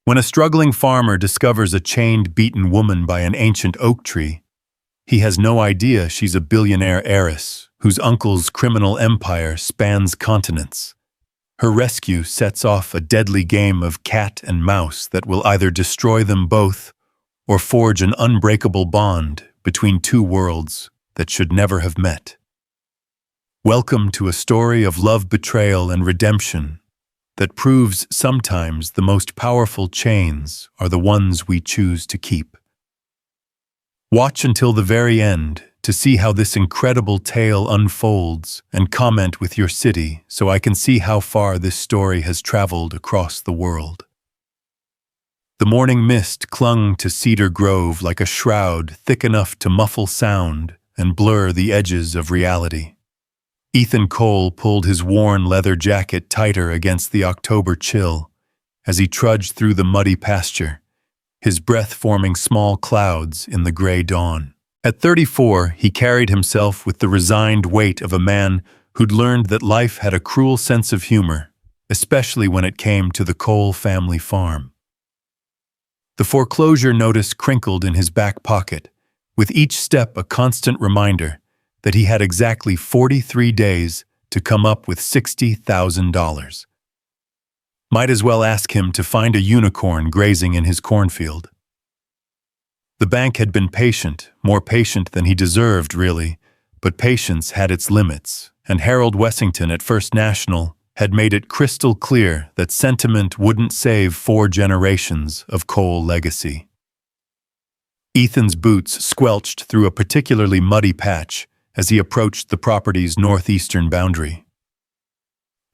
When a struggling farmer discovers a chained, beaten woman by an ancient oak tree, he has no idea she's a billionaire heiress whose uncle's criminal empire spans continents. Her rescue sets off a deadly game of cat and mouse that will either destroy them both or forge an unbreakable bond between two worlds that should never have met. Welcome to a story of love, betrayal, and redemption that proves sometimes the most powerful chains are the ones we choose to keep. Watch until the very end to see how this incredible tale unfolds, and comment with your city so I can see how far this story has traveled across the world. The morning mist clung to Cedar Grove like a shroud thick enough to muffle sound and blur the edges of reality. Ethan Cole pulled his worn leather jacket tighter against the October chill as he trudged through the muddy pasture, his breath forming small clouds in the gray dawn. At 34, he carried himself with the resigned weight of a man who'd learned that life had a cruel sense of humor, especially when it came to the Cole family farm. The foreclosure notice crinkled in his back pocket, with each step a constant reminder that he had exactly 43 days to come up with $60,000. Might as well ask him to find a unicorn grazing in his cornfield. The bank had been patient, more patient than he deserved, really, but patience had its limits, and Harold Wessington at First National had made it crystal clear that sentiment wouldn't save 4 generations of Cole legacy. Ethan's boots squelched through a particularly muddy patch as he approached the property's northeastern boundary.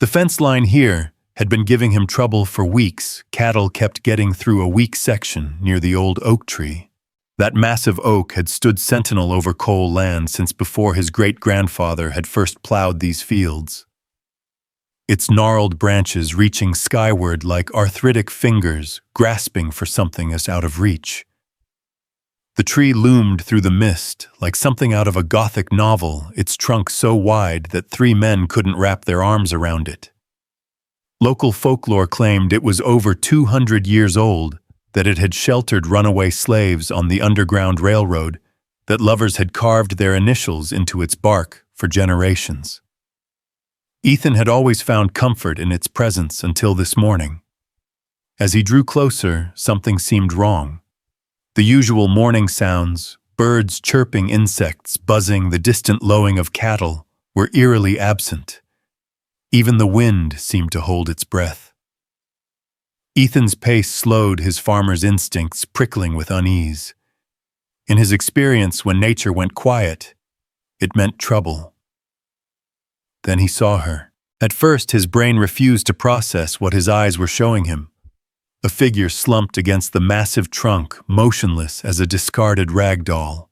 The fence line here had been giving him trouble for weeks. Cattle kept getting through a weak section near the old oak tree. That massive oak had stood sentinel over Cole land since before his great-grandfather had first plowed these fields, its gnarled branches reaching skyward like arthritic fingers grasping for something as out of reach. The tree loomed through the mist like something out of a Gothic novel, its trunk so wide that 3 men couldn't wrap their arms around it. Local folklore claimed it was over 200 years old, that it had sheltered runaway slaves on the Underground Railroad, that lovers had carved their initials into its bark for generations. Ethan had always found comfort in its presence until this morning. As he drew closer, something seemed wrong. The usual morning sounds, birds chirping, insects buzzing, the distant lowing of cattle, were eerily absent. Even the wind seemed to hold its breath. Ethan's pace slowed, his farmer's instincts prickling with unease. In his experience, when nature went quiet, it meant trouble. Then he saw her. At first, his brain refused to process what his eyes were showing him. A figure slumped against the massive trunk, motionless as a discarded rag doll.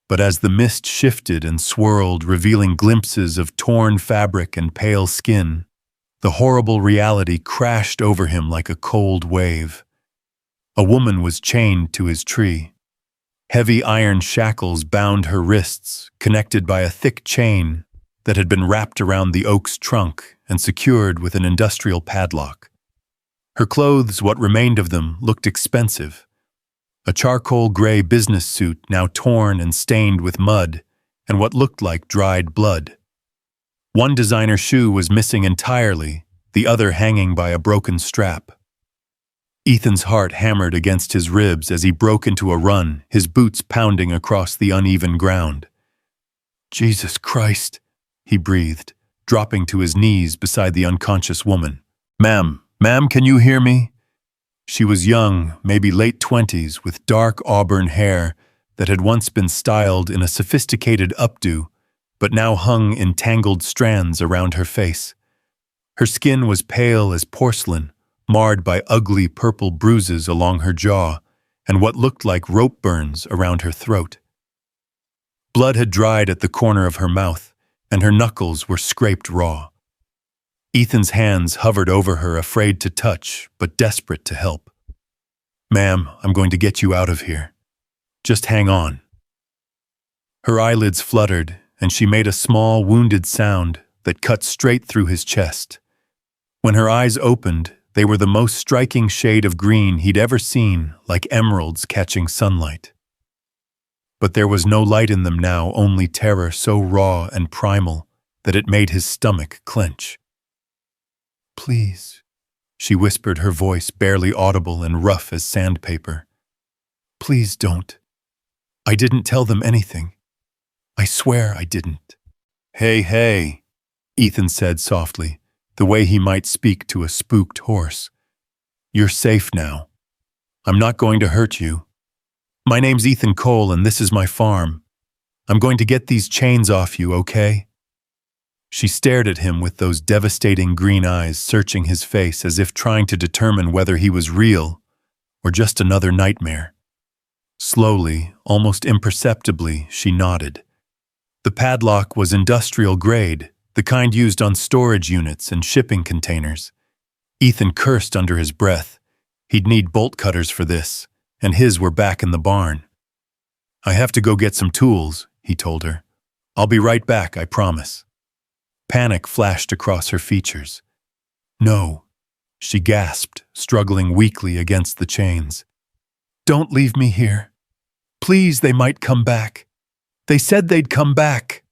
But as the mist shifted and swirled, revealing glimpses of torn fabric and pale skin, the horrible reality crashed over him like a cold wave. A woman was chained to his tree. Heavy iron shackles bound her wrists, connected by a thick chain that had been wrapped around the oak's trunk and secured with an industrial padlock. Her clothes, what remained of them, looked expensive. A charcoal gray business suit now torn and stained with mud and what looked like dried blood. One designer shoe was missing entirely, the other hanging by a broken strap. Ethan's heart hammered against his ribs as he broke into a run, his boots pounding across the uneven ground. "Jesus Christ," he breathed, dropping to his knees beside the unconscious woman. Ma'am, can you hear me?" She was young, maybe late 20s, with dark auburn hair that had once been styled in a sophisticated updo, but now hung in tangled strands around her face. Her skin was pale as porcelain, marred by ugly purple bruises along her jaw and what looked like rope burns around her throat. Blood had dried at the corner of her mouth, and her knuckles were scraped raw. Ethan's hands hovered over her, afraid to touch, but desperate to help. "Ma'am, I'm going to get you out of here. Just hang on." Her eyelids fluttered, and she made a small, wounded sound that cut straight through his chest. When her eyes opened, They were the most striking shade of green he'd ever seen, like emeralds catching sunlight. But there was no light in them now, only terror so raw and primal that it made his stomach clench. "Please," she whispered, her voice barely audible and rough as sandpaper. "Please don't. I didn't tell them anything. I swear I didn't." "Hey, hey," Ethan said softly, the way he might speak to a spooked horse. "You're safe now. I'm not going to hurt you. My name's Ethan Cole and this is my farm. I'm going to get these chains off you, okay?" She stared at him with those devastating green eyes searching his face as if trying to determine whether he was real or just another nightmare. Slowly, almost imperceptibly, she nodded. The padlock was industrial grade, the kind used on storage units and shipping containers. Ethan cursed under his breath. He'd need bolt cutters for this, and his were back in the barn. "I have to go get some tools," he told her. "I'll be right back, I promise." Panic flashed across her features. "No," she gasped, struggling weakly against the chains. "Don't leave me here. Please, they might come back. They said they'd come back."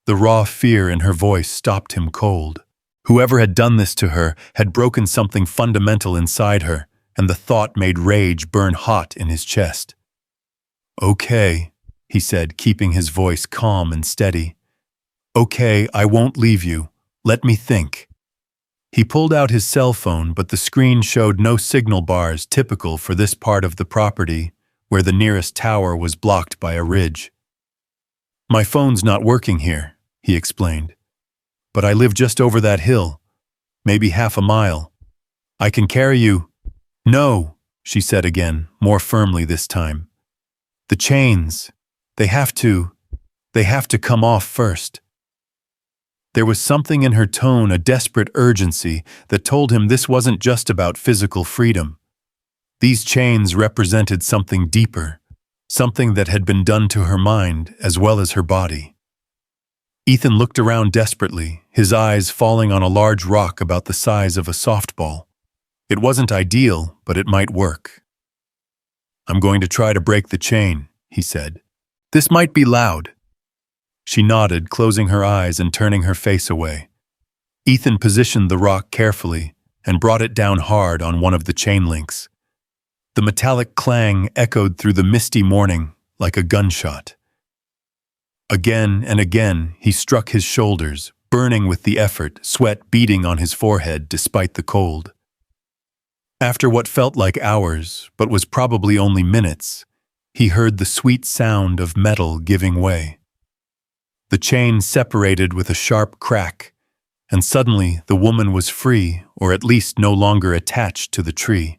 The raw fear in her voice stopped him cold. Whoever had done this to her had broken something fundamental inside her, and the thought made rage burn hot in his chest. "Okay," he said, keeping his voice calm and steady. "Okay, I won't leave you. Let me think." He pulled out his cell phone, but the screen showed no signal bars typical for this part of the property, where the nearest tower was blocked by a ridge. "My phone's not working here," he explained. "But I live just over that hill, maybe half a mile. I can carry you." "No," she said again, more firmly this time. "The chains, they have to come off first." There was something in her tone, a desperate urgency, that told him this wasn't just about physical freedom. These chains represented something deeper, something that had been done to her mind as well as her body. Ethan looked around desperately, his eyes falling on a large rock about the size of a softball. It wasn't ideal, but it might work. "I'm going to try to break the chain," he said. "This might be loud." She nodded, closing her eyes and turning her face away. Ethan positioned the rock carefully and brought it down hard on one of the chain links. The metallic clang echoed through the misty morning like a gunshot. Again and again, he struck his shoulders, burning with the effort, sweat beading on his forehead despite the cold. After what felt like hours, but was probably only minutes, he heard the sweet sound of metal giving way. The chain separated with a sharp crack, and suddenly the woman was free, or at least no longer attached to the tree.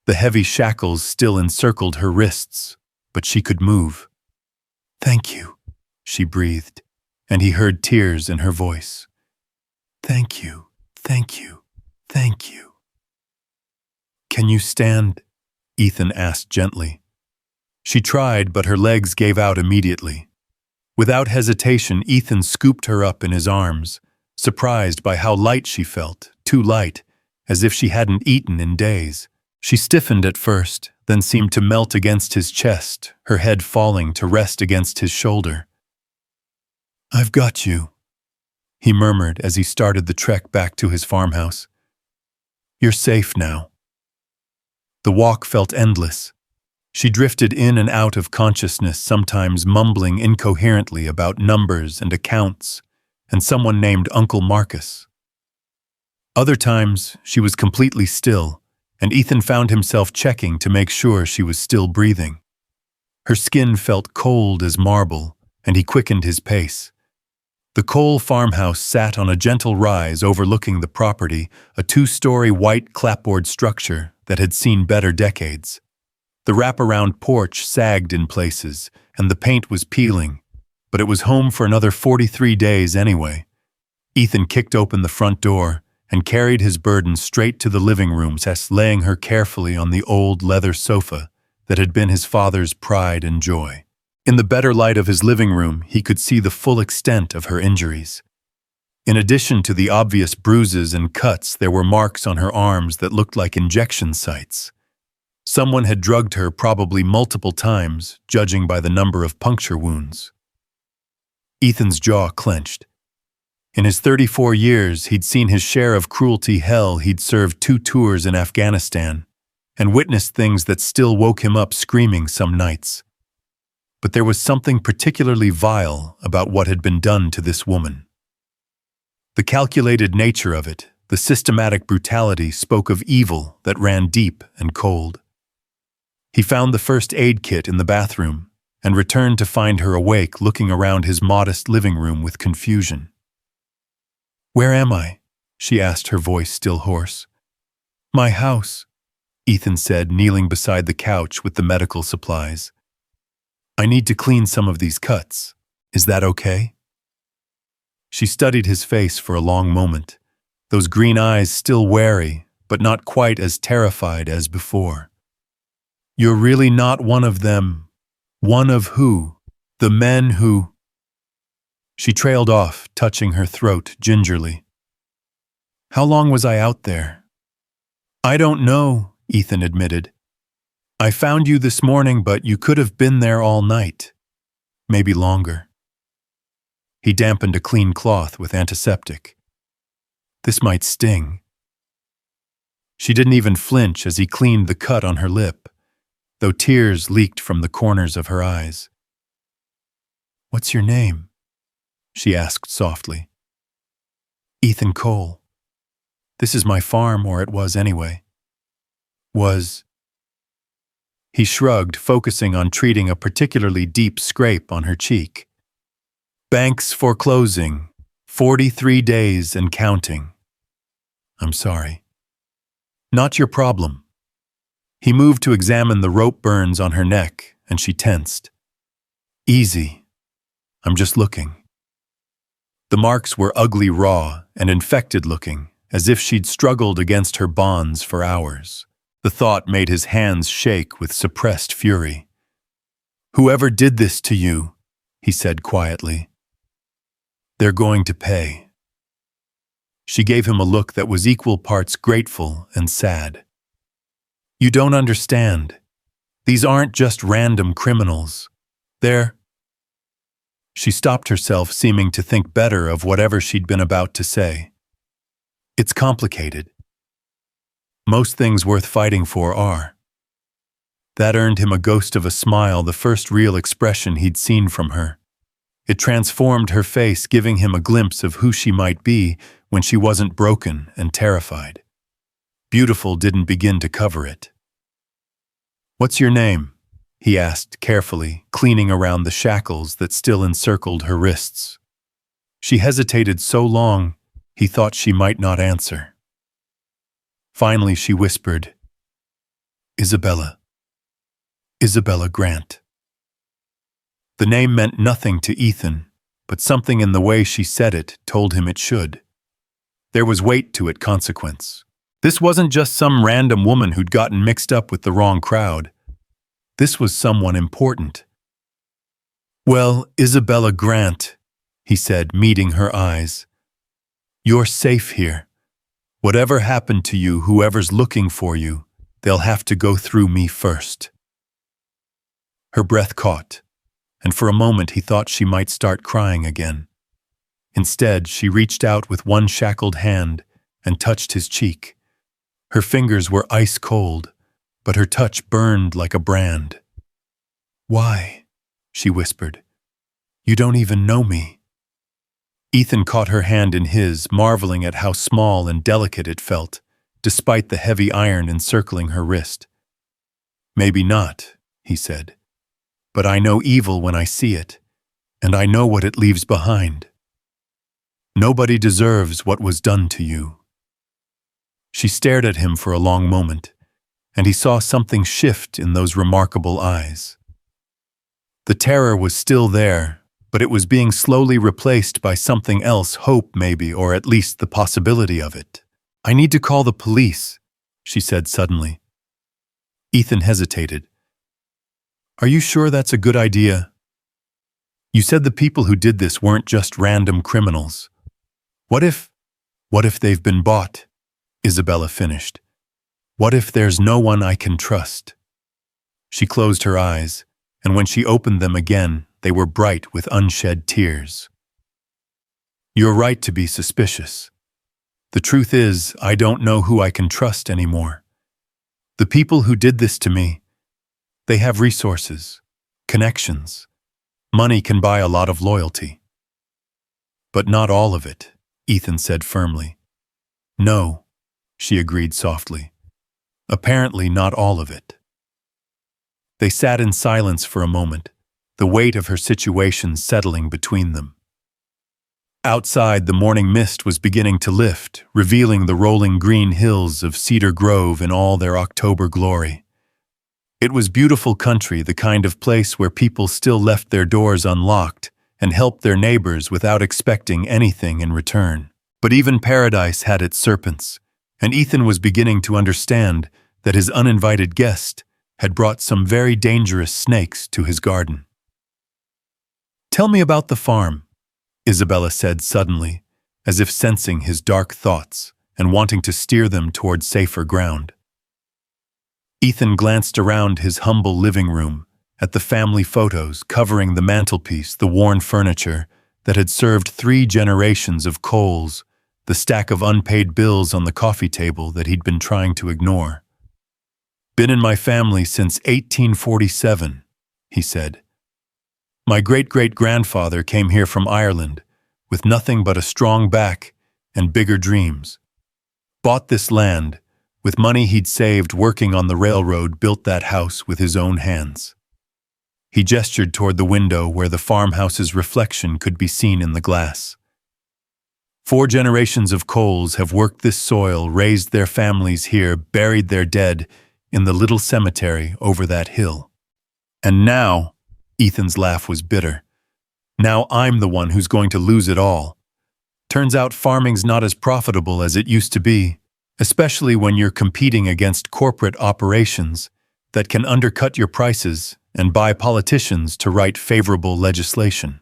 The heavy shackles still encircled her wrists, but she could move. "Thank you," she breathed, and he heard tears in her voice. "Thank you, thank you, thank you." "Can you stand?" Ethan asked gently. She tried, but her legs gave out immediately. Without hesitation, Ethan scooped her up in his arms, surprised by how light she felt, too light, as if she hadn't eaten in days. She stiffened at first, then seemed to melt against his chest, her head falling to rest against his shoulder. "I've got you," he murmured as he started the trek back to his farmhouse. "You're safe now." The walk felt endless. She drifted in and out of consciousness, sometimes mumbling incoherently about numbers and accounts, and someone named Uncle Marcus. Other times, she was completely still, and Ethan found himself checking to make sure she was still breathing. Her skin felt cold as marble, and he quickened his pace. The Cole farmhouse sat on a gentle rise overlooking the property, a 2-story white clapboard structure that had seen better decades. The wraparound porch sagged in places, and the paint was peeling, but it was home for another 43 days anyway. Ethan kicked open the front door and carried his burden straight to the living room, laying her carefully on the old leather sofa that had been his father's pride and joy. In the better light of his living room, he could see the full extent of her injuries. In addition to the obvious bruises and cuts, there were marks on her arms that looked like injection sites. Someone had drugged her probably multiple times, judging by the number of puncture wounds. Ethan's jaw clenched. In his 34 years, he'd seen his share of cruelty hell. He'd served 2 tours in Afghanistan and witnessed things that still woke him up screaming some nights. But there was something particularly vile about what had been done to this woman. The calculated nature of it, the systematic brutality, spoke of evil that ran deep and cold. He found the first aid kit in the bathroom and returned to find her awake, looking around his modest living room with confusion. "Where am I?" she asked, her voice still hoarse. "My house," Ethan said, kneeling beside the couch with the medical supplies. "I need to clean some of these cuts. Is that okay?" She studied his face for a long moment, those green eyes still wary, but not quite as terrified as before. "You're really not one of them." "One of who?" "The men who—" She trailed off, touching her throat gingerly. "How long was I out there?" "I don't know," Ethan admitted. "I found you this morning, but you could have been there all night. Maybe longer." He dampened a clean cloth with antiseptic. "This might sting." She didn't even flinch as he cleaned the cut on her lip, though tears leaked from the corners of her eyes. "What's your name?" she asked softly. "Ethan Cole. This is my farm, or it was anyway." "Was—" He shrugged, focusing on treating a particularly deep scrape on her cheek. "Banks foreclosing. 43 days and counting." "I'm sorry." "Not your problem." He moved to examine the rope burns on her neck, and she tensed. "Easy. I'm just looking." The marks were ugly, raw, and infected-looking, as if she'd struggled against her bonds for hours. The thought made his hands shake with suppressed fury. "Whoever did this to you," he said quietly, "they're going to pay." She gave him a look that was equal parts grateful and sad. "You don't understand. These aren't just random criminals. They're—" She stopped herself, seeming to think better of whatever she'd been about to say. "It's complicated. Most things worth fighting for are." That earned him a ghost of a smile, the first real expression he'd seen from her. It transformed her face, giving him a glimpse of who she might be when she wasn't broken and terrified. Beautiful didn't begin to cover it. "What's your name?" he asked carefully, cleaning around the shackles that still encircled her wrists. She hesitated so long, he thought she might not answer. Finally, she whispered, "Isabella. Isabella Grant." The name meant nothing to Ethan, but something in the way she said it told him it should. There was weight to it, consequence. This wasn't just some random woman who'd gotten mixed up with the wrong crowd. This was someone important. "Well, Isabella Grant," he said, meeting her eyes. "You're safe here. Whatever happened to you, whoever's looking for you, they'll have to go through me first." Her breath caught, and for a moment he thought she might start crying again. Instead, she reached out with one shackled hand and touched his cheek. Her fingers were ice cold, but her touch burned like a brand. "Why?" she whispered. "You don't even know me." Ethan caught her hand in his, marveling at how small and delicate it felt, despite the heavy iron encircling her wrist. "Maybe not," he said, "but I know evil when I see it, and I know what it leaves behind. Nobody deserves what was done to you." She stared at him for a long moment, and he saw something shift in those remarkable eyes. The terror was still there, but it was being slowly replaced by something else, hope maybe, or at least the possibility of it. "I need to call the police," she said suddenly. Ethan hesitated. "Are you sure that's a good idea? You said the people who did this weren't just random criminals." What if, what if they've been bought? Isabella finished. What if there's no one I can trust? She closed her eyes, and when she opened them again, they were bright with unshed tears. You're right to be suspicious. The truth is, I don't know who I can trust anymore. The people who did this to me, they have resources, connections. Money can buy a lot of loyalty. But not all of it, Ethan said firmly. No, she agreed softly. Apparently not all of it. They sat in silence for a moment, the weight of her situation settling between them. Outside, the morning mist was beginning to lift, revealing the rolling green hills of Cedar Grove in all their October glory. It was beautiful country, the kind of place where people still left their doors unlocked and helped their neighbors without expecting anything in return. But even paradise had its serpents, and Ethan was beginning to understand that his uninvited guest had brought some very dangerous snakes to his garden. Tell me about the farm, Isabella said suddenly, as if sensing his dark thoughts and wanting to steer them toward safer ground. Ethan glanced around his humble living room, at the family photos covering the mantelpiece, the worn furniture that had served 3 generations of Coles, the stack of unpaid bills on the coffee table that he'd been trying to ignore. Been in my family since 1847, he said. My great-great-grandfather came here from Ireland with nothing but a strong back and bigger dreams. Bought this land, with money he'd saved working on the railroad, built that house with his own hands. He gestured toward the window where the farmhouse's reflection could be seen in the glass. 4 generations of Coles have worked this soil, raised their families here, buried their dead in the little cemetery over that hill. And now, Ethan's laugh was bitter, now I'm the one who's going to lose it all. Turns out farming's not as profitable as it used to be, especially when you're competing against corporate operations that can undercut your prices and buy politicians to write favorable legislation.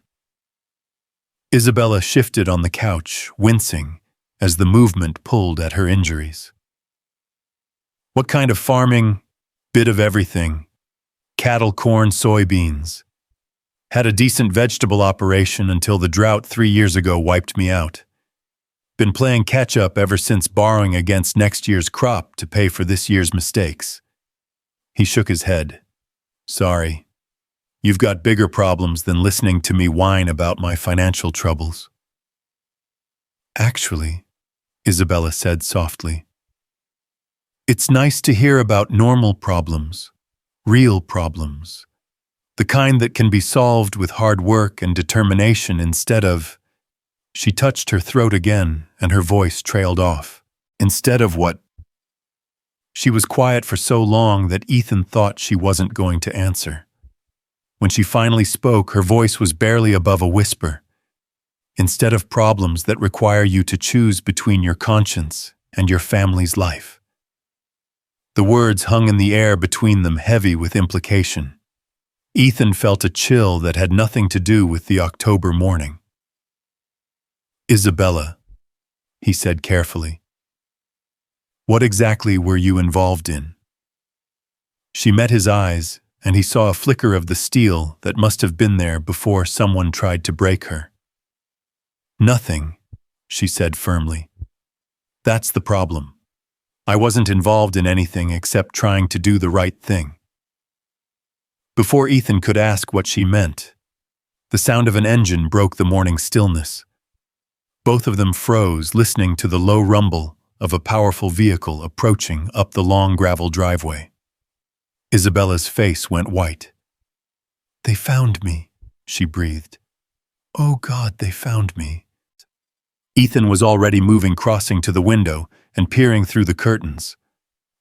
Isabella shifted on the couch, wincing, as the movement pulled at her injuries. What kind of farming? Bit of everything. Cattle, corn, soybeans. Had a decent vegetable operation until the drought 3 years ago wiped me out. Been playing catch-up ever since, borrowing against next year's crop to pay for this year's mistakes. He shook his head. Sorry. You've got bigger problems than listening to me whine about my financial troubles. Actually, Isabella said softly, it's nice to hear about normal problems, real problems, the kind that can be solved with hard work and determination instead of... She touched her throat again, and her voice trailed off. Instead of what? She was quiet for so long that Ethan thought she wasn't going to answer. When she finally spoke, her voice was barely above a whisper. Instead of problems that require you to choose between your conscience and your family's life. The words hung in the air between them, heavy with implication. Ethan felt a chill that had nothing to do with the October morning. Isabella, he said carefully. What exactly were you involved in? She met his eyes, and he saw a flicker of the steel that must have been there before someone tried to break her. Nothing, she said firmly. That's the problem. I wasn't involved in anything except trying to do the right thing. Before Ethan could ask what she meant, the sound of an engine broke the morning stillness. Both of them froze, listening to the low rumble of a powerful vehicle approaching up the long gravel driveway. Isabella's face went white. They found me, she breathed. Oh God, they found me. Ethan was already moving, crossing to the window and peering through the curtains.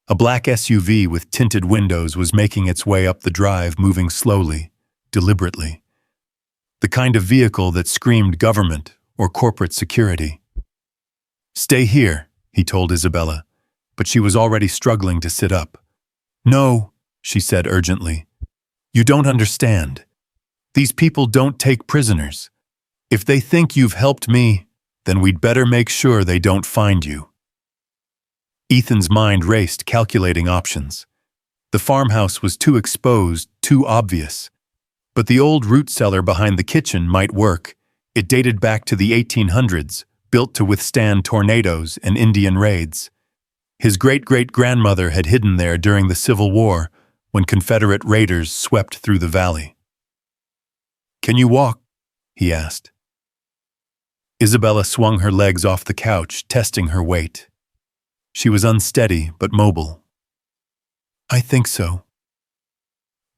A black SUV with tinted windows was making its way up the drive, moving slowly, deliberately. The kind of vehicle that screamed government or corporate security. Stay here, he told Isabella, but she was already struggling to sit up. No, she said urgently. You don't understand. These people don't take prisoners. If they think you've helped me, Then we'd better make sure they don't find you. Ethan's mind raced, calculating options. The farmhouse was too exposed, too obvious. But the old root cellar behind the kitchen might work. It dated back to the 1800s, built to withstand tornadoes and Indian raids. His great-great-grandmother had hidden there during the Civil War, when Confederate raiders swept through the valley. "Can you walk?" he asked. Isabella swung her legs off the couch, testing her weight. She was unsteady but mobile. "I think so."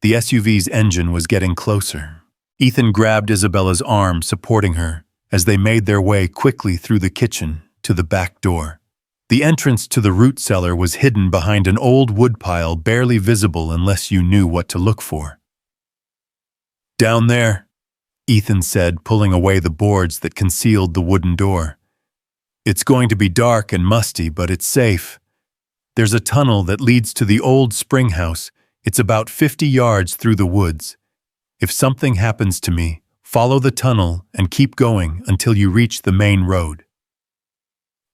The SUV's engine was getting closer. Ethan grabbed Isabella's arm, supporting her, as they made their way quickly through the kitchen to the back door. The entrance to the root cellar was hidden behind an old woodpile, barely visible unless you knew what to look for. "Down there," Ethan said, pulling away the boards that concealed the wooden door. "It's going to be dark and musty, but it's safe. There's a tunnel that leads to the old spring house. It's about 50 yards through the woods. If something happens to me, follow the tunnel and keep going until you reach the main road."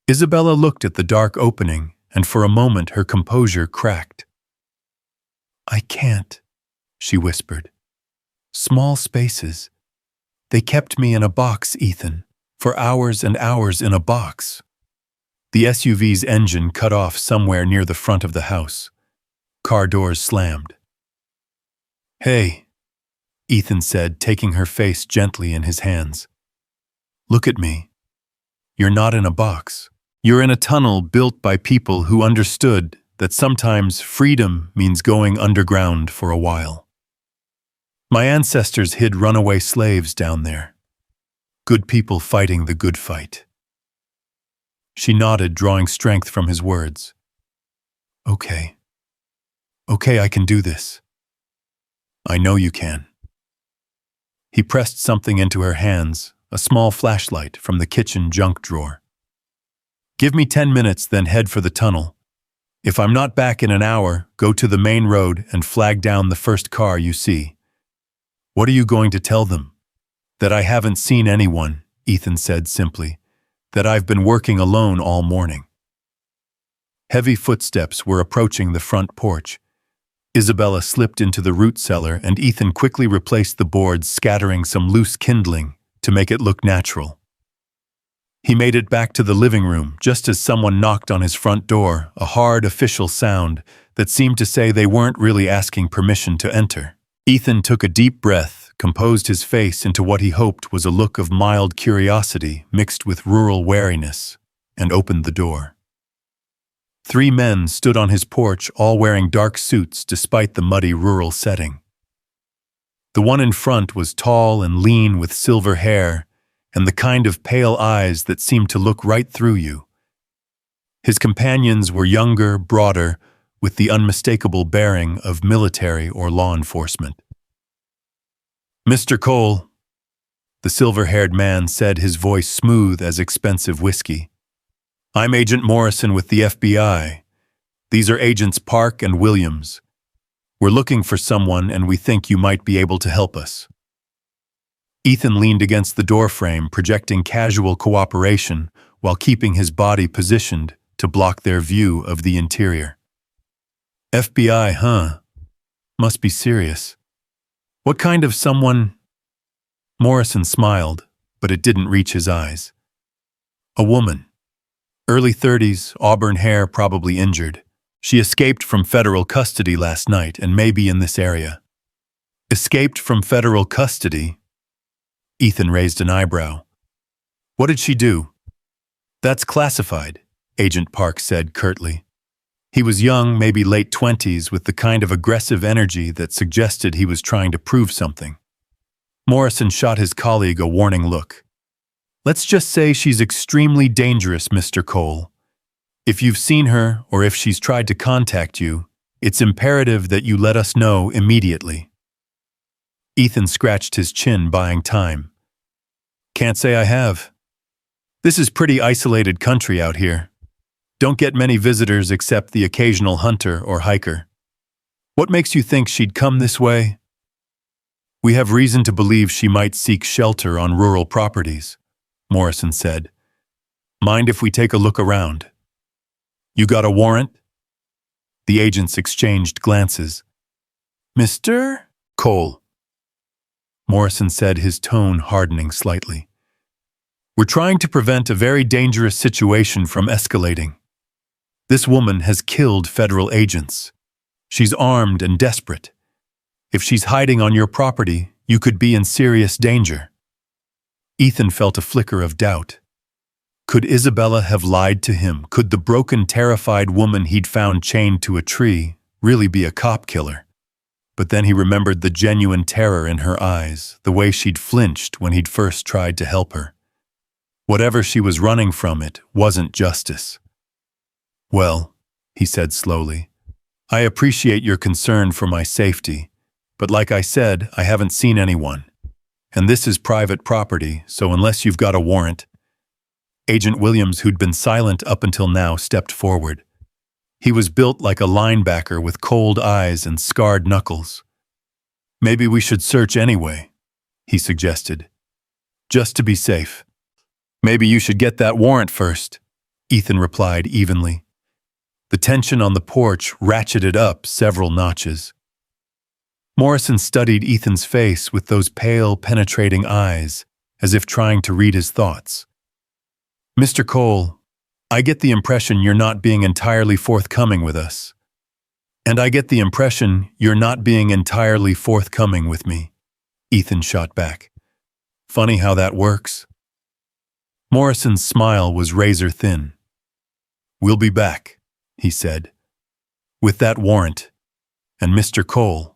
Isabella looked at the dark opening, and for a moment her composure cracked. "I can't," she whispered. "Small spaces. They kept me in a box, Ethan, for hours and hours in a box." The SUV's engine cut off somewhere near the front of the house. Car doors slammed. "Hey," Ethan said, taking her face gently in his hands. "Look at me. You're not in a box. You're in a tunnel built by people who understood that sometimes freedom means going underground for a while. My ancestors hid runaway slaves down there. Good people fighting the good fight." She nodded, drawing strength from his words. Okay, I can do this." "I know you can." He pressed something into her hands, a small flashlight from the kitchen junk drawer. "Give me 10 minutes, then head for the tunnel. If I'm not back in an hour, go to the main road and flag down the first car you see." "What are you going to tell them?" "That I haven't seen anyone," Ethan said simply. "That I've been working alone all morning." Heavy footsteps were approaching the front porch. Isabella slipped into the root cellar, and Ethan quickly replaced the boards, scattering some loose kindling to make it look natural. He made it back to the living room just as someone knocked on his front door, a hard official sound that seemed to say they weren't really asking permission to enter. Ethan took a deep breath, composed his face into what he hoped was a look of mild curiosity mixed with rural wariness, and opened the door. 3 men stood on his porch, all wearing dark suits despite the muddy rural setting. The one in front was tall and lean with silver hair, and the kind of pale eyes that seemed to look right through you. His companions were younger, broader, with the unmistakable bearing of military or law enforcement. "Mr. Cole," the silver-haired man said, his voice smooth as expensive whiskey. "I'm Agent Morrison with the FBI. These are Agents Park and Williams. We're looking for someone, and we think you might be able to help us." Ethan leaned against the doorframe, projecting casual cooperation while keeping his body positioned to block their view of the interior. "FBI, huh? Must be serious. What kind of someone?" Morrison smiled, but it didn't reach his eyes. "A woman. Early 30s, auburn hair, probably injured. She escaped from federal custody last night and may be in this area." "Escaped from federal custody?" Ethan raised an eyebrow. "What did she do?" "That's classified," Agent Park said curtly. He was young, maybe late 20s, with the kind of aggressive energy that suggested he was trying to prove something. Morrison shot his colleague a warning look. "Let's just say she's extremely dangerous, Mr. Cole. If you've seen her or if she's tried to contact you, it's imperative that you let us know immediately." Ethan scratched his chin, buying time. "Can't say I have. This is pretty isolated country out here. Don't get many visitors except the occasional hunter or hiker. What makes you think she'd come this way?" "We have reason to believe she might seek shelter on rural properties," Morrison said. Mind if we take a look around? You got a warrant? The agents exchanged glances. Mr. Cole, Morrison said, his tone hardening slightly. We're trying to prevent a very dangerous situation from escalating. This woman has killed federal agents. She's armed and desperate. If she's hiding on your property, you could be in serious danger. Ethan felt a flicker of doubt. Could Isabella have lied to him? Could the broken, terrified woman he'd found chained to a tree really be a cop killer? But then he remembered the genuine terror in her eyes, the way she'd flinched when he'd first tried to help her. Whatever she was running from, it wasn't justice. Well, he said slowly, I appreciate your concern for my safety, but like I said, I haven't seen anyone. And this is private property, so unless you've got a warrant. Agent Williams, who'd been silent up until now, stepped forward. He was built like a linebacker with cold eyes and scarred knuckles. Maybe we should search anyway, he suggested. Just to be safe. Maybe you should get that warrant first, Ethan replied evenly. The tension on the porch ratcheted up several notches. Morrison studied Ethan's face with those pale, penetrating eyes, as if trying to read his thoughts. Mr. Cole, I get the impression you're not being entirely forthcoming with us. And I get the impression you're not being entirely forthcoming with me, Ethan shot back. Funny how that works. Morrison's smile was razor thin. We'll be back, he said, with that warrant. And Mr. Cole,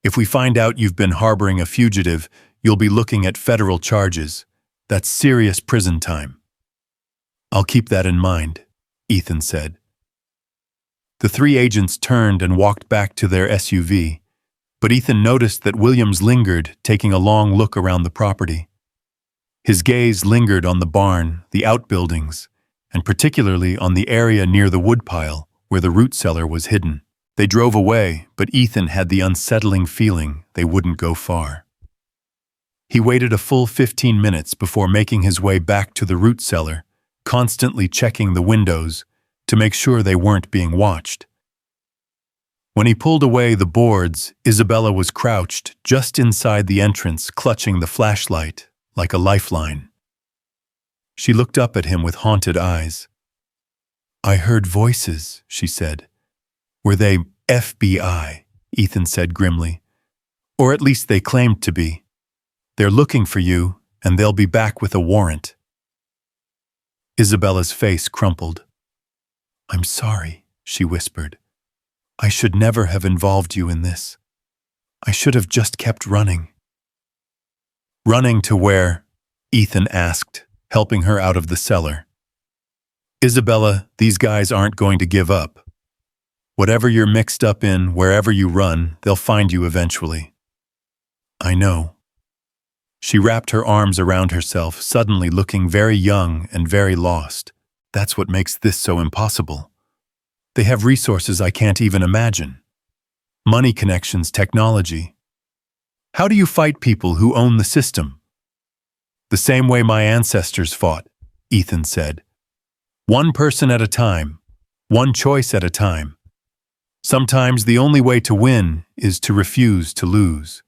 if we find out you've been harboring a fugitive, you'll be looking at federal charges. That's serious prison time. I'll keep that in mind, Ethan said. The three agents turned and walked back to their SUV, but Ethan noticed that Williams lingered, taking a long look around the property. His gaze lingered on the barn, the outbuildings, and particularly on the area near the woodpile where the root cellar was hidden. They drove away, but Ethan had the unsettling feeling they wouldn't go far. He waited a full 15 minutes before making his way back to the root cellar, constantly checking the windows to make sure they weren't being watched. When he pulled away the boards, Isabella was crouched just inside the entrance, clutching the flashlight like a lifeline. She looked up at him with haunted eyes. I heard voices, she said. Were they FBI? Ethan said grimly. Or at least they claimed to be. They're looking for you, and they'll be back with a warrant. Isabella's face crumpled. I'm sorry, she whispered. I should never have involved you in this. I should have just kept running. Running to where? Ethan asked, helping her out of the cellar. Isabella, these guys aren't going to give up. Whatever you're mixed up in, wherever you run, they'll find you eventually. I know. She wrapped her arms around herself, suddenly looking very young and very lost. That's what makes this so impossible. They have resources I can't even imagine. Money connections, technology. How do you fight people who own the system? The same way my ancestors fought, Ethan said. One person at a time, one choice at a time. Sometimes the only way to win is to refuse to lose.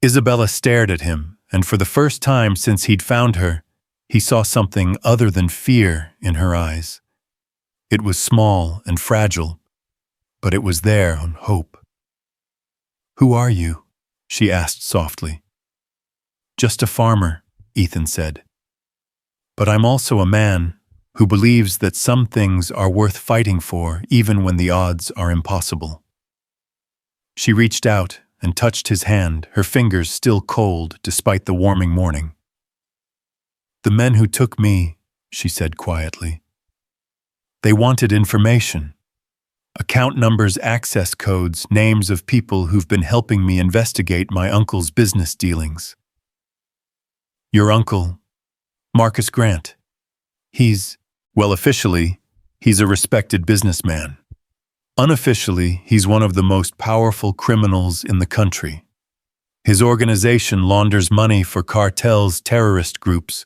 Isabella stared at him, and for the first time since he'd found her, he saw something other than fear in her eyes. It was small and fragile, but it was there on hope. Who are you? She asked softly. Just a farmer, Ethan said. But I'm also a man who believes that some things are worth fighting for even when the odds are impossible. She reached out and touched his hand, her fingers still cold despite the warming morning. The men who took me, she said quietly. They wanted information. Account numbers, access codes, names of people who've been helping me investigate my uncle's business dealings. Your uncle, Marcus Grant. Well, officially, he's a respected businessman. Unofficially, he's one of the most powerful criminals in the country. His organization launders money for cartels, terrorist groups.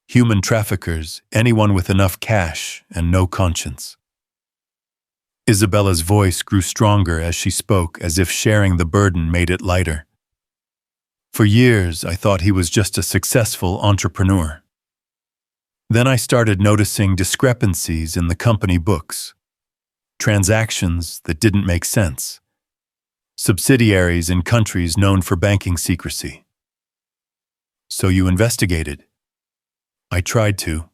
Human traffickers, anyone with enough cash and no conscience. Isabella's voice grew stronger as she spoke, as if sharing the burden made it lighter. For years, I thought he was just a successful entrepreneur. Then I started noticing discrepancies in the company books, transactions that didn't make sense, subsidiaries in countries known for banking secrecy. So you investigated? I tried to.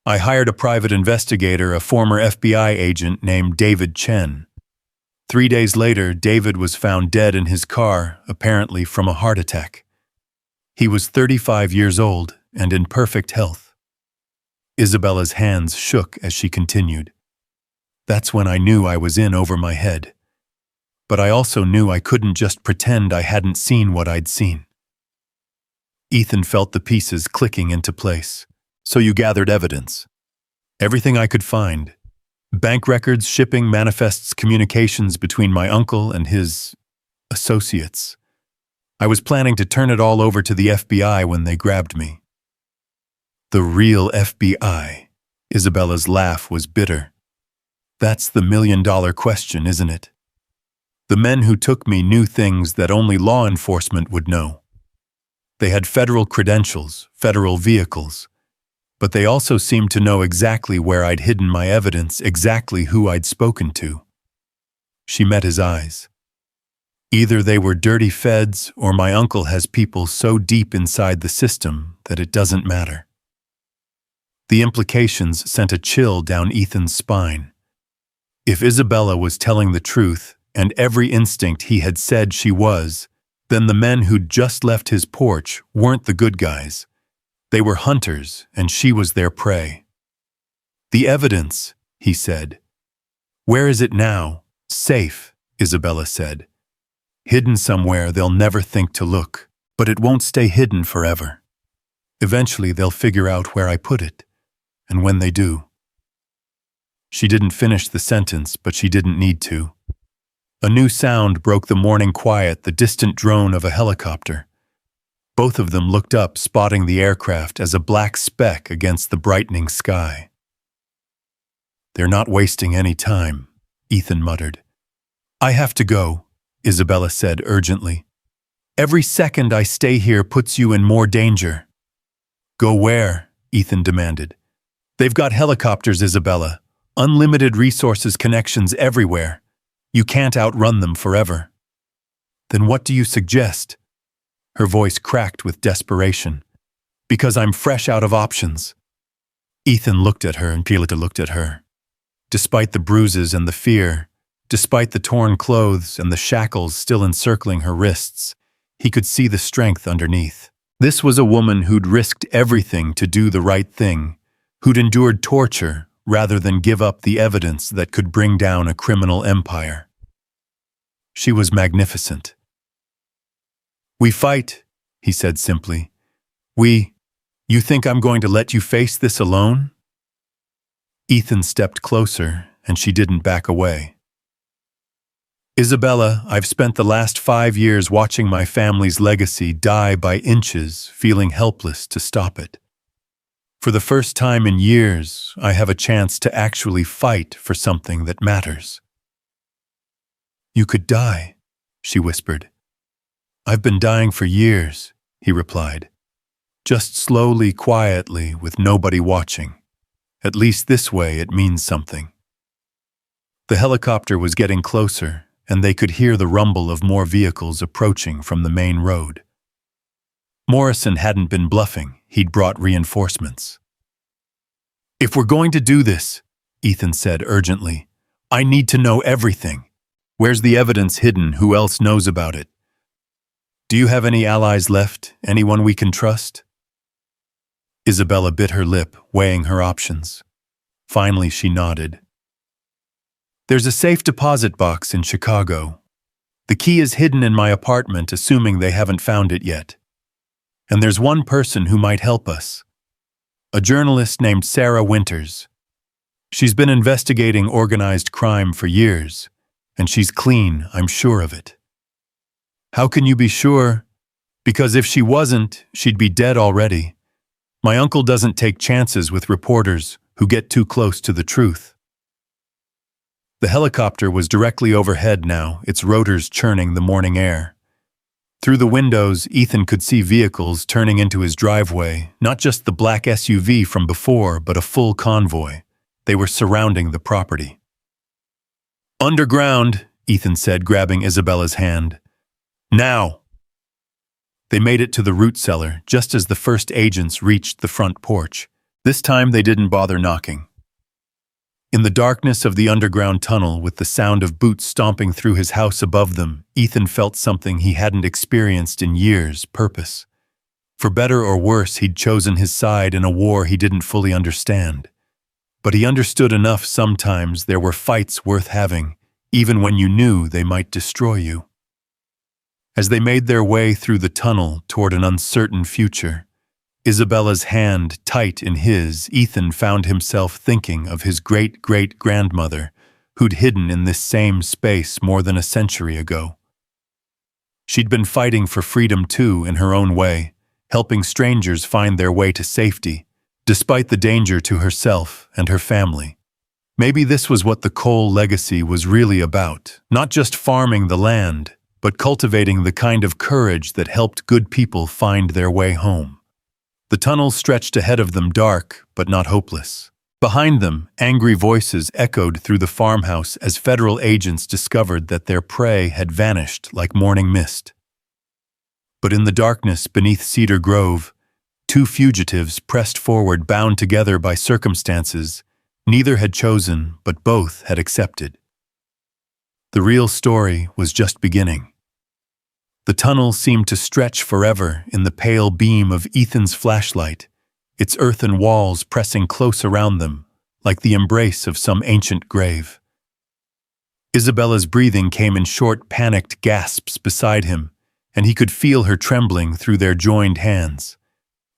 I hired a private investigator, a former FBI agent named David Chen. 3 days later, David was found dead in his car, apparently from a heart attack. He was 35 years old and in perfect health. Isabella's hands shook as she continued. That's when I knew I was in over my head. But I also knew I couldn't just pretend I hadn't seen what I'd seen. Ethan felt the pieces clicking into place. So you gathered evidence. Everything I could find. Bank records, shipping manifests, communications between my uncle and his associates. I was planning to turn it all over to the FBI when they grabbed me. The real FBI. Isabella's laugh was bitter. That's the million-dollar question, isn't it? The men who took me knew things that only law enforcement would know. They had federal credentials, federal vehicles, but they also seemed to know exactly where I'd hidden my evidence, exactly who I'd spoken to. She met his eyes. Either they were dirty feds or my uncle has people so deep inside the system that it doesn't matter. The implications sent a chill down Ethan's spine. If Isabella was telling the truth, and every instinct he had said she was, then the men who'd just left his porch weren't the good guys. They were hunters, and she was their prey. The evidence, he said. Where is it now? Safe, Isabella said. Hidden somewhere they'll never think to look, but it won't stay hidden forever. Eventually they'll figure out where I put it, and when they do. She didn't finish the sentence, but she didn't need to. A new sound broke the morning quiet, the distant drone of a helicopter. Both of them looked up, spotting the aircraft as a black speck against the brightening sky. They're not wasting any time, Ethan muttered. I have to go, Isabella said urgently. Every second I stay here puts you in more danger. Go where? Ethan demanded. They've got helicopters, Isabella. Unlimited resources, connections everywhere. You can't outrun them forever. Then what do you suggest? Her voice cracked with desperation. Because I'm fresh out of options. Ethan looked at her and Pilita looked at her. Despite the bruises and the fear, despite the torn clothes and the shackles still encircling her wrists, he could see the strength underneath. This was a woman who'd risked everything to do the right thing, who'd endured torture rather than give up the evidence that could bring down a criminal empire. She was magnificent. We fight, he said simply. You think I'm going to let you face this alone? Ethan stepped closer, and she didn't back away. Isabella, I've spent the last 5 years watching my family's legacy die by inches, feeling helpless to stop it. For the first time in years, I have a chance to actually fight for something that matters. You could die, she whispered. I've been dying for years, he replied. Just slowly, quietly, with nobody watching. At least this way it means something. The helicopter was getting closer, and they could hear the rumble of more vehicles approaching from the main road. Morrison hadn't been bluffing, he'd brought reinforcements. If we're going to do this, Ethan said urgently, I need to know everything. Where's the evidence hidden? Who else knows about it? Do you have any allies left? Anyone we can trust? Isabella bit her lip, weighing her options. Finally, she nodded. There's a safe deposit box in Chicago. The key is hidden in my apartment, assuming they haven't found it yet. And there's one person who might help us. A journalist named Sarah Winters. She's been investigating organized crime for years, and she's clean, I'm sure of it. How can you be sure? Because if she wasn't, she'd be dead already. My uncle doesn't take chances with reporters who get too close to the truth. The helicopter was directly overhead now, its rotors churning the morning air. Through the windows, Ethan could see vehicles turning into his driveway, not just the black SUV from before, but a full convoy. They were surrounding the property. "Underground," Ethan said, grabbing Isabella's hand. "Now!" They made it to the root cellar just as the first agents reached the front porch. This time they didn't bother knocking. In the darkness of the underground tunnel, with the sound of boots stomping through his house above them, Ethan felt something he hadn't experienced in years: purpose. For better or worse, he'd chosen his side in a war he didn't fully understand. But he understood enough sometimes there were fights worth having, even when you knew they might destroy you. As they made their way through the tunnel toward an uncertain future, Isabella's hand tight in his, Ethan found himself thinking of his great-great-grandmother, who'd hidden in this same space more than a century ago. She'd been fighting for freedom too, in her own way, helping strangers find their way to safety, despite the danger to herself and her family. Maybe this was what the Cole legacy was really about, not just farming the land, but cultivating the kind of courage that helped good people find their way home. The tunnel stretched ahead of them, dark but not hopeless. Behind them, angry voices echoed through the farmhouse as federal agents discovered that their prey had vanished like morning mist. But in the darkness beneath Cedar Grove, two fugitives pressed forward, bound together by circumstances neither had chosen, but both had accepted. The real story was just beginning. The tunnel seemed to stretch forever in the pale beam of Ethan's flashlight, its earthen walls pressing close around them, like the embrace of some ancient grave. Isabella's breathing came in short, panicked gasps beside him, and he could feel her trembling through their joined hands.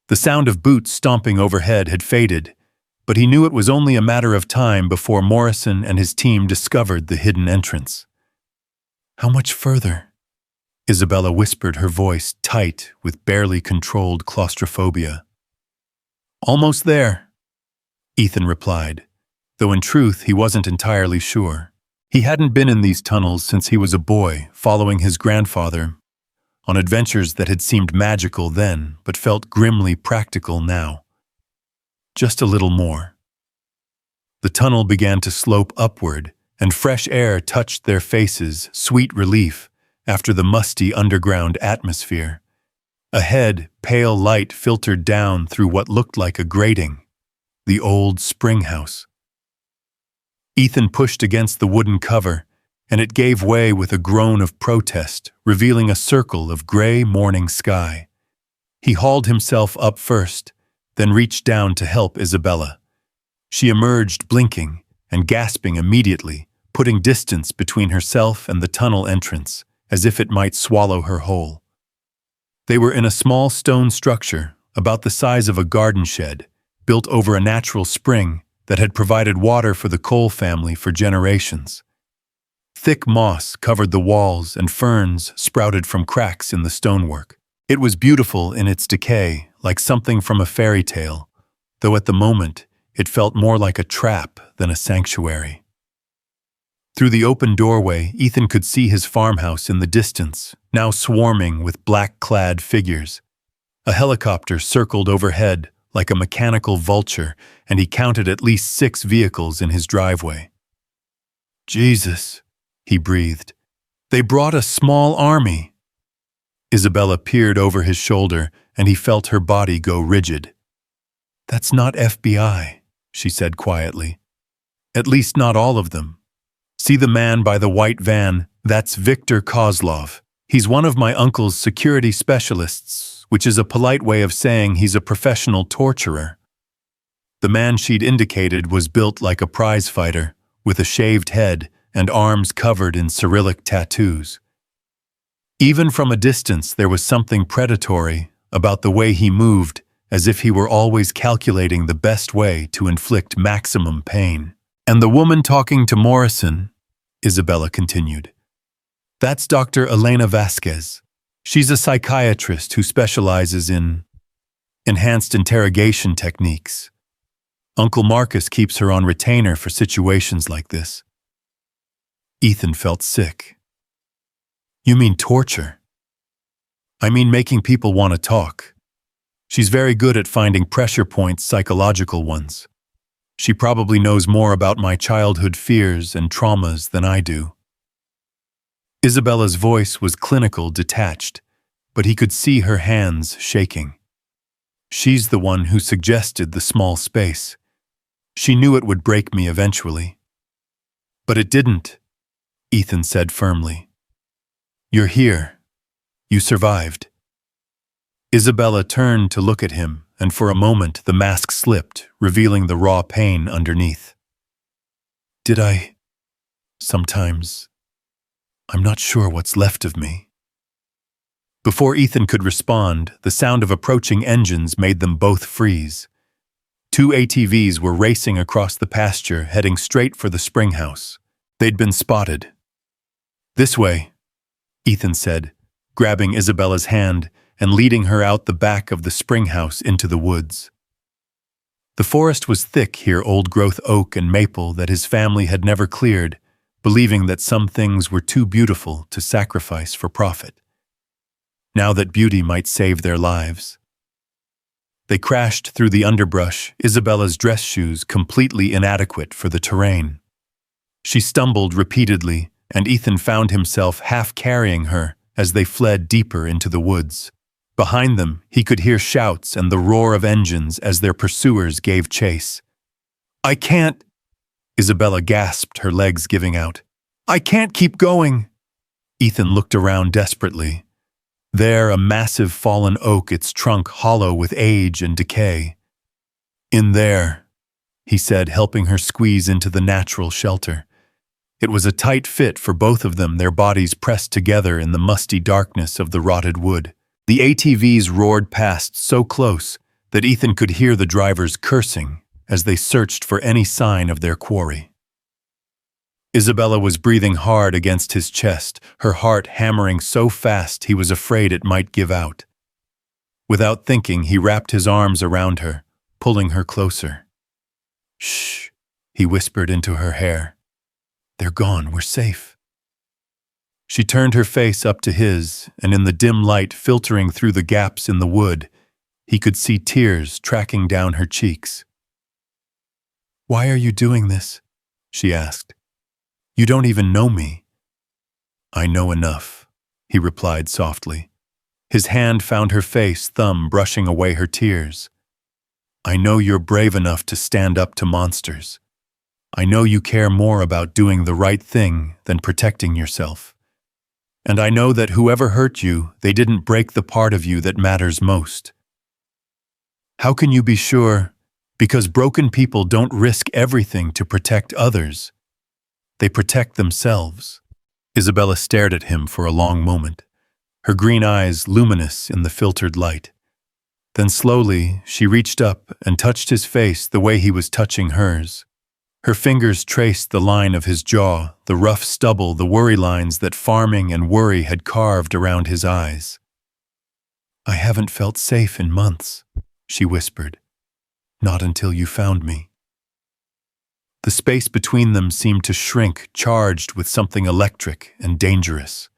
The sound of boots stomping overhead had faded, but he knew it was only a matter of time before Morrison and his team discovered the hidden entrance. "How much further?" Isabella whispered, her voice tight with barely controlled claustrophobia. "Almost there," Ethan replied, though in truth he wasn't entirely sure. He hadn't been in these tunnels since he was a boy, following his grandfather, on adventures that had seemed magical then, but felt grimly practical now. Just a little more. The tunnel began to slope upward, and fresh air touched their faces, sweet relief after the musty underground atmosphere. Ahead, pale light filtered down through what looked like a grating, the old spring house. Ethan pushed against the wooden cover, and it gave way with a groan of protest, revealing a circle of gray morning sky. He hauled himself up first, then reached down to help Isabella. She emerged blinking and gasping immediately, putting distance between herself and the tunnel entrance, as if it might swallow her whole. They were in a small stone structure, about the size of a garden shed, built over a natural spring that had provided water for the Cole family for generations. Thick moss covered the walls and ferns sprouted from cracks in the stonework. It was beautiful in its decay, like something from a fairy tale, though at the moment it felt more like a trap than a sanctuary. Through the open doorway, Ethan could see his farmhouse in the distance, now swarming with black-clad figures. A helicopter circled overhead like a mechanical vulture, and he counted at least 6 vehicles in his driveway. "Jesus," he breathed. "They brought a small army." Isabella peered over his shoulder, and he felt her body go rigid. "That's not FBI," she said quietly. "At least not all of them. See the man by the white van? That's Victor Kozlov. He's one of my uncle's security specialists, which is a polite way of saying he's a professional torturer." The man she'd indicated was built like a prizefighter, with a shaved head and arms covered in Cyrillic tattoos. Even from a distance, there was something predatory about the way he moved, as if he were always calculating the best way to inflict maximum pain. "And the woman talking to Morrison," Isabella continued. "That's Dr. Elena Vasquez. She's a psychiatrist who specializes in..." Enhanced interrogation techniques. Uncle Marcus keeps her on retainer for situations like this. Ethan felt sick. You mean torture? I mean making people want to talk. She's very good at finding pressure points, psychological ones. She probably knows more about my childhood fears and traumas than I do. Isabella's voice was clinical, detached, but he could see her hands shaking. She's the one who suggested the small space. She knew it would break me eventually. But it didn't, Ethan said firmly. You're here. You survived. Isabella turned to look at him, and for a moment the mask slipped, revealing the raw pain underneath. Did I? Sometimes. I'm not sure what's left of me. Before Ethan could respond, the sound of approaching engines made them both freeze. 2 ATVs were racing across the pasture, heading straight for the spring house. They'd been spotted. This way, Ethan said, grabbing Isabella's hand and leading her out the back of the spring house into the woods. The forest was thick here, old-growth oak and maple that his family had never cleared, believing that some things were too beautiful to sacrifice for profit. Now that beauty might save their lives. They crashed through the underbrush, Isabella's dress shoes completely inadequate for the terrain. She stumbled repeatedly, and Ethan found himself half carrying her as they fled deeper into the woods. Behind them, he could hear shouts and the roar of engines as their pursuers gave chase. I can't, Isabella gasped, her legs giving out. I can't keep going. Ethan looked around desperately. There, a massive fallen oak, its trunk hollow with age and decay. In there, he said, helping her squeeze into the natural shelter. It was a tight fit for both of them, their bodies pressed together in the musty darkness of the rotted wood. The ATVs roared past so close that Ethan could hear the drivers cursing as they searched for any sign of their quarry. Isabella was breathing hard against his chest, her heart hammering so fast he was afraid it might give out. Without thinking, he wrapped his arms around her, pulling her closer. Shh, he whispered into her hair. They're gone, we're safe. She turned her face up to his, and in the dim light filtering through the gaps in the wood, he could see tears tracking down her cheeks. Why are you doing this? She asked. You don't even know me. I know enough, he replied softly. His hand found her face, thumb brushing away her tears. I know you're brave enough to stand up to monsters. I know you care more about doing the right thing than protecting yourself. And I know that whoever hurt you, they didn't break the part of you that matters most. How can you be sure? Because broken people don't risk everything to protect others. They protect themselves. Isabella stared at him for a long moment, her green eyes luminous in the filtered light. Then slowly, she reached up and touched his face the way he was touching hers. Her fingers traced the line of his jaw, the rough stubble, the worry lines that farming and worry had carved around his eyes. I haven't felt safe in months, she whispered. Not until you found me. The space between them seemed to shrink, charged with something electric and dangerous.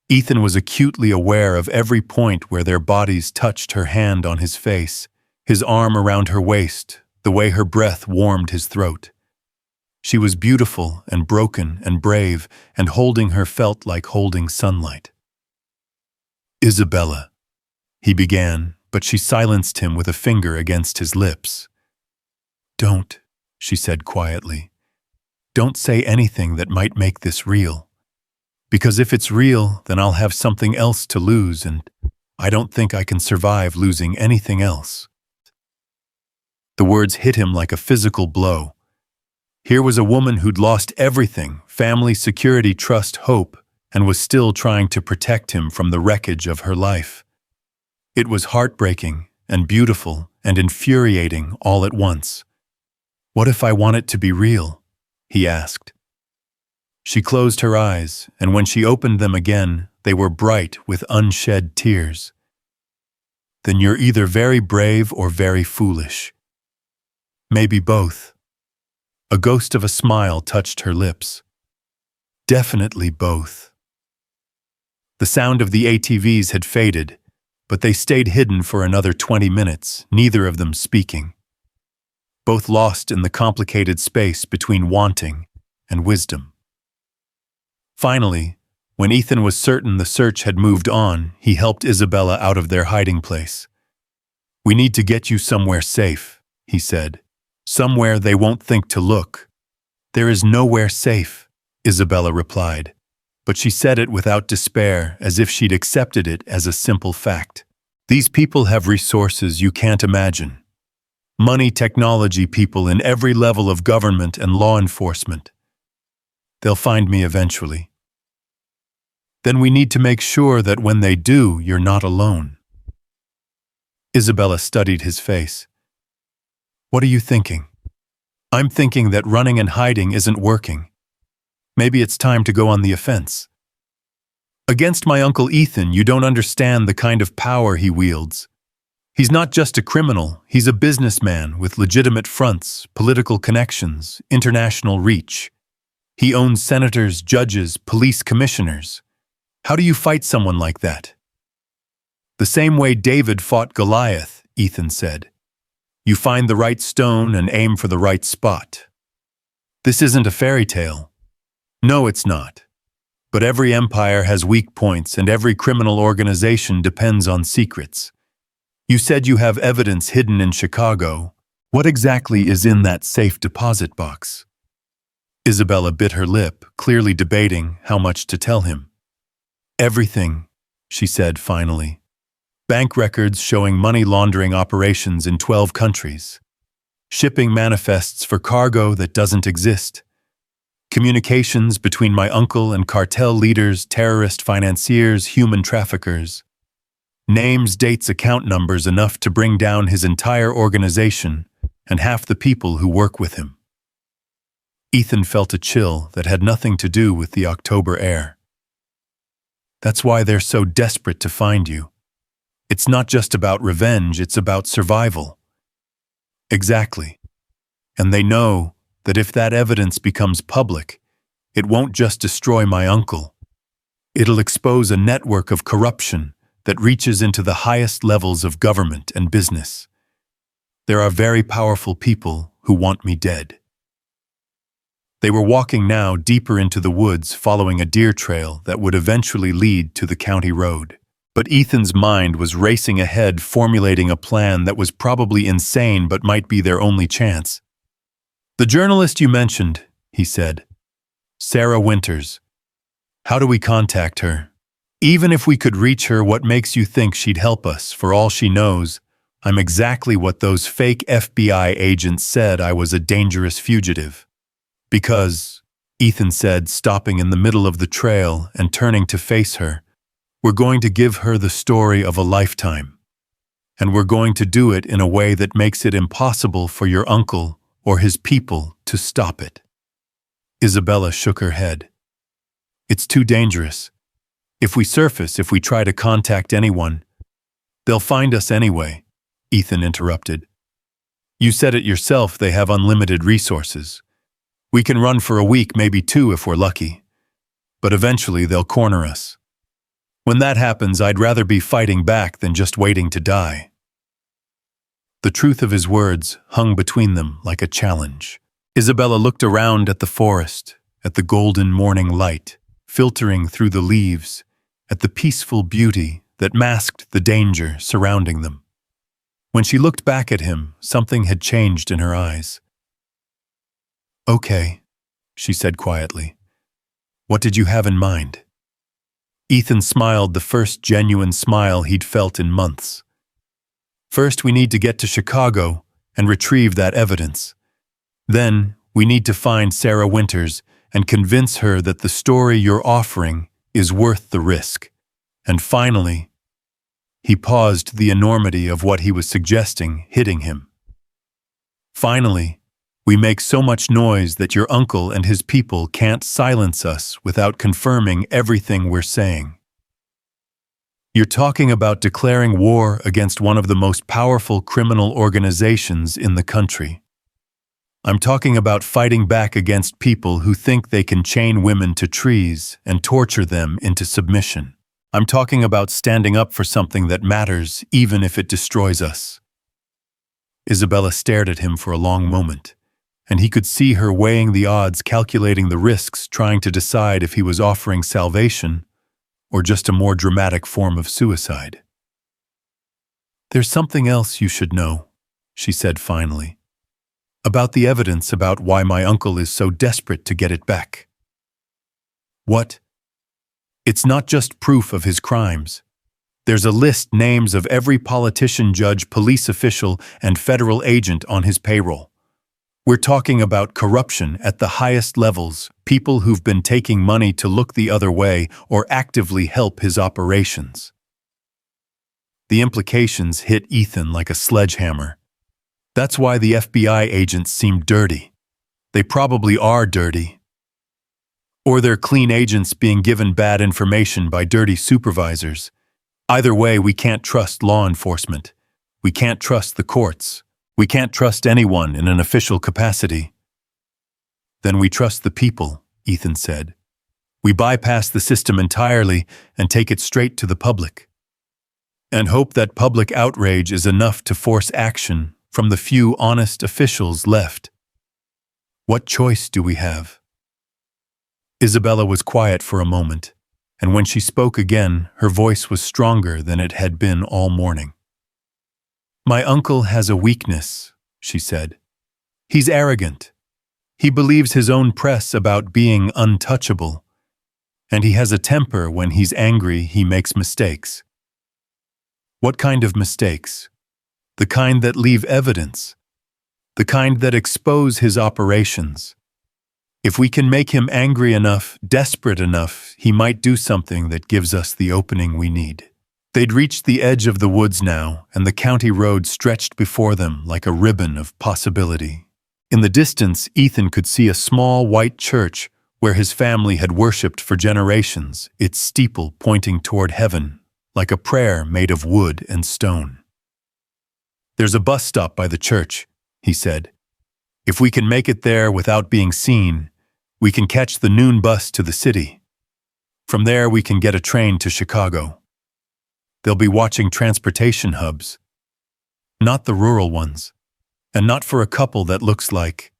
Ethan was acutely aware of every point where their bodies touched, her hand on his face, his arm around her waist, the way her breath warmed his throat. She was beautiful and broken and brave, and holding her felt like holding sunlight. Isabella, he began, but she silenced him with a finger against his lips. Don't, she said quietly. Don't say anything that might make this real. Because if it's real, then I'll have something else to lose, and I don't think I can survive losing anything else. The words hit him like a physical blow. Here was a woman who'd lost everything, family, security, trust, hope, and was still trying to protect him from the wreckage of her life. It was heartbreaking and beautiful and infuriating all at once. What if I want it to be real? He asked. She closed her eyes, and when she opened them again, they were bright with unshed tears. then you're either very brave or very foolish. Maybe both. A ghost of a smile touched her lips. Definitely both. The sound of the ATVs had faded, but they stayed hidden for another 20 minutes, neither of them speaking. Both lost in the complicated space between wanting and wisdom. Finally, when Ethan was certain the search had moved on, he helped Isabella out of their hiding place. "We need to get you somewhere safe," he said. "Somewhere they won't think to look." "There is nowhere safe," Isabella replied, but she said it without despair, as if she'd accepted it as a simple fact. "These people have resources you can't imagine. Money, technology people in every level of government and law enforcement. They'll find me eventually. Then we need to make sure that when they do, you're not alone." Isabella studied his face. "What are you thinking?" "I'm thinking that running and hiding isn't working. Maybe it's time to go on the offense. Against my Uncle Ethan, you don't understand the kind of power he wields. He's not just a criminal, he's a businessman with legitimate fronts, political connections, international reach. He owns senators, judges, police commissioners. How do you fight someone like that?" "The same way David fought Goliath," Ethan said. "You find the right stone and aim for the right spot." "This isn't a fairy tale." "No, it's not. But every empire has weak points and every criminal organization depends on secrets. You said you have evidence hidden in Chicago. What exactly is in that safe deposit box?" Isabella bit her lip, clearly debating how much to tell him. "Everything," she said finally. "Bank records showing money laundering operations in 12 countries. Shipping manifests for cargo that doesn't exist. Communications between my uncle and cartel leaders, terrorist financiers, human traffickers. Names, dates, account numbers enough to bring down his entire organization and half the people who work with him." Ethan felt a chill that had nothing to do with the October air. "That's why they're so desperate to find you. It's not just about revenge, it's about survival." "Exactly. And they know that if that evidence becomes public, it won't just destroy my uncle. It'll expose a network of corruption that reaches into the highest levels of government and business. There are very powerful people who want me dead." They were walking now deeper into the woods, following a deer trail that would eventually lead to the county road. But Ethan's mind was racing ahead, formulating a plan that was probably insane but might be their only chance. "The journalist you mentioned," he said. "Sarah Winters. How do we contact her? Even if we could reach her, what makes you think she'd help us? For all she knows, I'm exactly what those fake FBI agents said I was, a dangerous fugitive." "Because," Ethan said, stopping in the middle of the trail and turning to face her, "we're going to give her the story of a lifetime. And we're going to do it in a way that makes it impossible for your uncle or his people to stop it." Isabella shook her head. "It's too dangerous. If we surface, if we try to contact anyone, they'll find us anyway," Ethan interrupted. "You said it yourself, they have unlimited resources. We can run for a week, maybe 2 if we're lucky. But eventually they'll corner us. When that happens, I'd rather be fighting back than just waiting to die." The truth of his words hung between them like a challenge. Isabella looked around at the forest, at the golden morning light, filtering through the leaves, at the peaceful beauty that masked the danger surrounding them. When she looked back at him, something had changed in her eyes. "Okay," she said quietly. "What did you have in mind?" Ethan smiled, the first genuine smile he'd felt in months. "First, we need to get to Chicago and retrieve that evidence. Then, we need to find Sarah Winters and convince her that the story you're offering is worth the risk. And finally," he paused, the enormity of what he was suggesting hitting him. "Finally, we make so much noise that your uncle and his people can't silence us without confirming everything we're saying." You're talking about declaring war against one of the most powerful criminal organizations in the country. I'm talking about fighting back against people who think they can chain women to trees and torture them into submission. I'm talking about standing up for something that matters, even if it destroys us. Isabella stared at him for a long moment, and he could see her weighing the odds, calculating the risks, trying to decide if he was offering salvation or just a more dramatic form of suicide. "There's something else you should know," she said finally, "about the evidence about why my uncle is so desperate to get it back." "What?" "It's not just proof of his crimes. There's a list, names of every politician, judge, police official, and federal agent on his payroll. We're talking about corruption at the highest levels, people who've been taking money to look the other way or actively help his operations." The implications hit Ethan like a sledgehammer. That's why the FBI agents seemed dirty. They probably are dirty. Or they're clean agents being given bad information by dirty supervisors. Either way, we can't trust law enforcement. We can't trust the courts. We can't trust anyone in an official capacity. "Then we trust the people," Ethan said. "We bypass the system entirely and take it straight to the public. And hope that public outrage is enough to force action from the few honest officials left. What choice do we have?" Isabella was quiet for a moment, and when she spoke again, her voice was stronger than it had been all morning. "My uncle has a weakness," she said. "He's arrogant. He believes his own press about being untouchable. And he has a temper. When he's angry, he makes mistakes." "What kind of mistakes?" "The kind that leave evidence. The kind that expose his operations. If we can make him angry enough, desperate enough, he might do something that gives us the opening we need." They'd reached the edge of the woods now, and the county road stretched before them like a ribbon of possibility. In the distance, Ethan could see a small white church where his family had worshipped for generations, its steeple pointing toward heaven, like a prayer made of wood and stone. "There's a bus stop by the church," he said. "If we can make it there without being seen, we can catch the noon bus to the city. From there, we can get a train to Chicago. They'll be watching transportation hubs. Not the rural ones, and not for a couple that looks like—"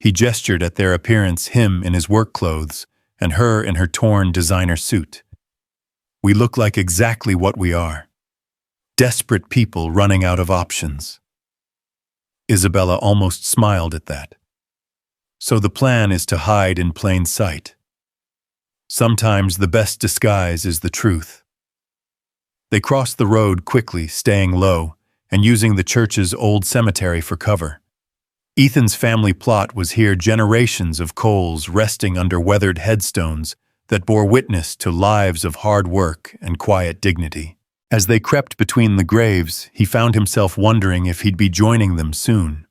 He gestured at their appearance, him in his work clothes, and her in her torn designer suit. "We look like exactly what we are. Desperate people running out of options." Isabella almost smiled at that. "So the plan is to hide in plain sight. Sometimes the best disguise is the truth." They crossed the road quickly, staying low, and using the church's old cemetery for cover. Ethan's family plot was here, generations of Coles resting under weathered headstones that bore witness to lives of hard work and quiet dignity. As they crept between the graves, he found himself wondering if he'd be joining them soon.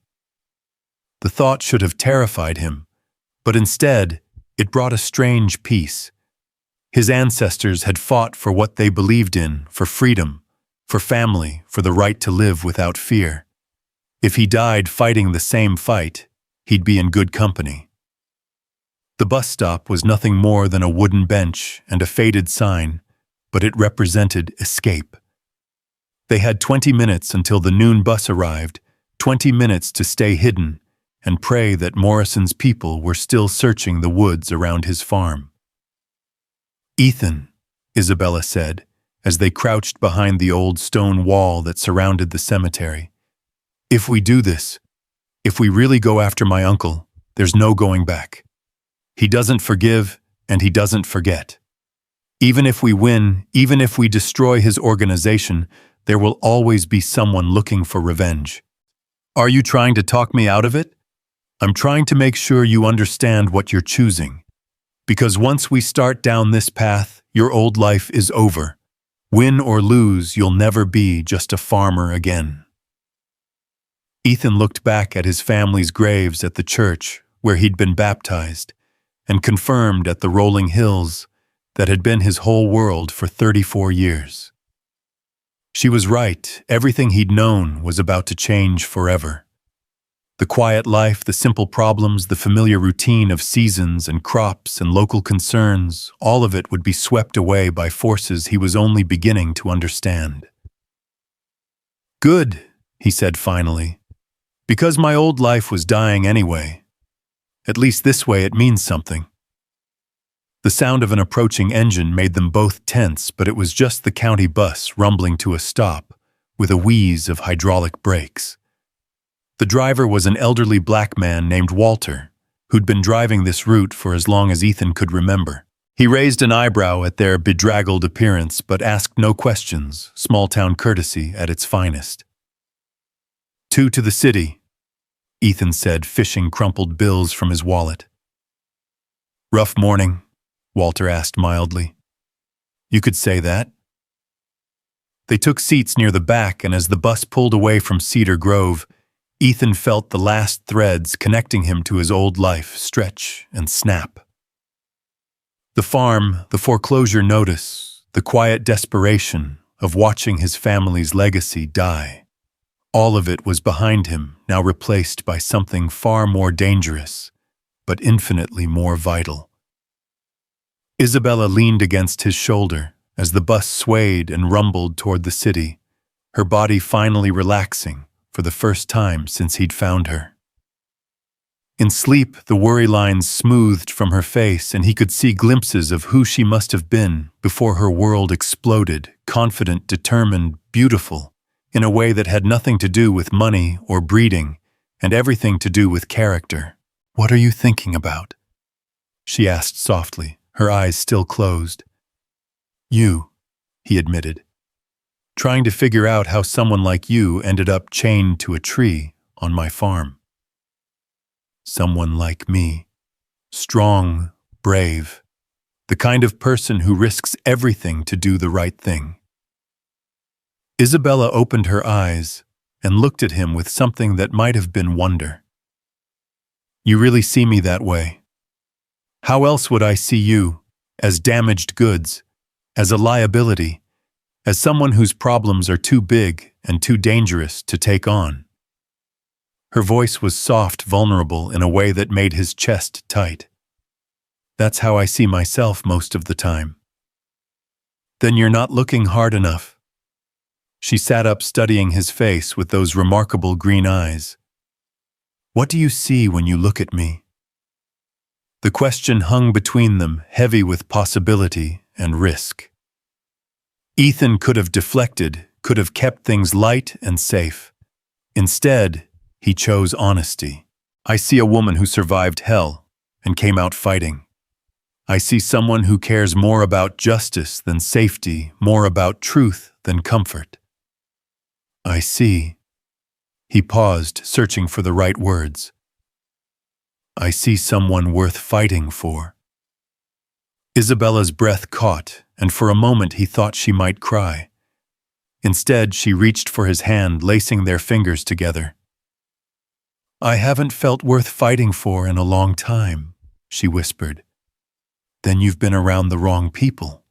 The thought should have terrified him, but instead, it brought a strange peace. His ancestors had fought for what they believed in, for freedom, for family, for the right to live without fear. If he died fighting the same fight, he'd be in good company. The bus stop was nothing more than a wooden bench and a faded sign, but it represented escape. They had 20 minutes until the noon bus arrived, 20 minutes to stay hidden and pray that Morrison's people were still searching the woods around his farm. "Ethan," Isabella said, as they crouched behind the old stone wall that surrounded the cemetery, "if we do this, if we really go after my uncle, there's no going back. He doesn't forgive and he doesn't forget. Even if we win, even if we destroy his organization, there will always be someone looking for revenge." "Are you trying to talk me out of it?" "I'm trying to make sure you understand what you're choosing. Because once we start down this path, your old life is over. Win or lose, you'll never be just a farmer again." Ethan looked back at his family's graves at the church where he'd been baptized, and confirmed at the rolling hills that had been his whole world for 34 years. She was right. Everything he'd known was about to change forever. The quiet life, the simple problems, the familiar routine of seasons and crops and local concerns, all of it would be swept away by forces he was only beginning to understand. "Good," he said finally, "because my old life was dying anyway. At least this way it means something." The sound of an approaching engine made them both tense, but it was just the county bus rumbling to a stop, with a wheeze of hydraulic brakes. The driver was an elderly black man named Walter, who'd been driving this route for as long as Ethan could remember. He raised an eyebrow at their bedraggled appearance, but asked no questions, small-town courtesy at its finest. "Two to the city," Ethan said, fishing crumpled bills from his wallet. "Rough morning?" Walter asked mildly. "You could say that." They took seats near the back, and as the bus pulled away from Cedar Grove, Ethan felt the last threads connecting him to his old life stretch and snap. The farm, the foreclosure notice, the quiet desperation of watching his family's legacy die. All of it was behind him, now replaced by something far more dangerous, but infinitely more vital. Isabella leaned against his shoulder as the bus swayed and rumbled toward the city, her body finally relaxing for the first time since he'd found her. In sleep, the worry lines smoothed from her face, and he could see glimpses of who she must have been before her world exploded, confident, determined, beautiful, in a way that had nothing to do with money or breeding, and everything to do with character. "What are you thinking about?" she asked softly, her eyes still closed. "You," he admitted. "Trying to figure out how someone like you ended up chained to a tree on my farm." Someone like me. Strong, brave, the kind of person who risks everything to do the right thing. Isabella opened her eyes and looked at him with something that might have been wonder. "You really see me that way? How else would I see you? As damaged goods, as a liability, as someone whose problems are too big and too dangerous to take on?" Her voice was soft, vulnerable in a way that made his chest tight. "That's how I see myself most of the time." "Then you're not looking hard enough." She sat up, studying his face with those remarkable green eyes. "What do you see when you look at me?" The question hung between them, heavy with possibility and risk. Ethan could have deflected, could have kept things light and safe. Instead, he chose honesty. "I see a woman who survived hell and came out fighting. I see someone who cares more about justice than safety, more about truth than comfort. I see." He paused, searching for the right words. "I see someone worth fighting for." Isabella's breath caught, and for a moment he thought she might cry. Instead, she reached for his hand, lacing their fingers together. "I haven't felt worth fighting for in a long time," she whispered. "Then you've been around the wrong people."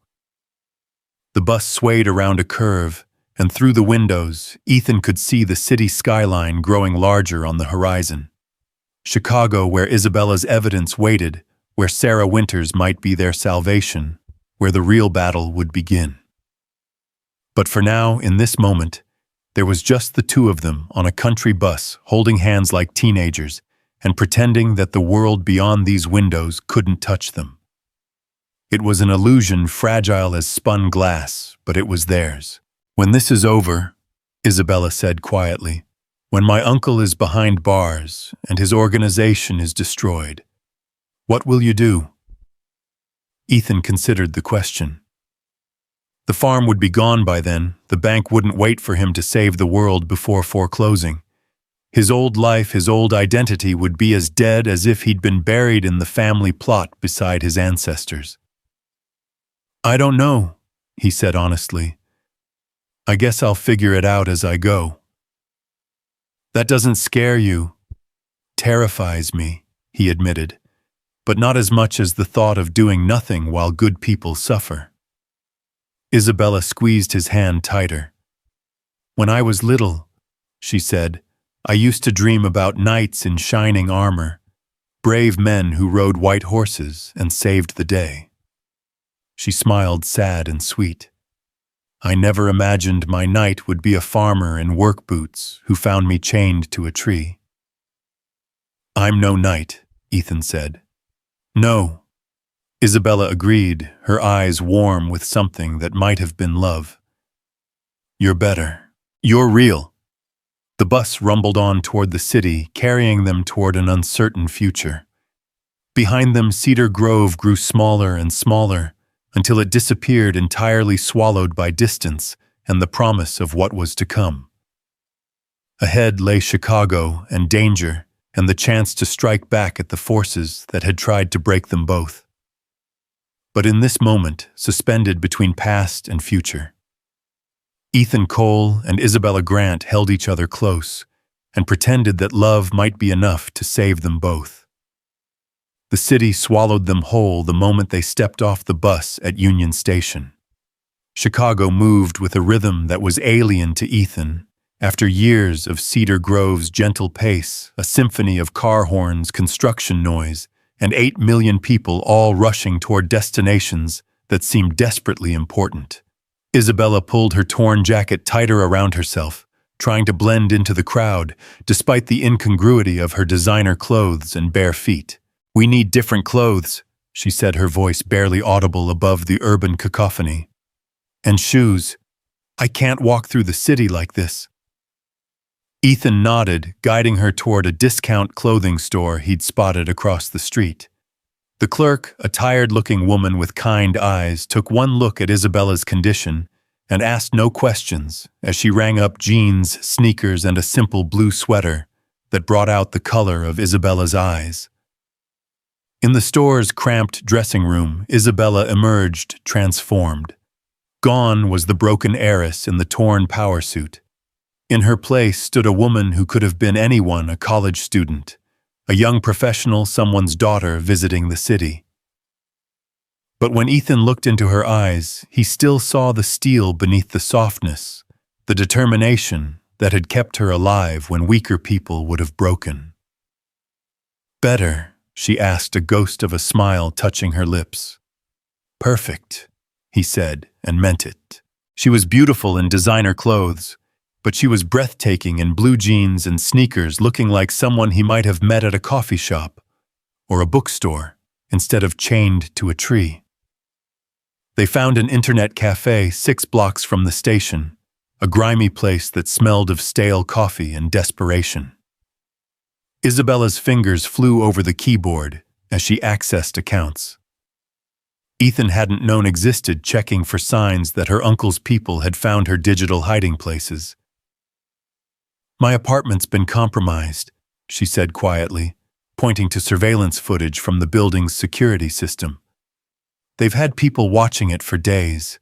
The bus swayed around a curve, and through the windows, Ethan could see the city skyline growing larger on the horizon. Chicago, where Isabella's evidence waited, where Sarah Winters might be their salvation, where the real battle would begin. But for now, in this moment, there was just the two of them on a country bus, holding hands like teenagers, and pretending that the world beyond these windows couldn't touch them. It was an illusion fragile as spun glass, but it was theirs. "When this is over," Isabella said quietly, "when my uncle is behind bars and his organization is destroyed, what will you do?" Ethan considered the question. The farm would be gone by then. The bank wouldn't wait for him to save the world before foreclosing. His old life, his old identity would be as dead as if he'd been buried in the family plot beside his ancestors. "I don't know," he said honestly. "I guess I'll figure it out as I go." "That doesn't scare you." "Terrifies me," he admitted, "but not as much as the thought of doing nothing while good people suffer." Isabella squeezed his hand tighter. When I was little, she said, I used to dream about knights in shining armor, brave men who rode white horses and saved the day. She smiled sad and sweet. I never imagined my knight would be a farmer in work boots who found me chained to a tree. I'm no knight, Ethan said. No, Isabella agreed, her eyes warm with something that might have been love. You're better. You're real. The bus rumbled on toward the city, carrying them toward an uncertain future. Behind them, Cedar Grove grew smaller and smaller, until it disappeared entirely, swallowed by distance and the promise of what was to come. Ahead lay Chicago and danger and the chance to strike back at the forces that had tried to break them both. But in this moment, suspended between past and future, Ethan Cole and Isabella Grant held each other close and pretended that love might be enough to save them both. The city swallowed them whole the moment they stepped off the bus at Union Station. Chicago moved with a rhythm that was alien to Ethan. After years of Cedar Grove's gentle pace, a symphony of car horns, construction noise, and 8 million people all rushing toward destinations that seemed desperately important. Isabella pulled her torn jacket tighter around herself, trying to blend into the crowd, despite the incongruity of her designer clothes and bare feet. We need different clothes, she said, her voice barely audible above the urban cacophony. And shoes. I can't walk through the city like this. Ethan nodded, guiding her toward a discount clothing store he'd spotted across the street. The clerk, a tired-looking woman with kind eyes, took one look at Isabella's condition and asked no questions as she rang up jeans, sneakers, and a simple blue sweater that brought out the color of Isabella's eyes. In the store's cramped dressing room, Isabella emerged transformed. Gone was the broken heiress in the torn power suit. In her place stood a woman who could have been anyone, a college student, a young professional, someone's daughter visiting the city. But when Ethan looked into her eyes, he still saw the steel beneath the softness, the determination that had kept her alive when weaker people would have broken. Better, she asked, a ghost of a smile touching her lips. Perfect, he said, and meant it. She was beautiful in designer clothes, but she was breathtaking in blue jeans and sneakers, looking like someone he might have met at a coffee shop or a bookstore instead of chained to a tree. They found an internet cafe 6 blocks from the station, a grimy place that smelled of stale coffee and desperation. Isabella's fingers flew over the keyboard as she accessed accounts. Ethan hadn't known existed, checking for signs that her uncle's people had found her digital hiding places. My apartment's been compromised, she said quietly, pointing to surveillance footage from the building's security system. They've had people watching it for days,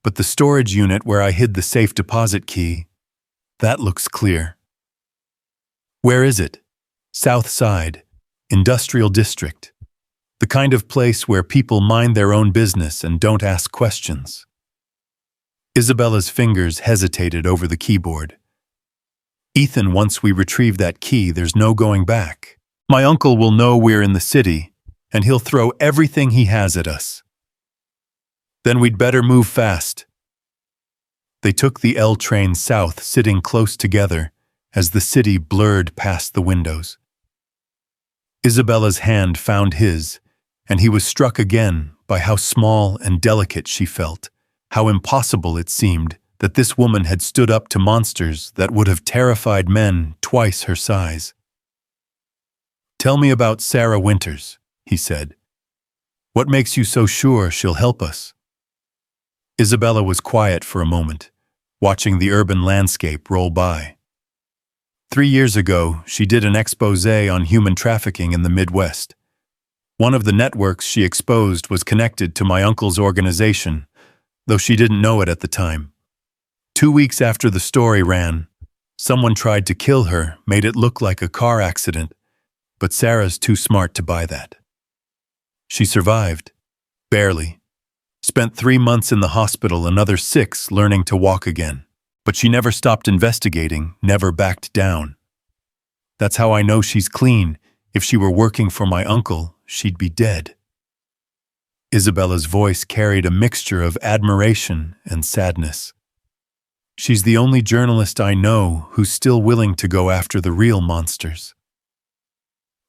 but the storage unit where I hid the safe deposit key, that looks clear. Where is it? South Side, Industrial District. The kind of place where people mind their own business and don't ask questions. Isabella's fingers hesitated over the keyboard. Ethan, once we retrieve that key, there's no going back. My uncle will know we're in the city, and he'll throw everything he has at us. Then we'd better move fast. They took the L train south, sitting close together as the city blurred past the windows. Isabella's hand found his, and he was struck again by how small and delicate she felt, how impossible it seemed that this woman had stood up to monsters that would have terrified men twice her size. Tell me about Sarah Winters, he said. What makes you so sure she'll help us? Isabella was quiet for a moment, watching the urban landscape roll by. 3 years ago, she did an expose on human trafficking in the Midwest. One of the networks she exposed was connected to my uncle's organization, though she didn't know it at the time. 2 weeks after the story ran, someone tried to kill her, made it look like a car accident, but Sarah's too smart to buy that. She survived. Barely. Spent 3 months in the hospital, another 6 learning to walk again. But she never stopped investigating, never backed down. That's how I know she's clean. If she were working for my uncle, she'd be dead. Isabella's voice carried a mixture of admiration and sadness. She's the only journalist I know who's still willing to go after the real monsters.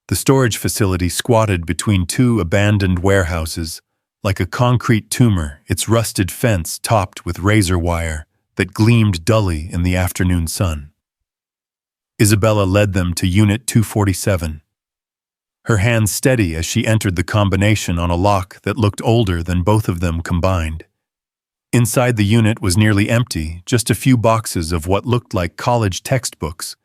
The storage facility squatted between two abandoned warehouses, like a concrete tumor, its rusted fence topped with razor wire that gleamed dully in the afternoon sun. Isabella led them to Unit 247. Her hands steady as she entered the combination on a lock that looked older than both of them combined. Inside the unit was nearly empty, just a few boxes of what looked like college textbooks,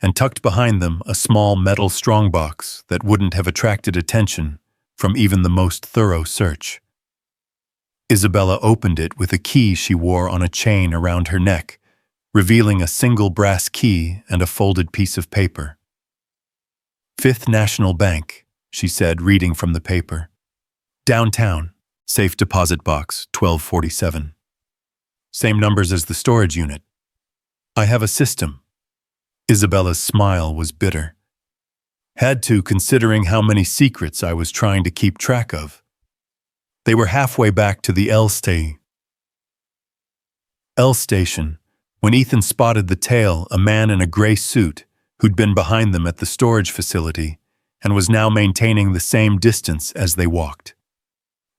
and tucked behind them a small metal strongbox that wouldn't have attracted attention from even the most thorough search. Isabella opened it with a key she wore on a chain around her neck, revealing a single brass key and a folded piece of paper. Fifth National Bank, she said, reading from the paper. Downtown, safe deposit box, 1247. Same numbers as the storage unit. I have a system. Isabella's smile was bitter. Had to, considering how many secrets I was trying to keep track of. They were halfway back to the L station, when Ethan spotted the tail, a man in a gray suit who'd been behind them at the storage facility and was now maintaining the same distance as they walked.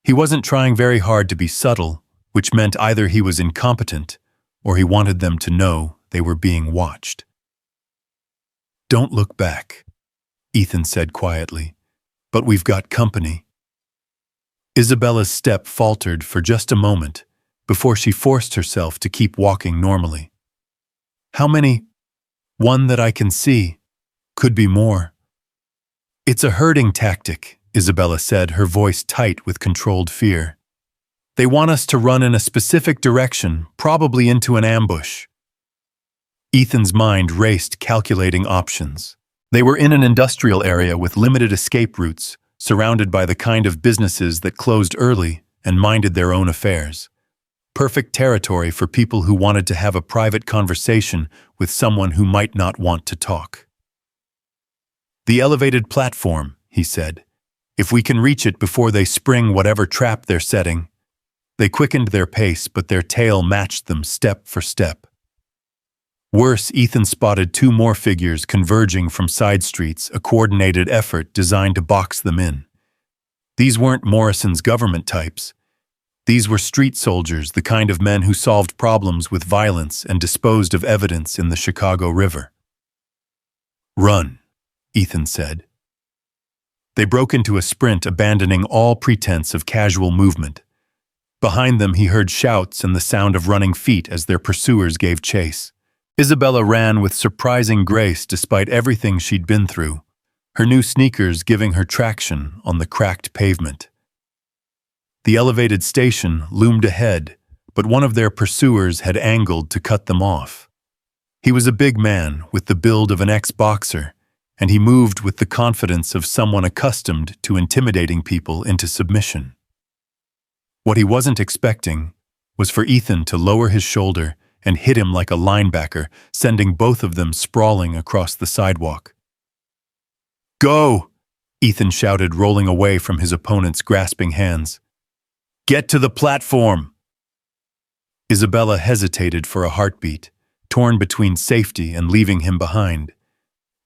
He wasn't trying very hard to be subtle, which meant either he was incompetent or he wanted them to know they were being watched. Don't look back, Ethan said quietly, but we've got company. Isabella's step faltered for just a moment before she forced herself to keep walking normally. How many? One that I can see. Could be more. It's a herding tactic, Isabella said, her voice tight with controlled fear. They want us to run in a specific direction, probably into an ambush. Ethan's mind raced, calculating options. They were in an industrial area with limited escape routes, surrounded by the kind of businesses that closed early and minded their own affairs. Perfect territory for people who wanted to have a private conversation with someone who might not want to talk. The elevated platform, he said. If we can reach it before they spring whatever trap they're setting. They quickened their pace, but their tail matched them step for step. Worse, Ethan spotted two more figures converging from side streets, a coordinated effort designed to box them in. These weren't Morrison's government types. These were street soldiers, the kind of men who solved problems with violence and disposed of evidence in the Chicago River. Run, Ethan said. They broke into a sprint, abandoning all pretense of casual movement. Behind them he heard shouts and the sound of running feet as their pursuers gave chase. Isabella ran with surprising grace despite everything she'd been through, her new sneakers giving her traction on the cracked pavement. The elevated station loomed ahead, but one of their pursuers had angled to cut them off. He was a big man with the build of an ex-boxer, and he moved with the confidence of someone accustomed to intimidating people into submission. What he wasn't expecting was for Ethan to lower his shoulder and hit him like a linebacker, sending both of them sprawling across the sidewalk. Go! Ethan shouted, rolling away from his opponent's grasping hands. Get to the platform! Isabella hesitated for a heartbeat, torn between safety and leaving him behind.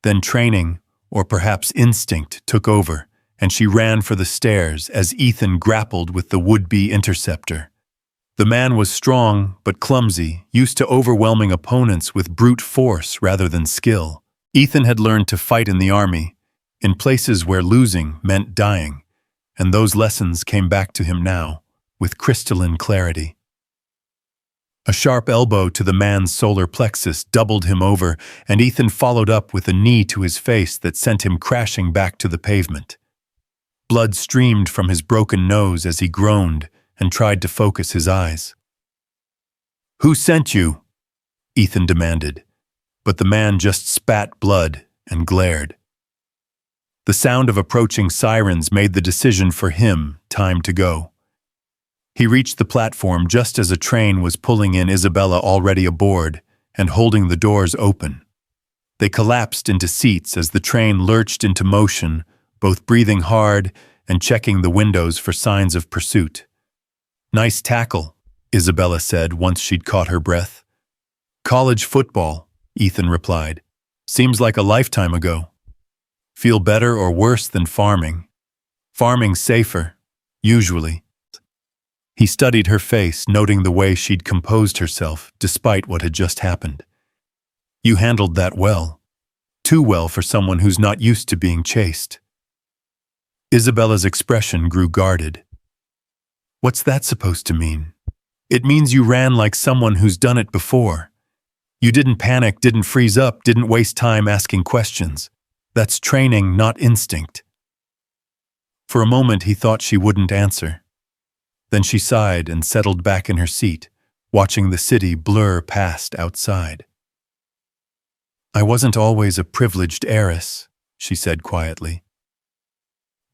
Then training, or perhaps instinct, took over, and she ran for the stairs as Ethan grappled with the would-be interceptor. The man was strong but clumsy, used to overwhelming opponents with brute force rather than skill. Ethan had learned to fight in the army, in places where losing meant dying, and those lessons came back to him now, with crystalline clarity. A sharp elbow to the man's solar plexus doubled him over, and Ethan followed up with a knee to his face that sent him crashing back to the pavement. Blood streamed from his broken nose as he groaned and tried to focus his eyes. Who sent you? Ethan demanded, but the man just spat blood and glared. The sound of approaching sirens made the decision for him time to go. He reached the platform just as a train was pulling in, Isabella already aboard, and holding the doors open. They collapsed into seats as the train lurched into motion, both breathing hard and checking the windows for signs of pursuit. "Nice tackle," Isabella said once she'd caught her breath. "College football," Ethan replied. "Seems like a lifetime ago." "Feel better or worse than farming?" "Farming's safer, usually." He studied her face, noting the way she'd composed herself despite what had just happened. "You handled that well. Too well for someone who's not used to being chased." Isabella's expression grew guarded. "What's that supposed to mean?" "It means you ran like someone who's done it before. You didn't panic, didn't freeze up, didn't waste time asking questions. That's training, not instinct." For a moment he thought she wouldn't answer. Then she sighed and settled back in her seat, watching the city blur past outside. "I wasn't always a privileged heiress," she said quietly.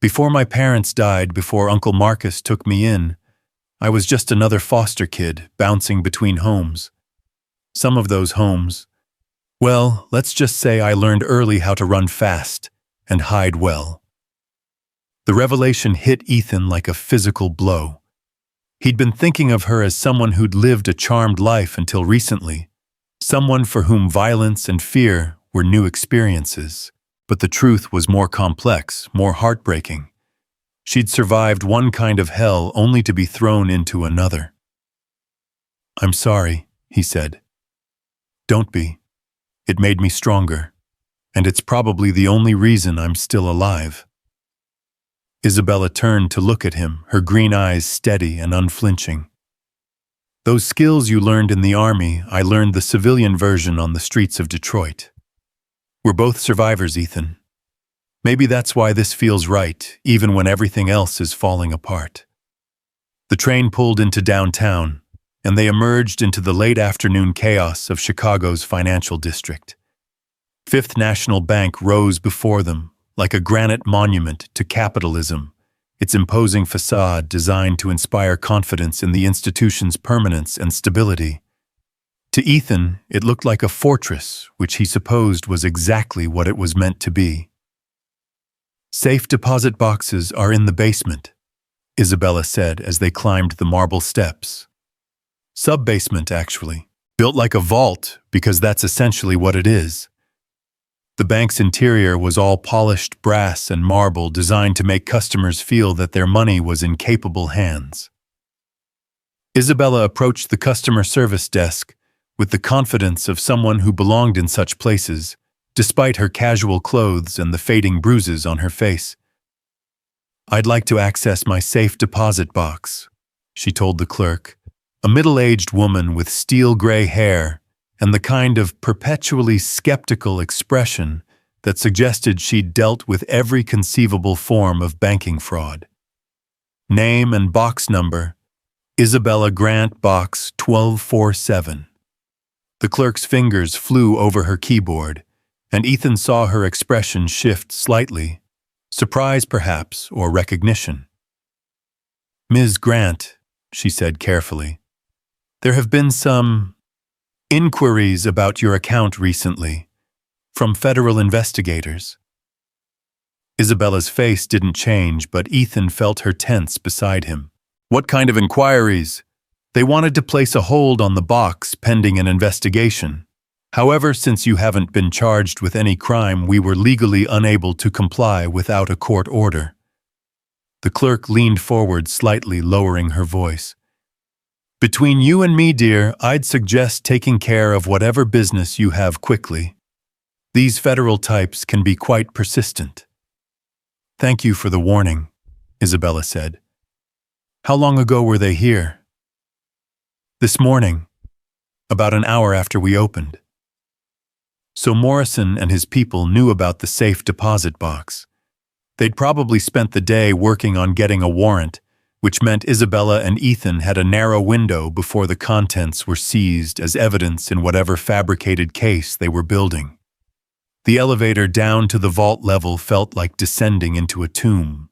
"Before my parents died, before Uncle Marcus took me in, I was just another foster kid bouncing between homes. Some of those homes, well, let's just say I learned early how to run fast and hide well." The revelation hit Ethan like a physical blow. He'd been thinking of her as someone who'd lived a charmed life until recently, someone for whom violence and fear were new experiences. But the truth was more complex, more heartbreaking. She'd survived one kind of hell only to be thrown into another. "I'm sorry," he said. "Don't be. It made me stronger, and it's probably the only reason I'm still alive." Isabella turned to look at him, her green eyes steady and unflinching. "Those skills you learned in the army, I learned the civilian version on the streets of Detroit. We're both survivors, Ethan. Maybe that's why this feels right, even when everything else is falling apart." The train pulled into downtown, and they emerged into the late afternoon chaos of Chicago's financial district. Fifth National Bank rose before them, like a granite monument to capitalism, its imposing facade designed to inspire confidence in the institution's permanence and stability. To Ethan, it looked like a fortress, which he supposed was exactly what it was meant to be. "Safe deposit boxes are in the basement," Isabella said as they climbed the marble steps. "Sub-basement, actually. Built like a vault, because that's essentially what it is." The bank's interior was all polished brass and marble, designed to make customers feel that their money was in capable hands. Isabella approached the customer service desk with the confidence of someone who belonged in such places, despite her casual clothes and the fading bruises on her face. "I'd like to access my safe deposit box," she told the clerk, a middle-aged woman with steel-gray hair and the kind of perpetually skeptical expression that suggested she'd dealt with every conceivable form of banking fraud. "Name and box number, Isabella Grant, box 1247. The clerk's fingers flew over her keyboard, and Ethan saw her expression shift slightly, surprise perhaps, or recognition. "Ms. Grant," she said carefully, "there have been some inquiries about your account recently, from federal investigators." Isabella's face didn't change, but Ethan felt her tense beside him. "What kind of inquiries?" "They wanted to place a hold on the box pending an investigation. However, since you haven't been charged with any crime, we were legally unable to comply without a court order." The clerk leaned forward slightly, lowering her voice. "Between you and me, dear, I'd suggest taking care of whatever business you have quickly. These federal types can be quite persistent." "Thank you for the warning," Isabella said. "How long ago were they here?" "This morning, about an hour after we opened." So Morrison and his people knew about the safe deposit box. They'd probably spent the day working on getting a warrant, which meant Isabella and Ethan had a narrow window before the contents were seized as evidence in whatever fabricated case they were building. The elevator down to the vault level felt like descending into a tomb.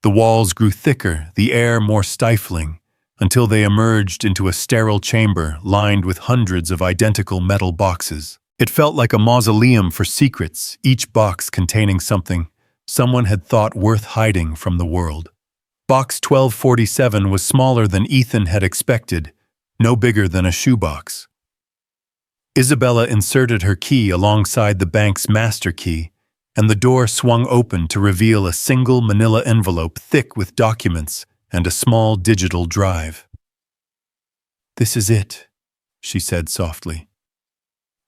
The walls grew thicker, the air more stifling, until they emerged into a sterile chamber lined with hundreds of identical metal boxes. It felt like a mausoleum for secrets, each box containing something someone had thought worth hiding from the world. Box 1247 was smaller than Ethan had expected, no bigger than a shoebox. Isabella inserted her key alongside the bank's master key, and the door swung open to reveal a single manila envelope thick with documents and a small digital drive. "This is it," she said softly.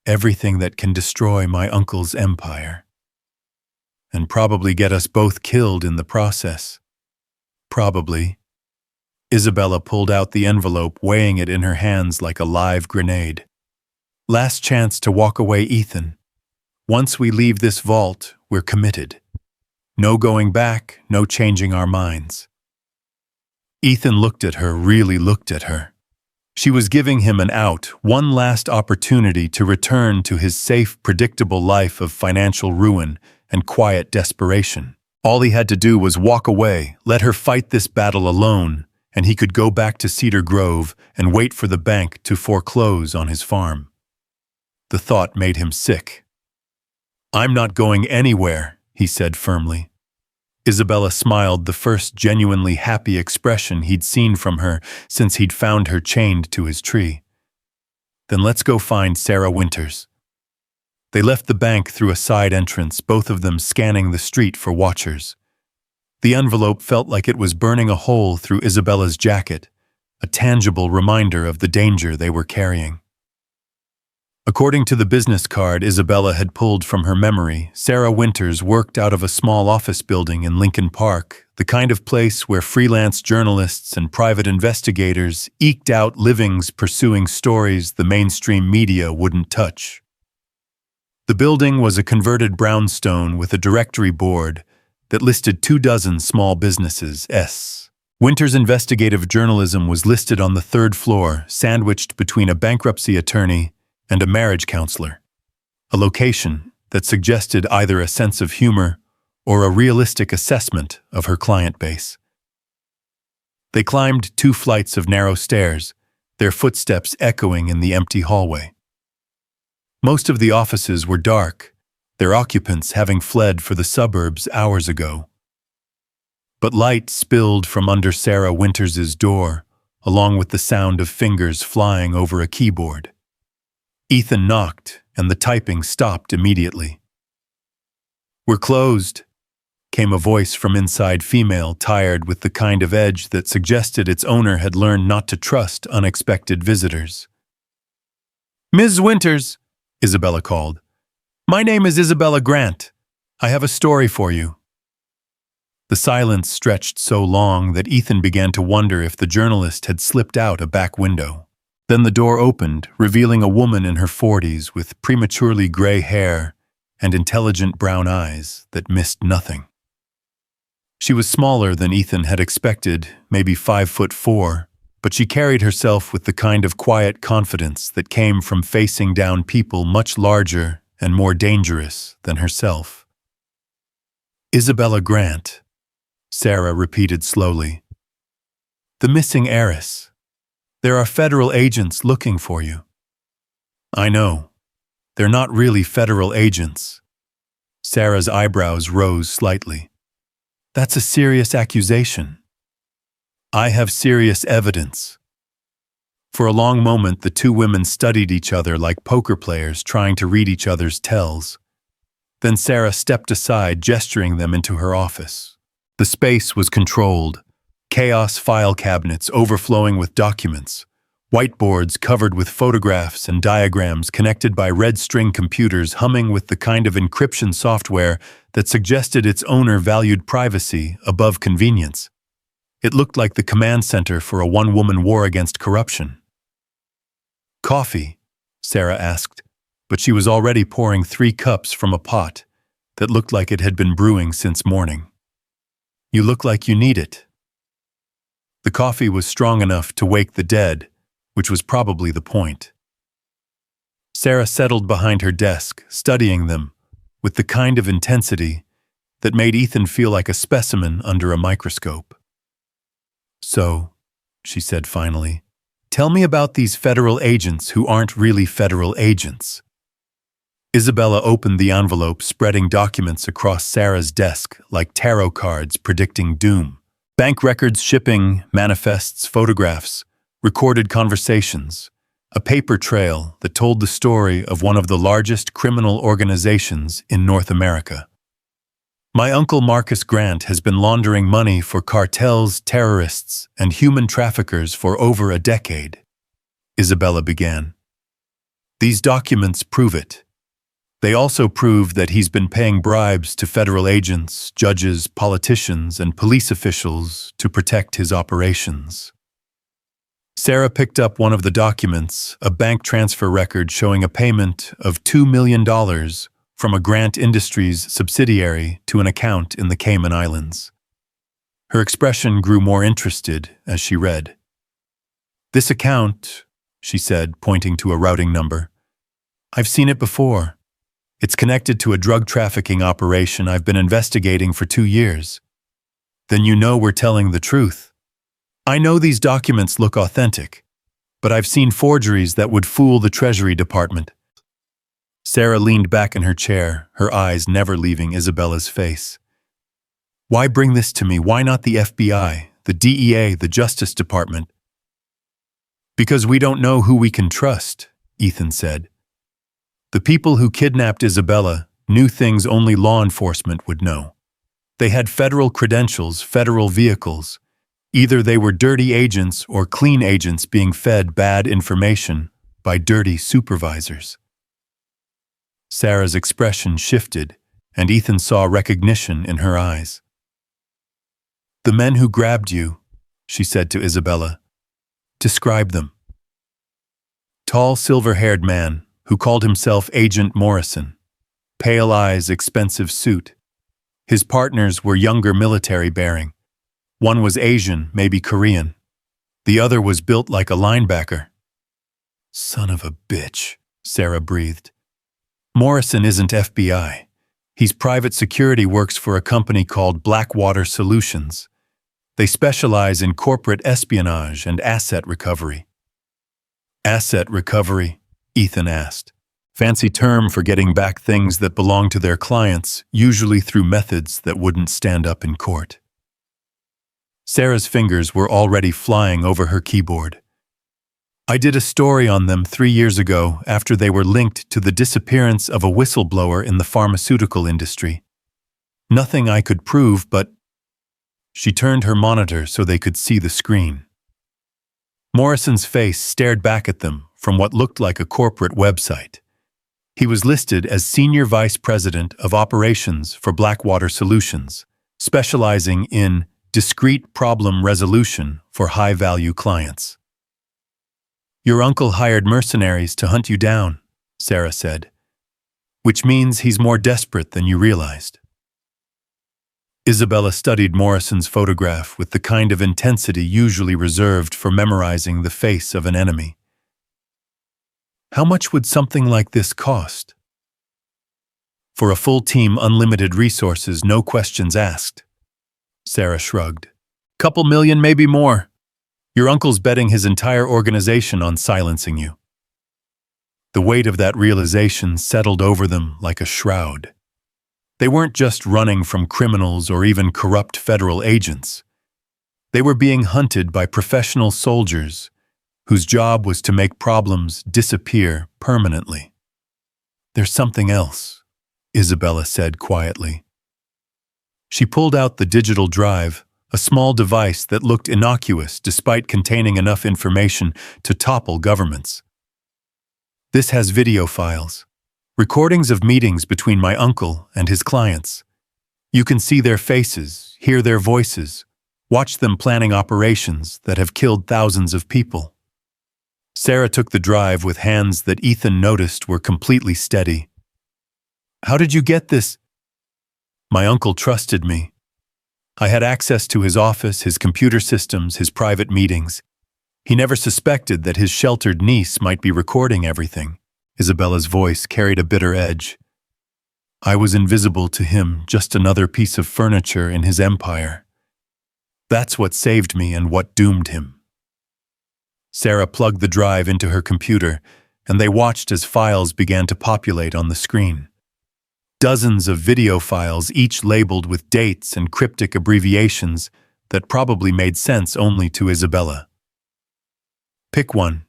"Everything that can destroy my uncle's empire. And probably get us both killed in the process. Probably." Isabella pulled out the envelope, weighing it in her hands like a live grenade. "Last chance to walk away, Ethan. Once we leave this vault, we're committed. No going back, no changing our minds." Ethan looked at her, really looked at her. She was giving him an out, one last opportunity to return to his safe, predictable life of financial ruin and quiet desperation. All he had to do was walk away, let her fight this battle alone, and he could go back to Cedar Grove and wait for the bank to foreclose on his farm. The thought made him sick. "I'm not going anywhere," he said firmly. Isabella smiled, the first genuinely happy expression he'd seen from her since he'd found her chained to his tree. "Then let's go find Sarah Winters." They left the bank through a side entrance, both of them scanning the street for watchers. The envelope felt like it was burning a hole through Isabella's jacket, a tangible reminder of the danger they were carrying. According to the business card Isabella had pulled from her memory, Sarah Winters worked out of a small office building in Lincoln Park, the kind of place where freelance journalists and private investigators eked out livings pursuing stories the mainstream media wouldn't touch. The building was a converted brownstone with a directory board that listed 24 small businesses. Winters' investigative journalism was listed on the third floor, sandwiched between a bankruptcy attorney and a marriage counselor, a location that suggested either a sense of humor or a realistic assessment of her client base. They climbed 2 flights of narrow stairs, their footsteps echoing in the empty hallway. Most of the offices were dark, their occupants having fled for the suburbs hours ago. But light spilled from under Sarah Winters' door, along with the sound of fingers flying over a keyboard. Ethan knocked, and the typing stopped immediately. "We're closed," came a voice from inside, female, tired with the kind of edge that suggested its owner had learned not to trust unexpected visitors. "Ms. Winters," Isabella called. "My name is Isabella Grant. I have a story for you." The silence stretched so long that Ethan began to wonder if the journalist had slipped out a back window. Then the door opened, revealing a woman in her 40s with prematurely gray hair and intelligent brown eyes that missed nothing. She was smaller than Ethan had expected, maybe 5'4", but she carried herself with the kind of quiet confidence that came from facing down people much larger and more dangerous than herself. "Isabella Grant," Sarah repeated slowly. "The missing heiress. There are federal agents looking for you." "I know. They're not really federal agents." Sarah's eyebrows rose slightly. "That's a serious accusation." "I have serious evidence." For a long moment, the two women studied each other like poker players trying to read each other's tells. Then Sarah stepped aside, gesturing them into her office. The space was controlled. Chaos file cabinets overflowing with documents, whiteboards covered with photographs and diagrams connected by red string computers humming with the kind of encryption software that suggested its owner valued privacy above convenience. It looked like the command center for a one-woman war against corruption. "Coffee?" Sarah asked, but she was already pouring 3 cups from a pot that looked like it had been brewing since morning. "You look like you need it." The coffee was strong enough to wake the dead, which was probably the point. Sarah settled behind her desk, studying them with the kind of intensity that made Ethan feel like a specimen under a microscope. "So, she said finally. Tell me about these federal agents who aren't really federal agents. Isabella opened the envelope, spreading documents across Sarah's desk like tarot cards predicting doom. Bank records, shipping, manifests, photographs, recorded conversations, a paper trail that told the story of one of the largest criminal organizations in North America. My uncle Marcus Grant has been laundering money for cartels, terrorists, and human traffickers for over a decade, Isabella began. These documents prove it. They also prove that he's been paying bribes to federal agents, judges, politicians, and police officials to protect his operations. Sarah picked up one of the documents, a bank transfer record showing a payment of $2 million from a Grant Industries subsidiary to an account in the Cayman Islands. Her expression grew more interested as she read. This account, she said, pointing to a routing number. I've seen it before. It's connected to a drug trafficking operation I've been investigating for 2 years. Then you know we're telling the truth. I know these documents look authentic, but I've seen forgeries that would fool the Treasury Department. Sarah leaned back in her chair, her eyes never leaving Isabella's face. Why bring this to me? Why not the FBI, the DEA, the Justice Department? Because we don't know who we can trust, Ethan said. The people who kidnapped Isabella knew things only law enforcement would know. They had federal credentials, federal vehicles. Either they were dirty agents or clean agents being fed bad information by dirty supervisors. Sarah's expression shifted, and Ethan saw recognition in her eyes. The men who grabbed you, she said to Isabella. Describe them. Tall, silver-haired man who called himself Agent Morrison. Pale eyes, expensive suit. His partners were younger military-bearing. One was Asian, maybe Korean. The other was built like a linebacker. Son of a bitch, Sarah breathed. Morrison isn't FBI. He's private security, works for a company called Blackwater Solutions. They specialize in corporate espionage and asset recovery. Asset recovery? Ethan asked. Fancy term for getting back things that belong to their clients, usually through methods that wouldn't stand up in court. Sarah's fingers were already flying over her keyboard. I did a story on them 3 years ago after they were linked to the disappearance of a whistleblower in the pharmaceutical industry. Nothing I could prove, but... She turned her monitor so they could see the screen. Morrison's face stared back at them from what looked like a corporate website. He was listed as Senior Vice President of Operations for Blackwater Solutions, specializing in discrete problem resolution for high-value clients. Your uncle hired mercenaries to hunt you down, Sarah said, which means he's more desperate than you realized. Isabella studied Morrison's photograph with the kind of intensity usually reserved for memorizing the face of an enemy. How much would something like this cost? For a full team, unlimited resources, no questions asked. Sarah shrugged. Couple million, maybe more. Your uncle's betting his entire organization on silencing you. The weight of that realization settled over them like a shroud. They weren't just running from criminals or even corrupt federal agents. They were being hunted by professional soldiers whose job was to make problems disappear permanently. There's something else, Isabella said quietly. She pulled out the digital drive, a small device that looked innocuous despite containing enough information to topple governments. This has video files, recordings of meetings between my uncle and his clients. You can see their faces, hear their voices, watch them planning operations that have killed thousands of people. Sarah took the drive with hands that Ethan noticed were completely steady. How did you get this? My uncle trusted me. I had access to his office, his computer systems, his private meetings. He never suspected that his sheltered niece might be recording everything. Isabella's voice carried a bitter edge. I was invisible to him, just another piece of furniture in his empire. That's what saved me and what doomed him. Sarah plugged the drive into her computer, and they watched as files began to populate on the screen. Dozens of video files, each labeled with dates and cryptic abbreviations that probably made sense only to Isabella. "Pick one,"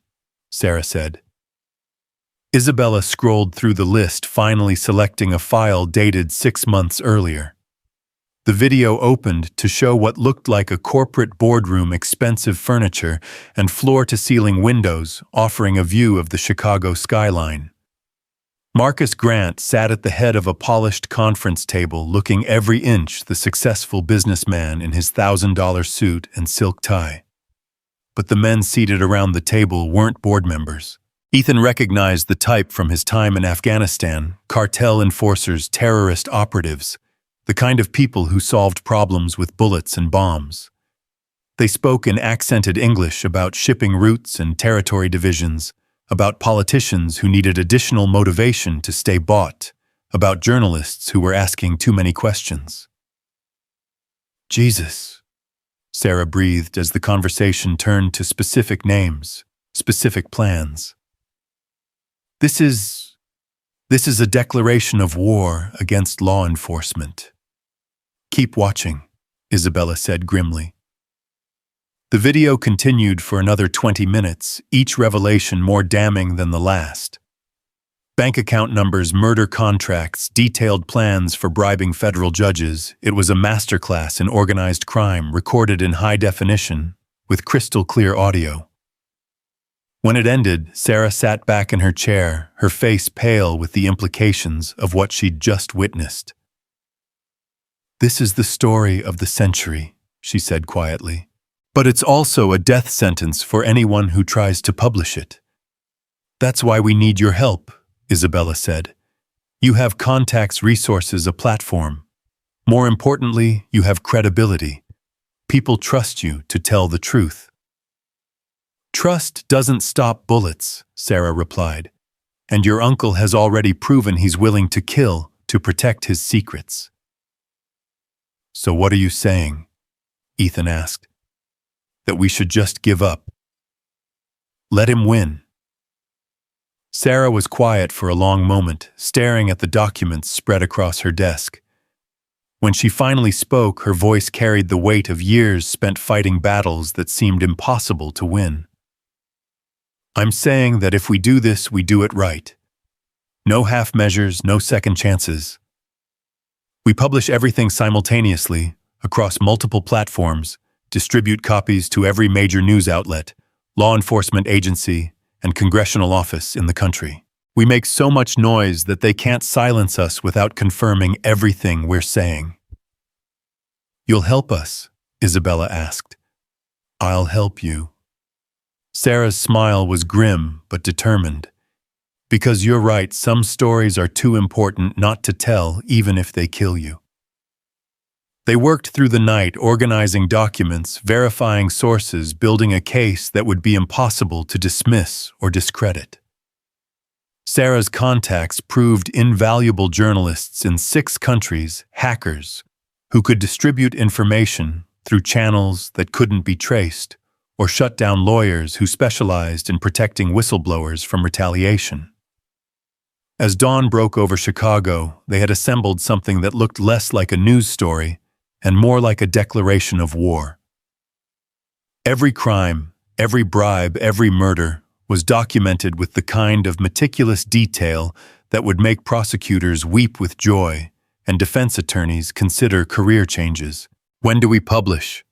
Sarah said. Isabella scrolled through the list, finally selecting a file dated 6 months earlier. The video opened to show what looked like a corporate boardroom, expensive furniture, and floor-to-ceiling windows offering a view of the Chicago skyline. Marcus Grant sat at the head of a polished conference table, looking every inch the successful businessman in his $1,000 suit and silk tie. But the men seated around the table weren't board members. Ethan recognized the type from his time in Afghanistan: cartel enforcers, terrorist operatives, the kind of people who solved problems with bullets and bombs. They spoke in accented English about shipping routes and territory divisions, about politicians who needed additional motivation to stay bought, about journalists who were asking too many questions. "Jesus," Sarah breathed as the conversation turned to specific names, specific plans. This is a declaration of war against law enforcement." "Keep watching," Isabella said grimly. The video continued for another 20 minutes, each revelation more damning than the last. Bank account numbers, murder contracts, detailed plans for bribing federal judges. It was a masterclass in organized crime, recorded in high definition, with crystal clear audio. When it ended, Sarah sat back in her chair, her face pale with the implications of what she'd just witnessed. "This is the story of the century," she said quietly. "But it's also a death sentence for anyone who tries to publish it. That's why we need your help," Isabella said. "You have contacts, resources, a platform. More importantly, you have credibility. People trust you to tell the truth." "Trust doesn't stop bullets," Sarah replied. "And your uncle has already proven he's willing to kill to protect his secrets." "So what are you saying?" Ethan asked. "That we should just give up? Let him win?" Sarah was quiet for a long moment, staring at the documents spread across her desk. When she finally spoke, her voice carried the weight of years spent fighting battles that seemed impossible to win. "I'm saying that if we do this, we do it right. No half measures, no second chances. We publish everything simultaneously, across multiple platforms, distribute copies to every major news outlet, law enforcement agency, and congressional office in the country. We make so much noise that they can't silence us without confirming everything we're saying." "You'll help us?" Isabella asked. "I'll help you." Sarah's smile was grim but determined. "Because you're right, some stories are too important not to tell, even if they kill you." They worked through the night, organizing documents, verifying sources, building a case that would be impossible to dismiss or discredit. Sarah's contacts proved invaluable journalists in 6 countries, hackers, who could distribute information through channels that couldn't be traced, or shut down lawyers who specialized in protecting whistleblowers from retaliation. As dawn broke over Chicago, they had assembled something that looked less like a news story and more like a declaration of war. Every crime, every bribe, every murder was documented with the kind of meticulous detail that would make prosecutors weep with joy and defense attorneys consider career changes. "When do we publish?"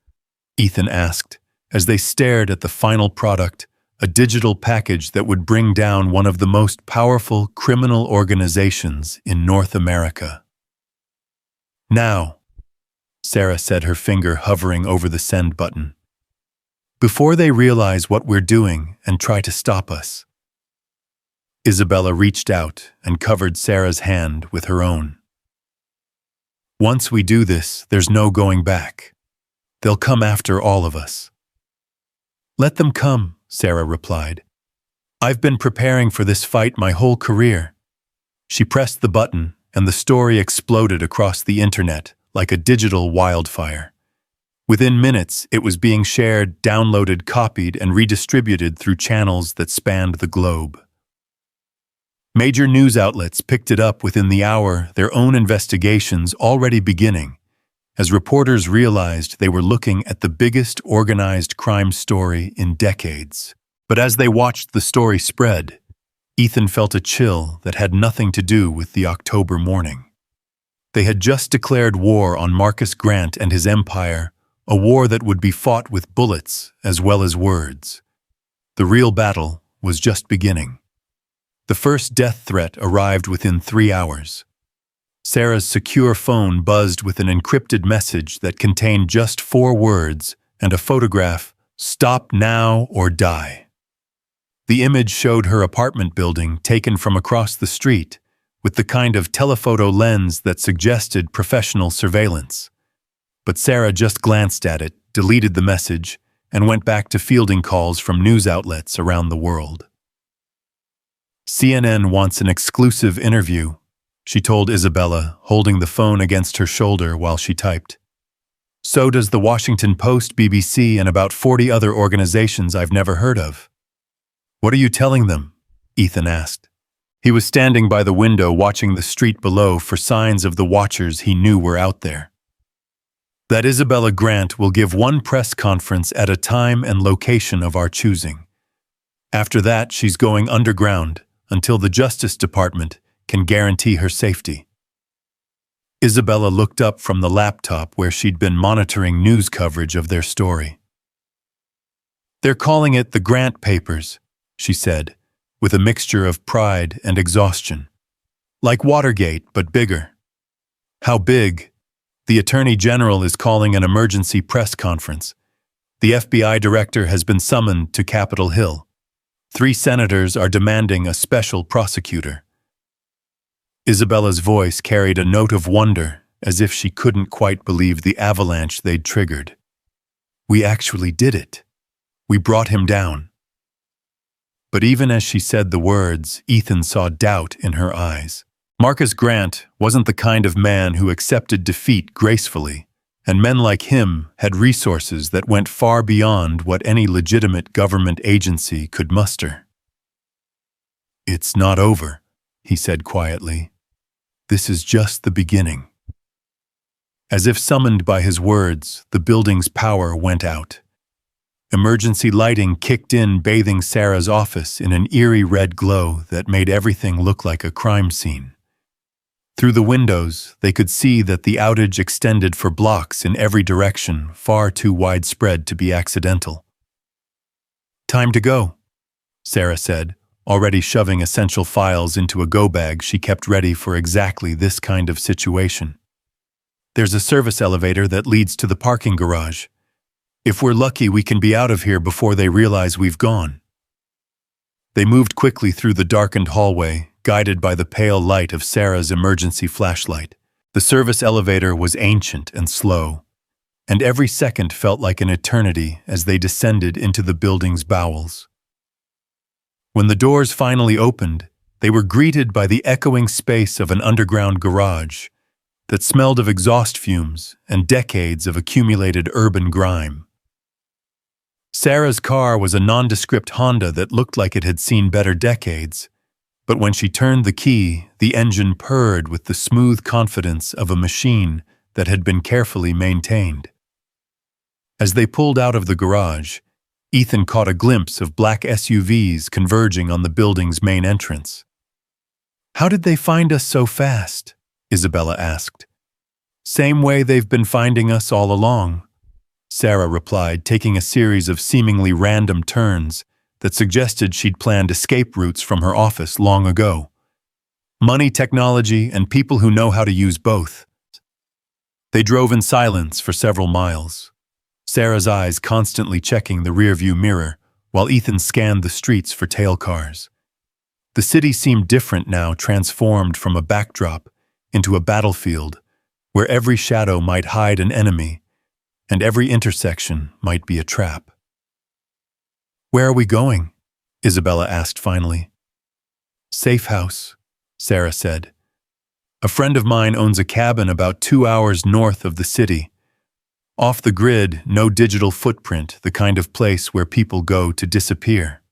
Ethan asked, as they stared at the final product, a digital package that would bring down one of the most powerful criminal organizations in North America. "Now," Sarah said, her finger hovering over the send button. "Before they realize what we're doing and try to stop us." Isabella reached out and covered Sarah's hand with her own. "Once we do this, there's no going back. They'll come after all of us." "Let them come," Sarah replied. "I've been preparing for this fight my whole career." She pressed the button, and the story exploded across the internet like a digital wildfire. Within minutes, it was being shared, downloaded, copied, and redistributed through channels that spanned the globe. Major news outlets picked it up within the hour, their own investigations already beginning, as reporters realized they were looking at the biggest organized crime story in decades. But as they watched the story spread, Ethan felt a chill that had nothing to do with the October morning. They had just declared war on Marcus Grant and his empire, a war that would be fought with bullets as well as words. The real battle was just beginning. The first death threat arrived within 3 hours. Sarah's secure phone buzzed with an encrypted message that contained just 4 words and a photograph: "Stop now or die." The image showed her apartment building taken from across the street, with the kind of telephoto lens that suggested professional surveillance. But Sarah just glanced at it, deleted the message, and went back to fielding calls from news outlets around the world. "CNN wants an exclusive interview," she told Isabella, holding the phone against her shoulder while she typed. "So does the Washington Post, BBC, and about 40 other organizations I've never heard of." "What are you telling them?" Ethan asked. He was standing by the window watching the street below for signs of the watchers he knew were out there. "That Isabella Grant will give one press conference at a time and location of our choosing. After that, she's going underground until the Justice Department can guarantee her safety." Isabella looked up from the laptop where she'd been monitoring news coverage of their story. "They're calling it the Grant Papers," she said, with a mixture of pride and exhaustion. "Like Watergate, but bigger." "How big?" "The Attorney General is calling an emergency press conference. The FBI director has been summoned to Capitol Hill. 3 senators are demanding a special prosecutor." Isabella's voice carried a note of wonder, as if she couldn't quite believe the avalanche they'd triggered. "We actually did it. We brought him down." But even as she said the words, Ethan saw doubt in her eyes. Marcus Grant wasn't the kind of man who accepted defeat gracefully, and men like him had resources that went far beyond what any legitimate government agency could muster. "It's not over," he said quietly. "This is just the beginning." As if summoned by his words, the building's power went out. Emergency lighting kicked in, bathing Sarah's office in an eerie red glow that made everything look like a crime scene. Through the windows, they could see that the outage extended for blocks in every direction, far too widespread to be accidental. "Time to go," Sarah said, already shoving essential files into a go-bag she kept ready for exactly this kind of situation. "There's a service elevator that leads to the parking garage. If we're lucky, we can be out of here before they realize we've gone." They moved quickly through the darkened hallway, guided by the pale light of Sarah's emergency flashlight. The service elevator was ancient and slow, and every second felt like an eternity as they descended into the building's bowels. When the doors finally opened, they were greeted by the echoing space of an underground garage that smelled of exhaust fumes and decades of accumulated urban grime. Sarah's car was a nondescript Honda that looked like it had seen better decades, but when she turned the key, the engine purred with the smooth confidence of a machine that had been carefully maintained. As they pulled out of the garage, Ethan caught a glimpse of black SUVs converging on the building's main entrance. "How did they find us so fast?" Isabella asked. "Same way they've been finding us all along," Sarah replied, taking a series of seemingly random turns that suggested she'd planned escape routes from her office long ago. "Money, technology, and people who know how to use both." They drove in silence for several miles, Sarah's eyes constantly checking the rearview mirror while Ethan scanned the streets for tail cars. The city seemed different now, transformed from a backdrop into a battlefield where every shadow might hide an enemy and every intersection might be a trap. "Where are we going?" Isabella asked finally. "Safe house," Sarah said. "A friend of mine owns a cabin about 2 hours north of the city. Off the grid, no digital footprint, the kind of place where people go to disappear.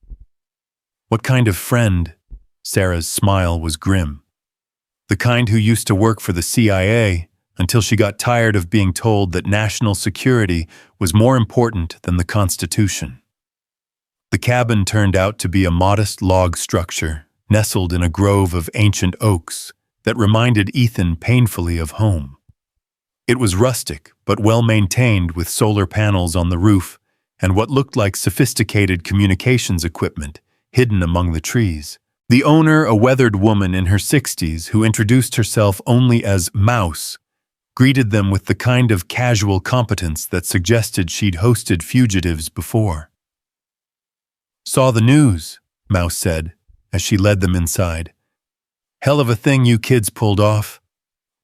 What kind of friend? Sarah's smile was grim. The kind who used to work for the CIA until she got tired of being told that national security was more important than the Constitution. The cabin turned out to be a modest log structure, nestled in a grove of ancient oaks that reminded Ethan painfully of home. It was rustic, but well-maintained with solar panels on the roof and what looked like sophisticated communications equipment hidden among the trees. The owner, a weathered woman in her 60s who introduced herself only as Mouse, greeted them with the kind of casual competence that suggested she'd hosted fugitives before. "Saw the news," Mouse said, as she led them inside. "Hell of a thing you kids pulled off.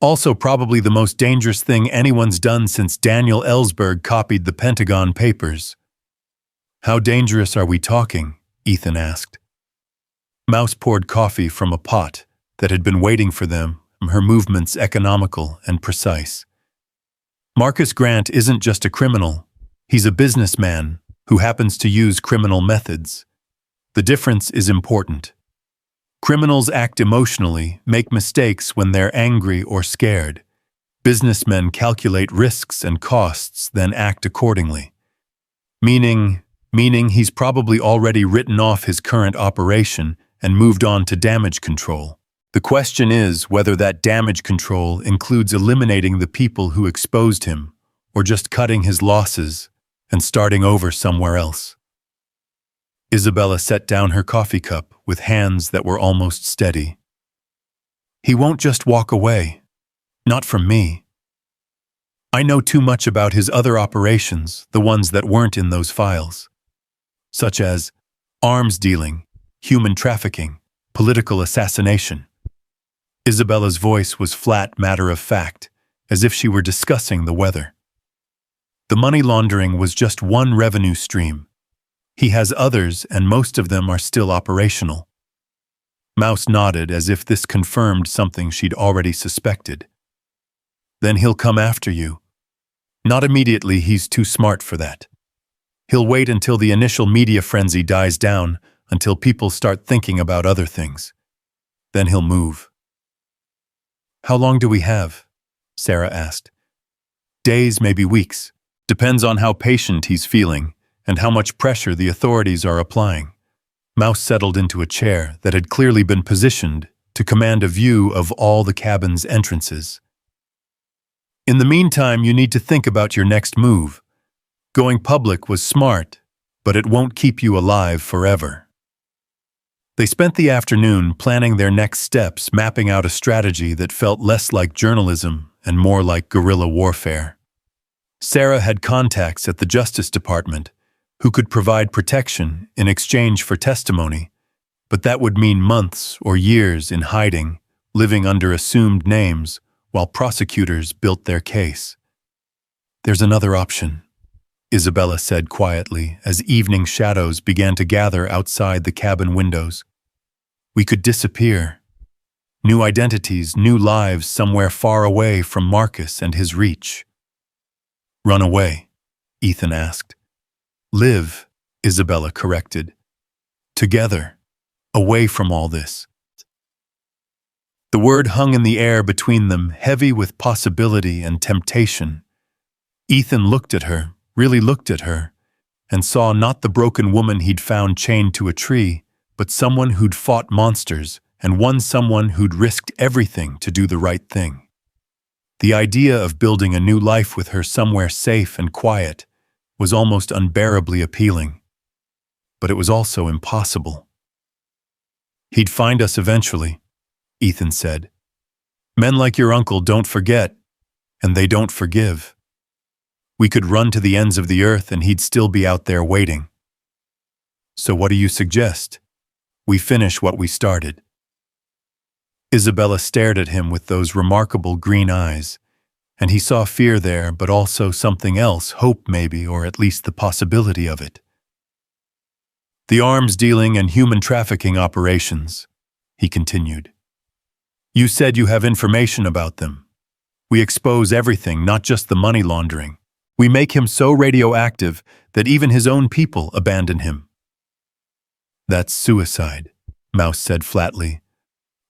Also probably the most dangerous thing anyone's done since Daniel Ellsberg copied the Pentagon Papers." "How dangerous are we talking?" Ethan asked. Mouse poured coffee from a pot that had been waiting for them, her movements economical and precise. "Marcus Grant isn't just a criminal. He's a businessman who happens to use criminal methods. The difference is important. Criminals act emotionally, make mistakes when they're angry or scared. Businessmen calculate risks and costs, then act accordingly. Meaning he's probably already written off his current operation and moved on to damage control. The question is whether that damage control includes eliminating the people who exposed him, or just cutting his losses and starting over somewhere else." Isabella set down her coffee cup with hands that were almost steady. "He won't just walk away. Not from me. I know too much about his other operations, the ones that weren't in those files. Such as arms dealing, human trafficking, political assassination." Isabella's voice was flat matter-of-fact, as if she were discussing the weather. "The money laundering was just one revenue stream. He has others, and most of them are still operational." Mouse nodded as if this confirmed something she'd already suspected. "Then he'll come after you." "Not immediately, he's too smart for that. He'll wait until the initial media frenzy dies down, until people start thinking about other things. Then he'll move." "How long do we have?" Sarah asked. "Days, maybe weeks. Depends on how patient he's feeling and how much pressure the authorities are applying." Mouse settled into a chair that had clearly been positioned to command a view of all the cabin's entrances. "In the meantime, you need to think about your next move. Going public was smart, but it won't keep you alive forever." They spent the afternoon planning their next steps, mapping out a strategy that felt less like journalism and more like guerrilla warfare. Sarah had contacts at the Justice Department who could provide protection in exchange for testimony, but that would mean months or years in hiding, living under assumed names, while prosecutors built their case. "There's another option," Isabella said quietly as evening shadows began to gather outside the cabin windows. "We could disappear. New identities, new lives somewhere far away from Marcus and his reach." "Run away?" Ethan asked. "Live," Isabella corrected. "Together, away from all this." The word hung in the air between them, heavy with possibility and temptation. Ethan looked at her, really looked at her, and saw not the broken woman he'd found chained to a tree, but someone who'd fought monsters and someone who'd risked everything to do the right thing. The idea of building a new life with her somewhere safe and quiet was almost unbearably appealing. But it was also impossible. "He'd find us eventually," Ethan said. "Men like your uncle don't forget, and they don't forgive. We could run to the ends of the earth and he'd still be out there waiting. So what do you suggest? We finish what we started." Isabella stared at him with those remarkable green eyes, and he saw fear there, but also something else, hope maybe, or at least the possibility of it. "The arms dealing and human trafficking operations," he continued. "You said you have information about them. We expose everything, not just the money laundering. We make him so radioactive that even his own people abandon him." "That's suicide," Mouse said flatly.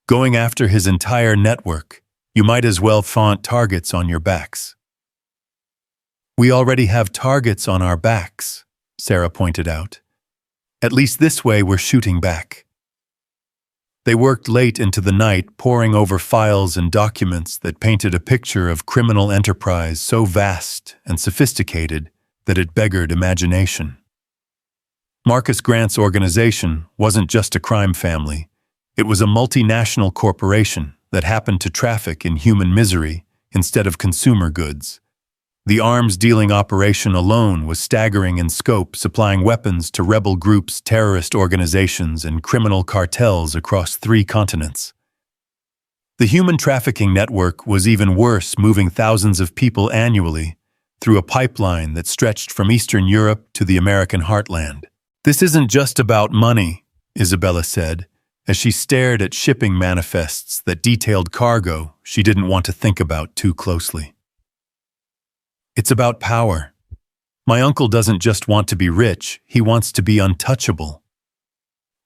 "Going after his entire network, you might as well flaunt targets on your backs." "We already have targets on our backs," Sarah pointed out. "At least this way we're shooting back." They worked late into the night, poring over files and documents that painted a picture of criminal enterprise so vast and sophisticated that it beggared imagination. Marcus Grant's organization wasn't just a crime family. It was a multinational corporation that happened to traffic in human misery instead of consumer goods. The arms-dealing operation alone was staggering in scope, supplying weapons to rebel groups, terrorist organizations, and criminal cartels across 3 continents. The human trafficking network was even worse, moving thousands of people annually through a pipeline that stretched from Eastern Europe to the American heartland. "This isn't just about money," Isabella said, as she stared at shipping manifests that detailed cargo she didn't want to think about too closely. "It's about power. My uncle doesn't just want to be rich, he wants to be untouchable."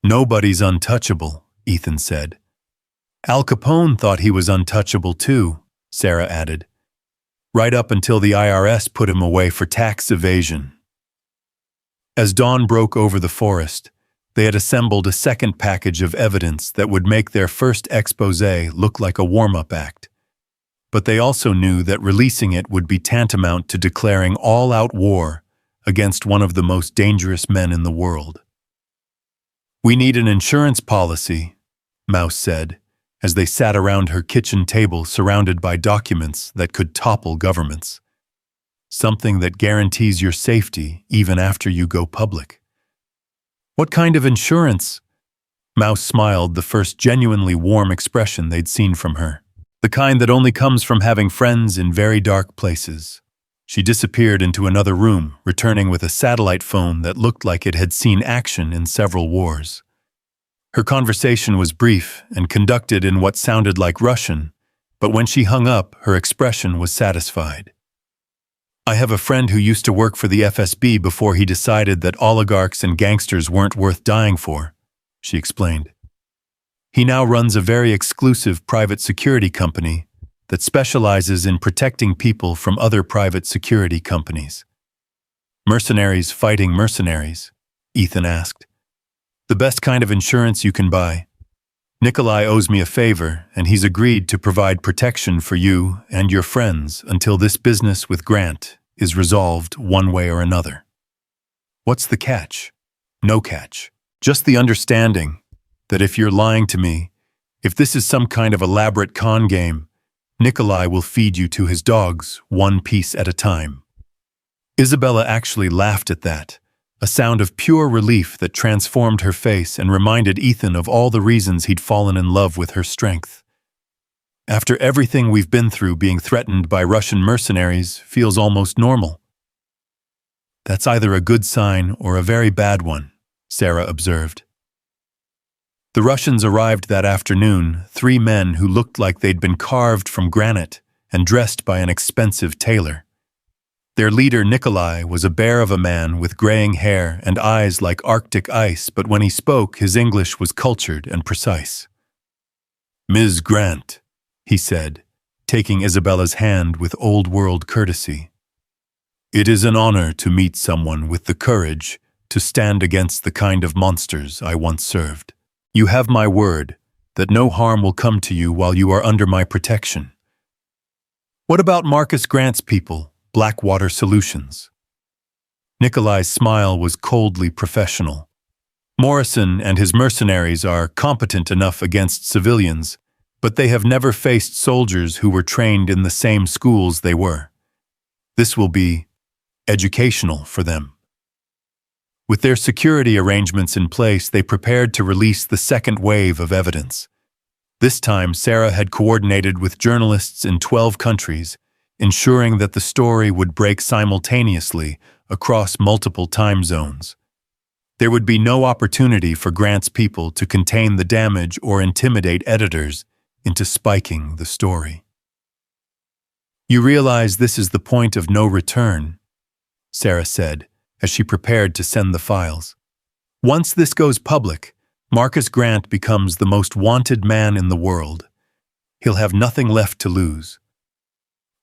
"Nobody's untouchable," Ethan said. "Al Capone thought he was untouchable too," Sarah added. "Right up until the IRS put him away for tax evasion." As dawn broke over the forest, they had assembled a second package of evidence that would make their first exposé look like a warm-up act. But they also knew that releasing it would be tantamount to declaring all-out war against one of the most dangerous men in the world. "We need an insurance policy," Mouse said, as they sat around her kitchen table surrounded by documents that could topple governments. "Something that guarantees your safety even after you go public." "What kind of insurance?" Mouse smiled, the first genuinely warm expression they'd seen from her. "The kind that only comes from having friends in very dark places." She disappeared into another room, returning with a satellite phone that looked like it had seen action in several wars. Her conversation was brief and conducted in what sounded like Russian, but when she hung up, her expression was satisfied. "I have a friend who used to work for the FSB before he decided that oligarchs and gangsters weren't worth dying for," she explained. "He now runs a very exclusive private security company that specializes in protecting people from other private security companies." "Mercenaries fighting mercenaries?" Ethan asked. "The best kind of insurance you can buy. Nikolai owes me a favor, and he's agreed to provide protection for you and your friends until this business with Grant is resolved one way or another." "What's the catch?" "No catch. Just the understanding that if you're lying to me, if this is some kind of elaborate con game, Nikolai will feed you to his dogs, one piece at a time." Isabella actually laughed at that, a sound of pure relief that transformed her face and reminded Ethan of all the reasons he'd fallen in love with her strength. "After everything we've been through, being threatened by Russian mercenaries feels almost normal." "That's either a good sign or a very bad one," Sarah observed. The Russians arrived that afternoon, 3 men who looked like they'd been carved from granite and dressed by an expensive tailor. Their leader, Nikolai, was a bear of a man with graying hair and eyes like Arctic ice, but when he spoke, his English was cultured and precise. "Ms. Grant," he said, taking Isabella's hand with old-world courtesy. "It is an honor to meet someone with the courage to stand against the kind of monsters I once served. You have my word that no harm will come to you while you are under my protection." "What about Marcus Grant's people, Blackwater Solutions?" Nikolai's smile was coldly professional. "Morrison and his mercenaries are competent enough against civilians, but they have never faced soldiers who were trained in the same schools they were. This will be educational for them." With their security arrangements in place, they prepared to release the second wave of evidence. This time, Sarah had coordinated with journalists in 12 countries, ensuring that the story would break simultaneously across multiple time zones. There would be no opportunity for Grant's people to contain the damage or intimidate editors into spiking the story. "You realize this is the point of no return," Sarah said, as she prepared to send the files. Once this goes public, Marcus Grant becomes the most wanted man in the world. He'll have nothing left to lose.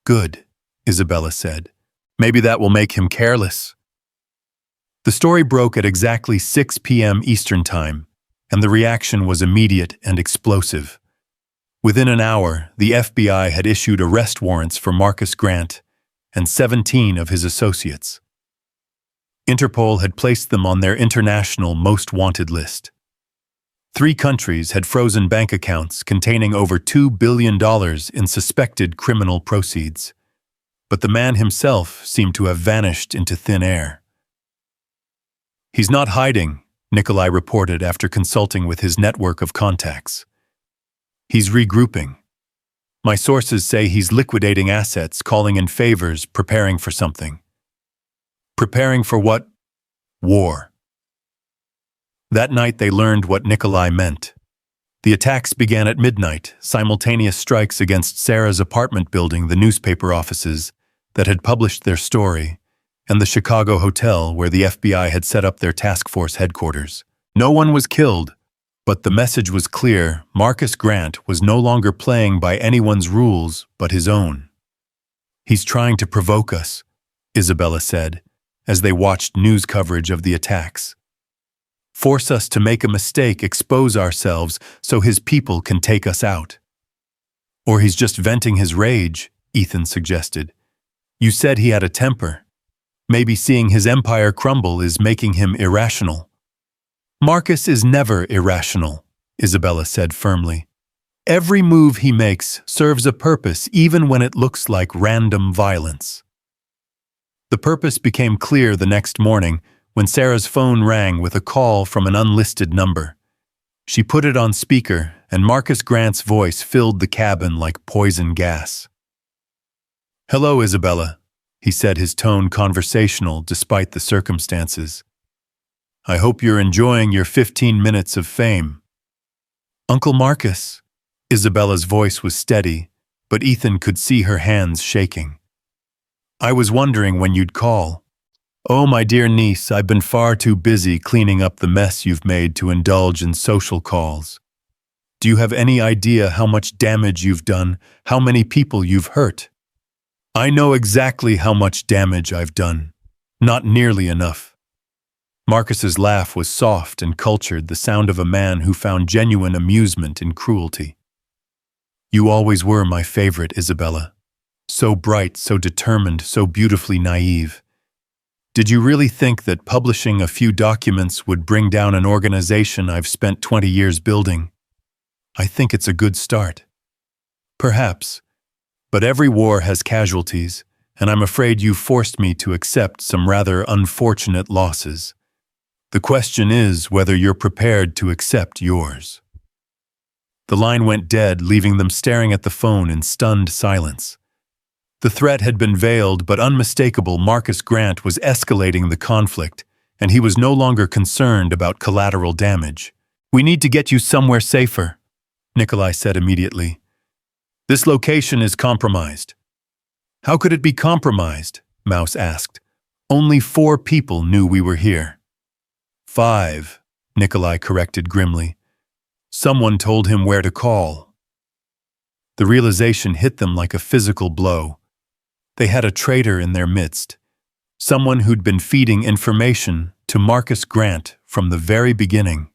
Good, Isabella said. Maybe that will make him careless. The story broke at exactly 6 p.m. Eastern Time, and the reaction was immediate and explosive. Within an hour, the FBI had issued arrest warrants for Marcus Grant and 17 of his associates. Interpol had placed them on their international most wanted list. 3 countries had frozen bank accounts containing over $2 billion in suspected criminal proceeds. But the man himself seemed to have vanished into thin air. He's not hiding, Nikolai reported after consulting with his network of contacts. He's regrouping. My sources say he's liquidating assets, calling in favors, preparing for something. Preparing for what? War. That night they learned what Nikolai meant. The attacks began at midnight, simultaneous strikes against Sarah's apartment building, the newspaper offices that had published their story, and the Chicago hotel where the FBI had set up their task force headquarters. No one was killed, but the message was clear: Marcus Grant was no longer playing by anyone's rules but his own. He's trying to provoke us, Isabella said, as they watched news coverage of the attacks. Force us to make a mistake, expose ourselves so his people can take us out. Or he's just venting his rage, Ethan suggested. You said he had a temper. Maybe seeing his empire crumble is making him irrational. Marcus is never irrational, Isabella said firmly. Every move he makes serves a purpose, even when it looks like random violence. The purpose became clear the next morning when Sarah's phone rang with a call from an unlisted number. She put it on speaker, and Marcus Grant's voice filled the cabin like poison gas. Hello, Isabella, he said, his tone conversational despite the circumstances. I hope you're enjoying your 15 minutes of fame. Uncle Marcus. Isabella's voice was steady, but Ethan could see her hands shaking. I was wondering when you'd call. Oh, my dear niece, I've been far too busy cleaning up the mess you've made to indulge in social calls. Do you have any idea how much damage you've done, how many people you've hurt? I know exactly how much damage I've done. Not nearly enough. Marcus's laugh was soft and cultured, the sound of a man who found genuine amusement in cruelty. You always were my favorite, Isabella. So bright, so determined, so beautifully naive. Did you really think that publishing a few documents would bring down an organization I've spent 20 years building? I think it's a good start. Perhaps. But every war has casualties, and I'm afraid you forced me to accept some rather unfortunate losses. The question is whether you're prepared to accept yours. The line went dead, leaving them staring at the phone in stunned silence. The threat had been veiled but unmistakable. Marcus Grant was escalating the conflict, and he was no longer concerned about collateral damage. We need to get you somewhere safer, Nikolai said immediately. This location is compromised. How could it be compromised? Mouse asked. Only 4 people knew we were here. 5, Nikolai corrected grimly. Someone told him where to call. The realization hit them like a physical blow. They had a traitor in their midst, someone who'd been feeding information to Marcus Grant from the very beginning.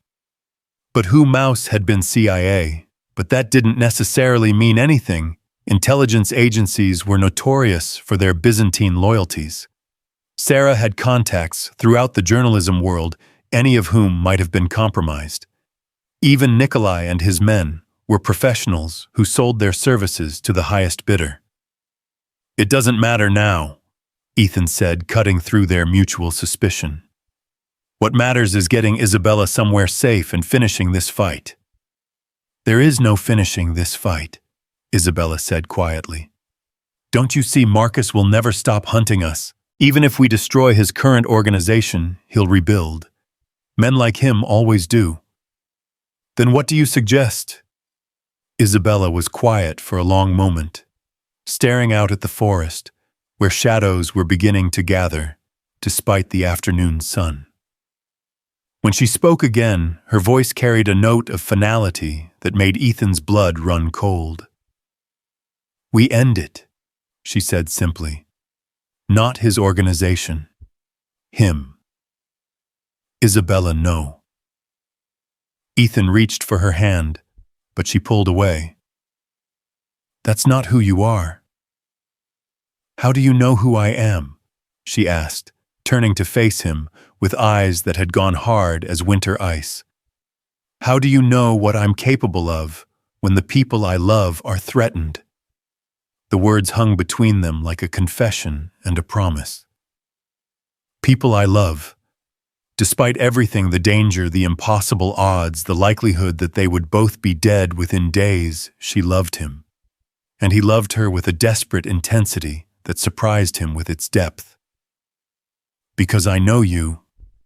But who Mouse had been CIA, but that didn't necessarily mean anything. Intelligence agencies were notorious for their Byzantine loyalties. Sarah had contacts throughout the journalism world, any of whom might have been compromised. Even Nikolai and his men were professionals who sold their services to the highest bidder. It doesn't matter now, Ethan said, cutting through their mutual suspicion. What matters is getting Isabella somewhere safe and finishing this fight. There is no finishing this fight, Isabella said quietly. Don't you see, Marcus will never stop hunting us. Even if we destroy his current organization, he'll rebuild. Men like him always do. Then what do you suggest? Isabella was quiet for a long moment, staring out at the forest, where shadows were beginning to gather, despite the afternoon sun. When she spoke again, her voice carried a note of finality that made Ethan's blood run cold. "We end it," she said simply. "Not his organization. Him." "Isabella, no." Ethan reached for her hand, but she pulled away. "That's not who you are." "How do you know who I am?" she asked, turning to face him with eyes that had gone hard as winter ice. "How do you know what I'm capable of when the people I love are threatened?" The words hung between them like a confession and a promise. "People I love. Despite everything, the danger, the impossible odds, the likelihood that they would both be dead within days, she loved him. And he loved her with a desperate intensity that surprised him with its depth. "Because I know you,"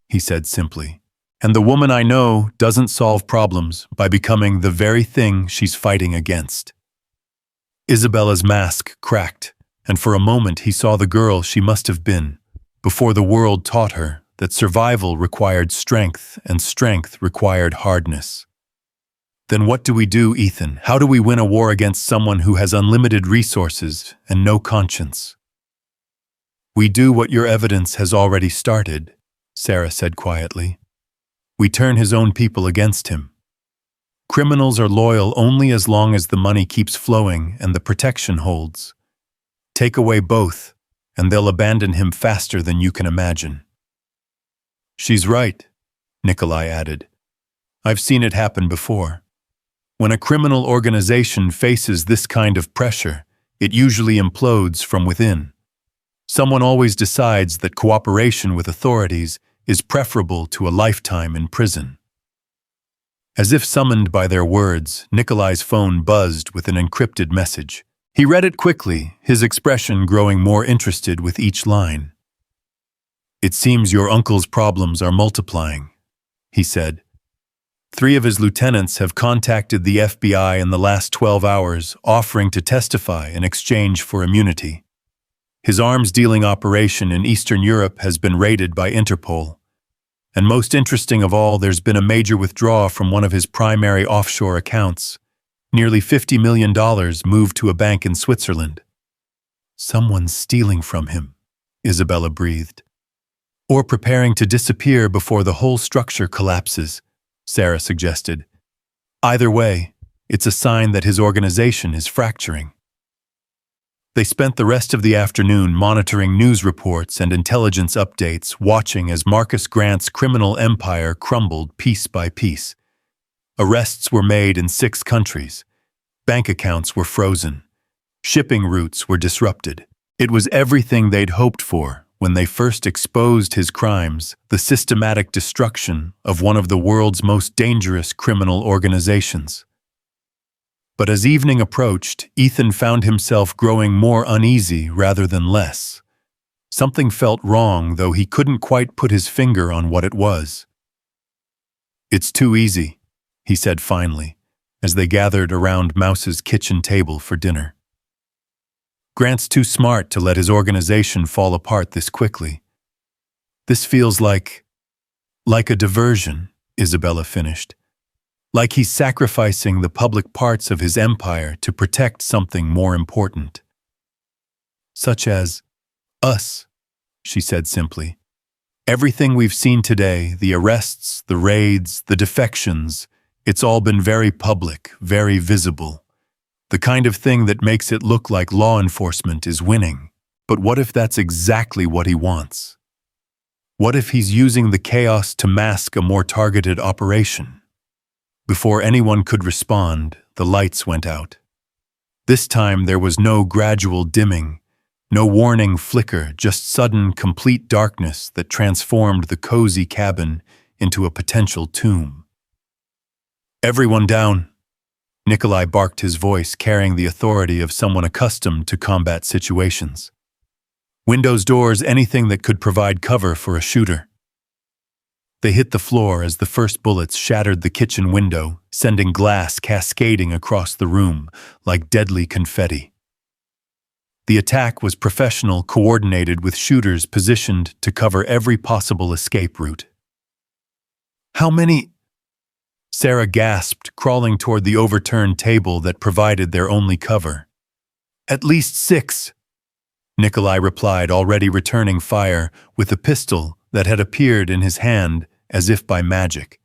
he said simply. "And the woman I know doesn't solve problems by becoming the very thing she's fighting against." Isabella's mask cracked, and for a moment he saw the girl she must have been, before the world taught her that survival required strength and strength required hardness. "Then what do we do, Ethan? How do we win a war against someone who has unlimited resources and no conscience?" "We do what your evidence has already started," Sarah said quietly. "We turn his own people against him. Criminals are loyal only as long as the money keeps flowing and the protection holds. Take away both, and they'll abandon him faster than you can imagine." "She's right," Nikolai added. "I've seen it happen before. When a criminal organization faces this kind of pressure, it usually implodes from within. Someone always decides that cooperation with authorities is preferable to a lifetime in prison." As if summoned by their words, Nikolai's phone buzzed with an encrypted message. He read it quickly, his expression growing more interested with each line. "It seems your uncle's problems are multiplying," he said. 3 of his lieutenants have contacted the FBI in the last 12 hours, offering to testify in exchange for immunity. His arms-dealing operation in Eastern Europe has been raided by Interpol. And most interesting of all, there's been a major withdrawal from one of his primary offshore accounts. Nearly $50 million moved to a bank in Switzerland. "Someone's stealing from him," Isabella breathed. "Or preparing to disappear before the whole structure collapses," Sarah suggested. "Either way, it's a sign that his organization is fracturing." They spent the rest of the afternoon monitoring news reports and intelligence updates, watching as Marcus Grant's criminal empire crumbled piece by piece. Arrests were made in 6 countries. Bank accounts were frozen. Shipping routes were disrupted. It was everything they'd hoped for when they first exposed his crimes, the systematic destruction of one of the world's most dangerous criminal organizations. But as evening approached, Ethan found himself growing more uneasy rather than less. Something felt wrong, though he couldn't quite put his finger on what it was. "It's too easy," he said finally, as they gathered around Mouse's kitchen table for dinner. "Grant's too smart to let his organization fall apart this quickly. This feels like a diversion," Isabella finished. "Like he's sacrificing the public parts of his empire to protect something more important." "Such as us," she said simply. "Everything we've seen today, the arrests, the raids, the defections, it's all been very public, very visible. The kind of thing that makes it look like law enforcement is winning. But what if that's exactly what he wants? What if he's using the chaos to mask a more targeted operation?" Before anyone could respond, the lights went out. This time there was no gradual dimming, no warning flicker, just sudden, complete darkness that transformed the cozy cabin into a potential tomb. "Everyone down!" Nikolai barked, his voice carrying the authority of someone accustomed to combat situations. "Windows, doors, anything that could provide cover for a shooter." They hit the floor as the first bullets shattered the kitchen window, sending glass cascading across the room like deadly confetti. The attack was professional, coordinated with shooters positioned to cover every possible escape route. "How many?" Sarah gasped, crawling toward the overturned table that provided their only cover. "At least 6. Nikolai replied, already returning fire with a pistol that had appeared in his hand as if by magic.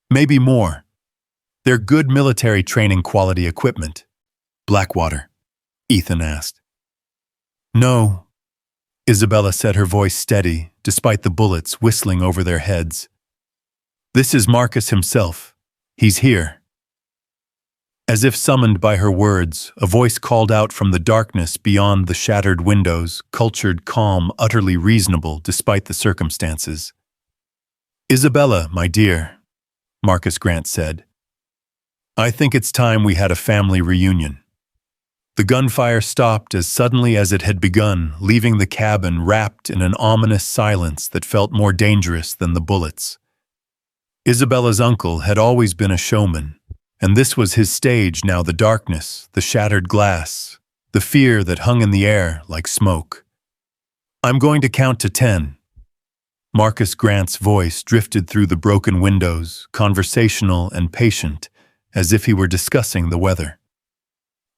"Maybe more. They're good military training quality equipment." "Blackwater?" Ethan asked. "No," Isabella said, her voice steady, despite the bullets whistling over their heads. "This is Marcus himself. He's here." As if summoned by her words, a voice called out from the darkness beyond the shattered windows, cultured, calm, utterly reasonable despite the circumstances. "Isabella, my dear," Marcus Grant said. "I think it's time we had a family reunion." The gunfire stopped as suddenly as it had begun, leaving the cabin wrapped in an ominous silence that felt more dangerous than the bullets. Isabella's uncle had always been a showman, and this was his stage now: the darkness, the shattered glass, the fear that hung in the air like smoke. "I'm going to count to 10. Marcus Grant's voice drifted through the broken windows, conversational and patient, as if he were discussing the weather.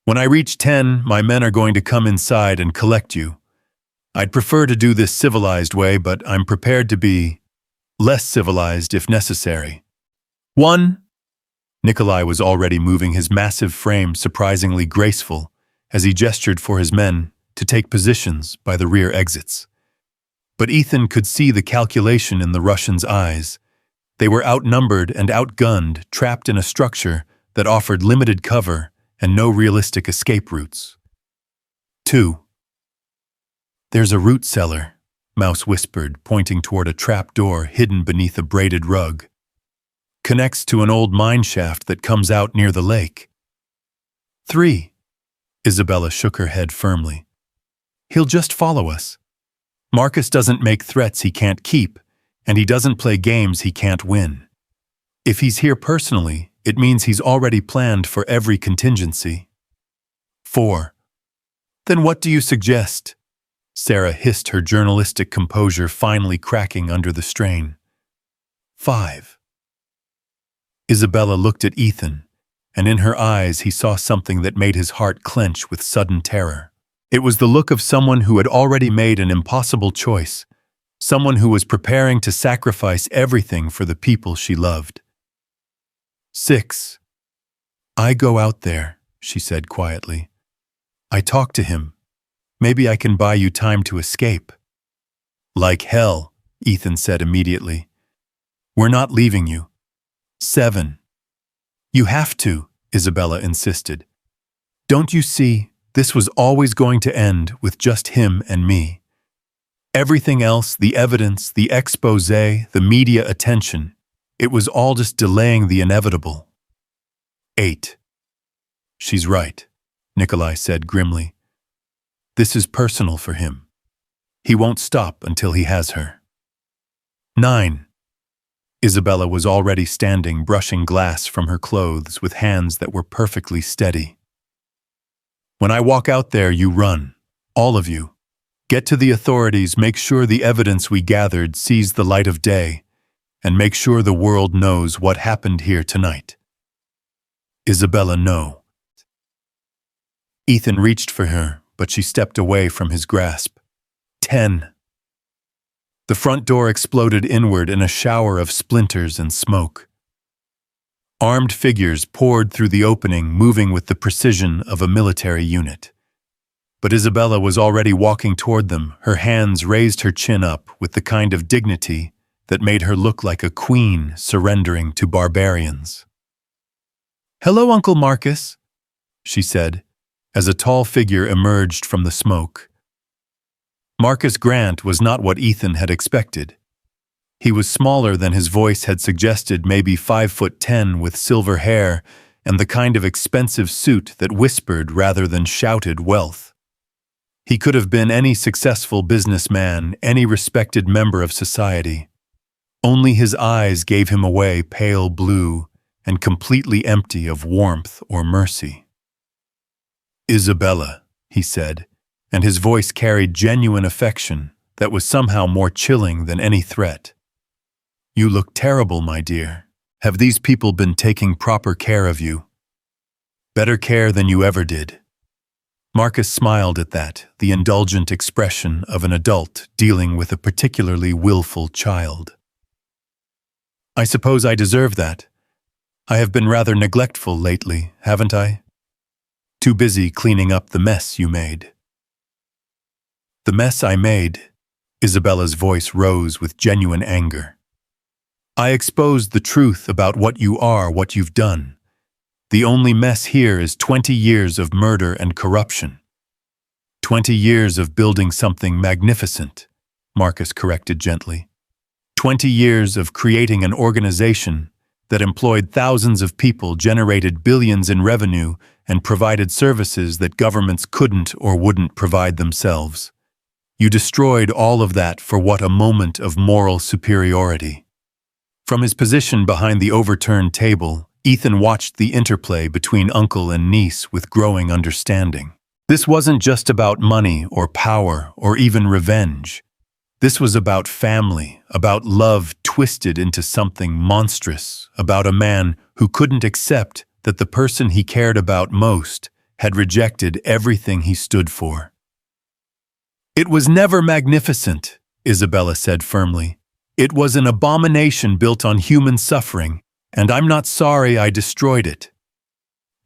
"When I reach 10, my men are going to come inside and collect you. I'd prefer to do this civilized way, but I'm prepared to be less civilized if necessary." 1. Nikolai was already moving, his massive frame surprisingly graceful, as he gestured for his men to take positions by the rear exits. But Ethan could see the calculation in the Russians' eyes. They were outnumbered and outgunned, trapped in a structure that offered limited cover and no realistic escape routes. 2. "There's a root cellar," Mouse whispered, pointing toward a trap door hidden beneath a braided rug. "Connects to an old mine shaft that comes out near the lake." 3. Isabella shook her head firmly. "He'll just follow us. Marcus doesn't make threats he can't keep, and he doesn't play games he can't win. If he's here personally, it means he's already planned for every contingency." 4. "Then what do you suggest?" Sarah hissed, her journalistic composure finally cracking under the strain. 5. Isabella looked at Ethan, and in her eyes he saw something that made his heart clench with sudden terror. It was the look of someone who had already made an impossible choice, someone who was preparing to sacrifice everything for the people she loved. 6. "I go out there," she said quietly. "I talk to him. Maybe I can buy you time to escape." "Like hell," Ethan said immediately. "We're not leaving you." 7. "You have to," Isabella insisted. "Don't you see, this was always going to end with just him and me. Everything else, the evidence, the expose, the media attention, it was all just delaying the inevitable." 8. "She's right," Nikolai said grimly. "This is personal for him. He won't stop until he has her." 9. Isabella was already standing, brushing glass from her clothes with hands that were perfectly steady. "When I walk out there, you run. All of you. Get to the authorities, make sure the evidence we gathered sees the light of day, and make sure the world knows what happened here tonight." "Isabella, no." Ethan reached for her, but she stepped away from his grasp. 10. The front door exploded inward in a shower of splinters and smoke. Armed figures poured through the opening, moving with the precision of a military unit. But Isabella was already walking toward them, her hands raised, her chin up, with the kind of dignity that made her look like a queen surrendering to barbarians. "Hello, Uncle Marcus," she said, as a tall figure emerged from the smoke. Marcus Grant was not what Ethan had expected. He was smaller than his voice had suggested, maybe 5'10", with silver hair and the kind of expensive suit that whispered rather than shouted wealth. He could have been any successful businessman, any respected member of society. Only his eyes gave him away, pale blue and completely empty of warmth or mercy. "Isabella," he said, and his voice carried genuine affection that was somehow more chilling than any threat. "You look terrible, my dear. Have these people been taking proper care of you?" "Better care than you ever did." Marcus smiled at that, the indulgent expression of an adult dealing with a particularly willful child. "I suppose I deserve that. I have been rather neglectful lately, haven't I? Too busy cleaning up the mess you made." "The mess I made?" Isabella's voice rose with genuine anger. "I exposed the truth about what you are, what you've done. The only mess here is 20 years of murder and corruption." 20 years of building something magnificent," Marcus corrected gently. 20 years of creating an organization that employed thousands of people, generated billions in revenue, and provided services that governments couldn't or wouldn't provide themselves. You destroyed all of that for what? A moment of moral superiority. From his position behind the overturned table, Ethan watched the interplay between uncle and niece with growing understanding. This wasn't just about money or power or even revenge. This was about family, about love twisted into something monstrous, about a man who couldn't accept that the person he cared about most had rejected everything he stood for. "It was never magnificent," Isabella said firmly. "It was an abomination built on human suffering, and I'm not sorry I destroyed it."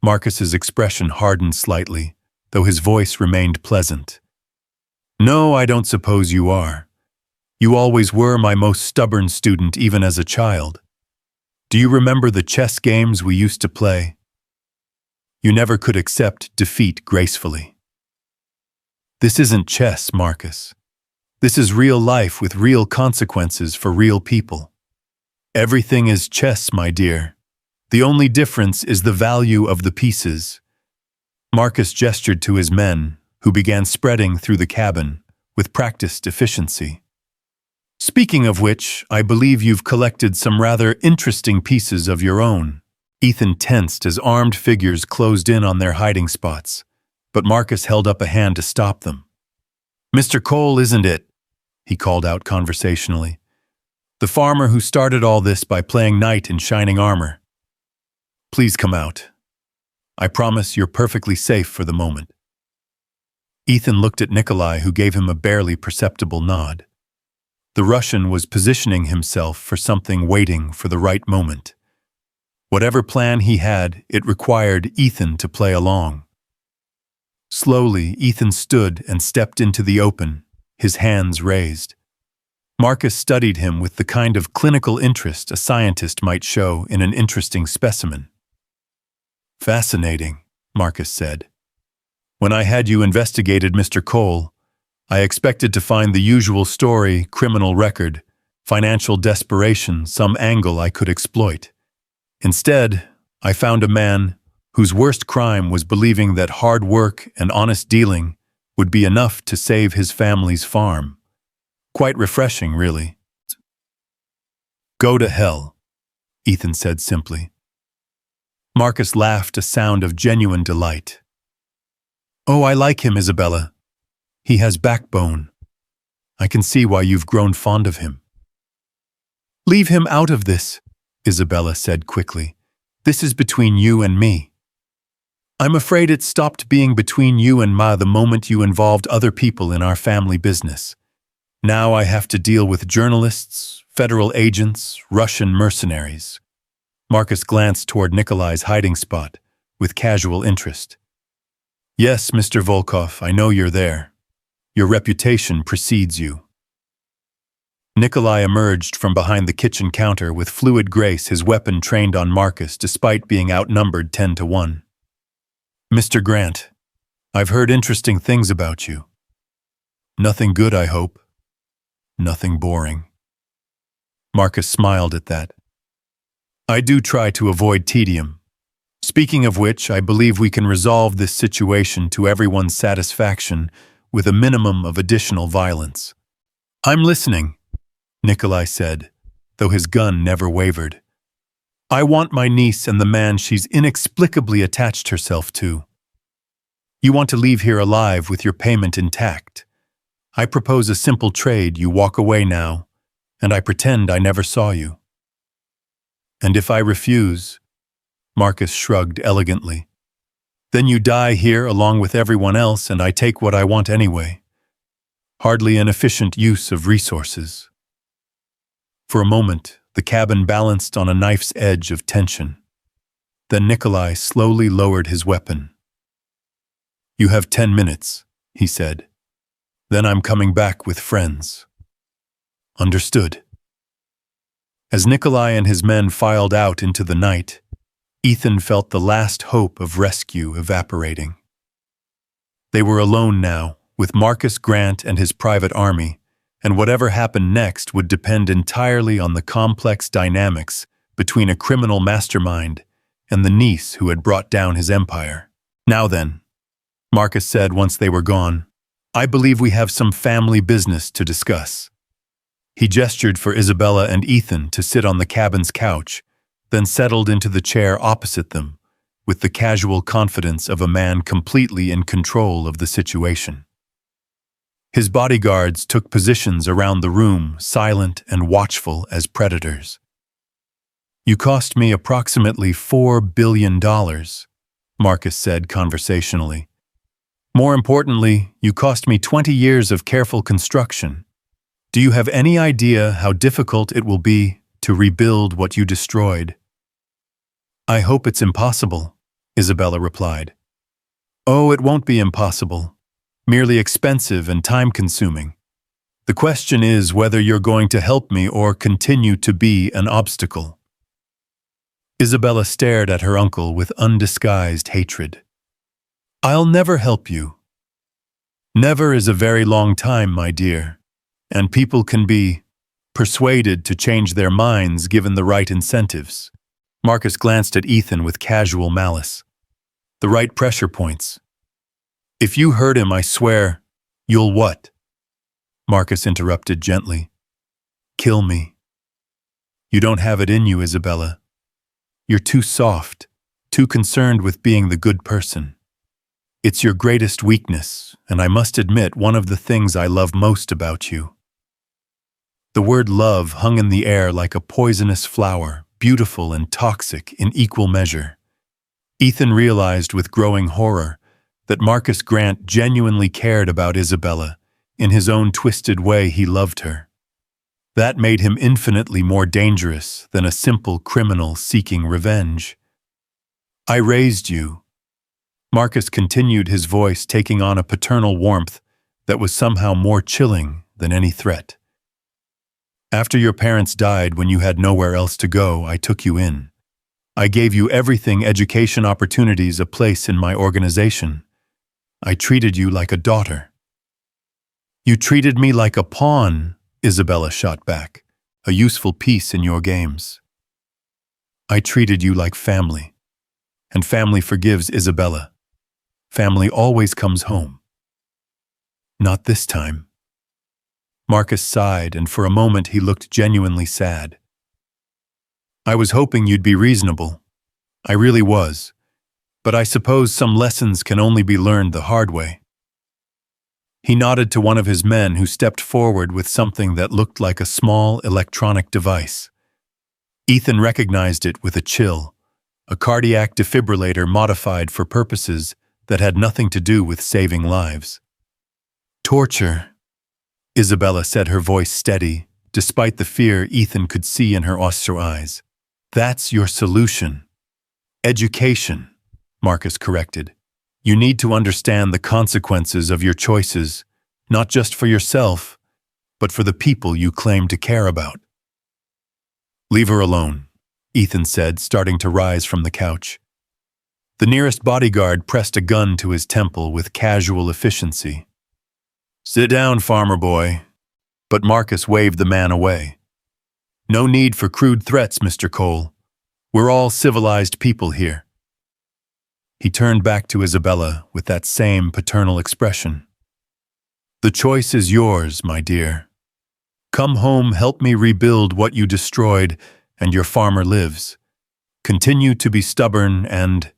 Marcus's expression hardened slightly, though his voice remained pleasant. "No, I don't suppose you are. You always were my most stubborn student, even as a child. Do you remember the chess games we used to play? You never could accept defeat gracefully." "This isn't chess, Marcus. This is real life with real consequences for real people." "Everything is chess, my dear. The only difference is the value of the pieces." Marcus gestured to his men, who began spreading through the cabin with practiced efficiency. "Speaking of which, I believe you've collected some rather interesting pieces of your own." Ethan tensed as armed figures closed in on their hiding spots, but Marcus held up a hand to stop them. "Mr. Cole, isn't it?" he called out conversationally. "The farmer who started all this by playing knight in shining armor. Please come out. I promise you're perfectly safe for the moment." Ethan looked at Nikolai, who gave him a barely perceptible nod. The Russian was positioning himself for something, waiting for the right moment. Whatever plan he had, it required Ethan to play along. Slowly, Ethan stood and stepped into the open, his hands raised. Marcus studied him with the kind of clinical interest a scientist might show in an interesting specimen. "Fascinating," Marcus said. "When I had you investigated, Mr. Cole, I expected to find the usual story, criminal record, financial desperation, some angle I could exploit. Instead, I found a man whose worst crime was believing that hard work and honest dealing would be enough to save his family's farm. Quite refreshing, really." "Go to hell," Ethan said simply. Marcus laughed, a sound of genuine delight. "Oh, I like him, Isabella. He has backbone. I can see why you've grown fond of him." "Leave him out of this," Isabella said quickly. "This is between you and me." "I'm afraid it stopped being between you and Ma the moment you involved other people in our family business. Now I have to deal with journalists, federal agents, Russian mercenaries." Marcus glanced toward Nikolai's hiding spot with casual interest. "Yes, Mr. Volkov, I know you're there. Your reputation precedes you." Nikolai emerged from behind the kitchen counter with fluid grace, his weapon trained on Marcus despite being outnumbered 10-1. "Mr. Grant, I've heard interesting things about you. Nothing good, I hope. Nothing boring." Marcus smiled at that. "I do try to avoid tedium. Speaking of which, I believe we can resolve this situation to everyone's satisfaction with a minimum of additional violence." "I'm listening," Nikolai said, though his gun never wavered. "I want my niece and the man she's inexplicably attached herself to." You want to leave here alive with your payment intact. I propose a simple trade. You walk away now, and I pretend I never saw you. And if I refuse, Marcus shrugged elegantly, then you die here along with everyone else and I take what I want anyway. Hardly an efficient use of resources. For a moment, the cabin balanced on a knife's edge of tension. Then Nikolai slowly lowered his weapon. You have 10 minutes, he said. Then I'm coming back with friends. Understood. As Nikolai and his men filed out into the night, Ethan felt the last hope of rescue evaporating. They were alone now, with Marcus Grant and his private army, and whatever happened next would depend entirely on the complex dynamics between a criminal mastermind and the niece who had brought down his empire. Now then, Marcus said once they were gone, I believe we have some family business to discuss. He gestured for Isabella and Ethan to sit on the cabin's couch, then settled into the chair opposite them, with the casual confidence of a man completely in control of the situation. His bodyguards took positions around the room, silent and watchful as predators. You cost me approximately $4 billion, Marcus said conversationally. More importantly, you cost me 20 years of careful construction. Do you have any idea how difficult it will be to rebuild what you destroyed? I hope it's impossible, Isabella replied. Oh, it won't be impossible. Merely expensive and time-consuming. The question is whether you're going to help me or continue to be an obstacle. Isabella stared at her uncle with undisguised hatred. I'll never help you. Never is a very long time, my dear, and people can be persuaded to change their minds given the right incentives. Marcus glanced at Ethan with casual malice. The right pressure points. If you hurt him, I swear, you'll what? Marcus interrupted gently. Kill me. You don't have it in you, Isabella. You're too soft, too concerned with being the good person. It's your greatest weakness, and I must admit one of the things I love most about you. The word love hung in the air like a poisonous flower, beautiful and toxic in equal measure. Ethan realized with growing horror that Marcus Grant genuinely cared about Isabella. In his own twisted way, he loved her. That made him infinitely more dangerous than a simple criminal seeking revenge. I raised you. Marcus continued, his voice taking on a paternal warmth that was somehow more chilling than any threat. After your parents died when you had nowhere else to go, I took you in. I gave you everything, education, opportunities, a place in my organization. I treated you like a daughter. You treated me like a pawn, Isabella shot back, a useful piece in your games. I treated you like family, and family forgives, Isabella. Family always comes home. Not this time. Marcus sighed, and for a moment he looked genuinely sad. I was hoping you'd be reasonable. I really was. But I suppose some lessons can only be learned the hard way. He nodded to one of his men who stepped forward with something that looked like a small electronic device. Ethan recognized it with a chill, a cardiac defibrillator modified for purposes that had nothing to do with saving lives. Torture, Isabella said, her voice steady, despite the fear Ethan could see in her austere eyes. That's your solution. Education, Marcus corrected. You need to understand the consequences of your choices, not just for yourself, but for the people you claim to care about. Leave her alone, Ethan said, starting to rise from the couch. The nearest bodyguard pressed a gun to his temple with casual efficiency. Sit down, farmer boy. But Marcus waved the man away. No need for crude threats, Mr. Cole. We're all civilized people here. He turned back to Isabella with that same paternal expression. The choice is yours, my dear. Come home, help me rebuild what you destroyed, and your farmer lives. Continue to be stubborn and,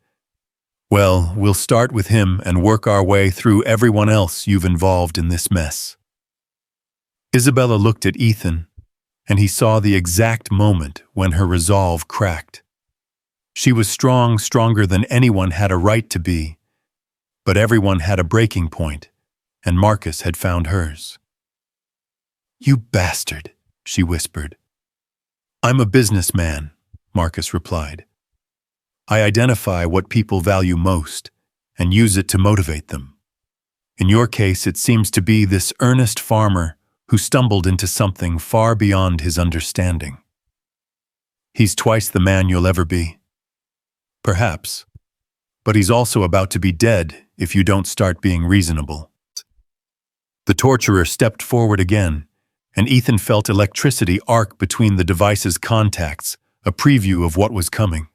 Well, we'll start with him and work our way through everyone else you've involved in this mess. Isabella looked at Ethan, and he saw the exact moment when her resolve cracked. She was strong, stronger than anyone had a right to be, but everyone had a breaking point, and Marcus had found hers. "You bastard," she whispered. "I'm a businessman," Marcus replied. "I identify what people value most and use it to motivate them. In your case, it seems to be this earnest farmer who stumbled into something far beyond his understanding. He's twice the man you'll ever be. Perhaps, but he's also about to be dead if you don't start being reasonable." The torturer stepped forward again, and Ethan felt electricity arc between the device's contacts, a preview of what was coming.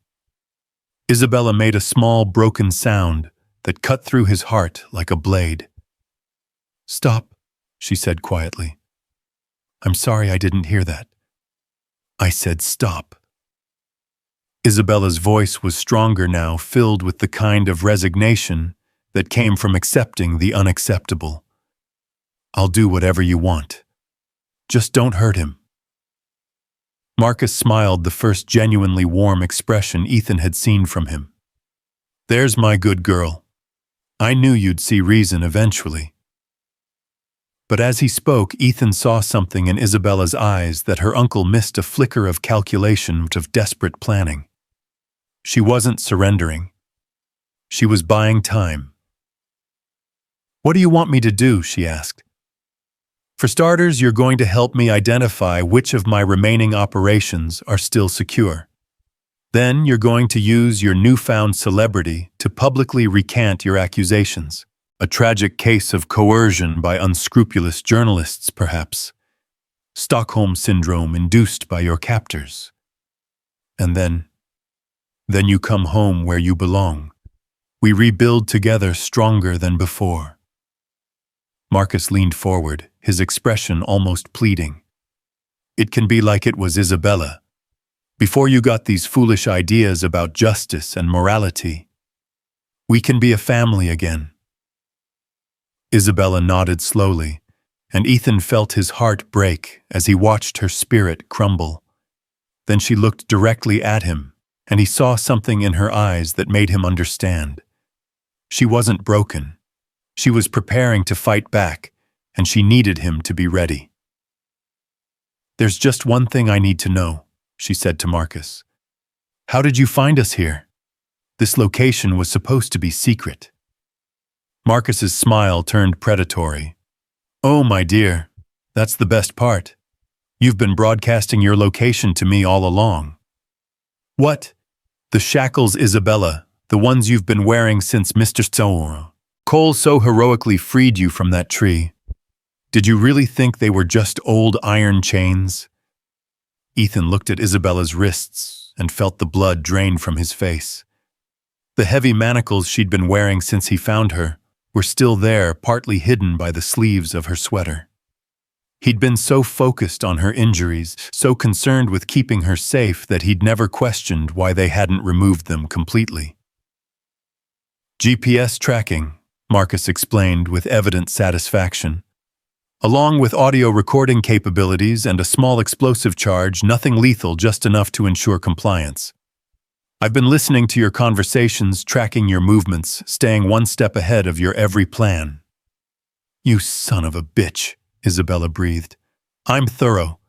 Isabella made a small, broken sound that cut through his heart like a blade. "Stop," she said quietly. "I'm sorry I didn't hear that. I said stop." Isabella's voice was stronger now, filled with the kind of resignation that came from accepting the unacceptable. "I'll do whatever you want. Just don't hurt him." Marcus smiled, the first genuinely warm expression Ethan had seen from him. "There's my good girl. I knew you'd see reason eventually." But as he spoke, Ethan saw something in Isabella's eyes that her uncle missed, a flicker of calculation, of desperate planning. She wasn't surrendering. She was buying time. "What do you want me to do?" she asked. "For starters, you're going to help me identify which of my remaining operations are still secure. Then you're going to use your newfound celebrity to publicly recant your accusations. A tragic case of coercion by unscrupulous journalists, perhaps. Stockholm Syndrome induced by your captors. And then you come home where you belong. We rebuild together stronger than before." Marcus leaned forward, his expression almost pleading. "It can be like it was Isabella. Before you got these foolish ideas about justice and morality. We can be a family again." Isabella nodded slowly, and Ethan felt his heart break as he watched her spirit crumble. Then she looked directly at him, and he saw something in her eyes that made him understand. She wasn't broken. She was preparing to fight back, and she needed him to be ready. "There's just one thing I need to know," she said to Marcus. "How did you find us here? This location was supposed to be secret." Marcus's smile turned predatory. "Oh, my dear, that's the best part. You've been broadcasting your location to me all along." "What?" "The shackles, Isabella, the ones you've been wearing since Mr. Cole so heroically freed you from that tree. Did you really think they were just old iron chains?" Ethan looked at Isabella's wrists and felt the blood drain from his face. The heavy manacles she'd been wearing since he found her were still there, partly hidden by the sleeves of her sweater. He'd been so focused on her injuries, so concerned with keeping her safe, that he'd never questioned why they hadn't removed them completely. "GPS tracking," Marcus explained with evident satisfaction. "Along with audio recording capabilities and a small explosive charge, nothing lethal, just enough to ensure compliance. I've been listening to your conversations, tracking your movements, staying one step ahead of your every plan." "You son of a bitch," Isabella breathed. "I'm thorough.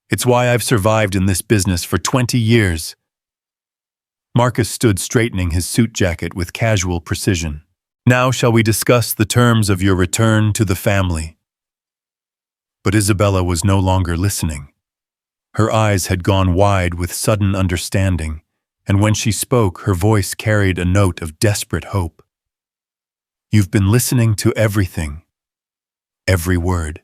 It's why I've survived in this business for 20 years. Marcus stood straightening his suit jacket with casual precision. "Now shall we discuss the terms of your return to the family?" But Isabella was no longer listening. Her eyes had gone wide with sudden understanding, and when she spoke, her voice carried a note of desperate hope. "You've been listening to everything. Every word.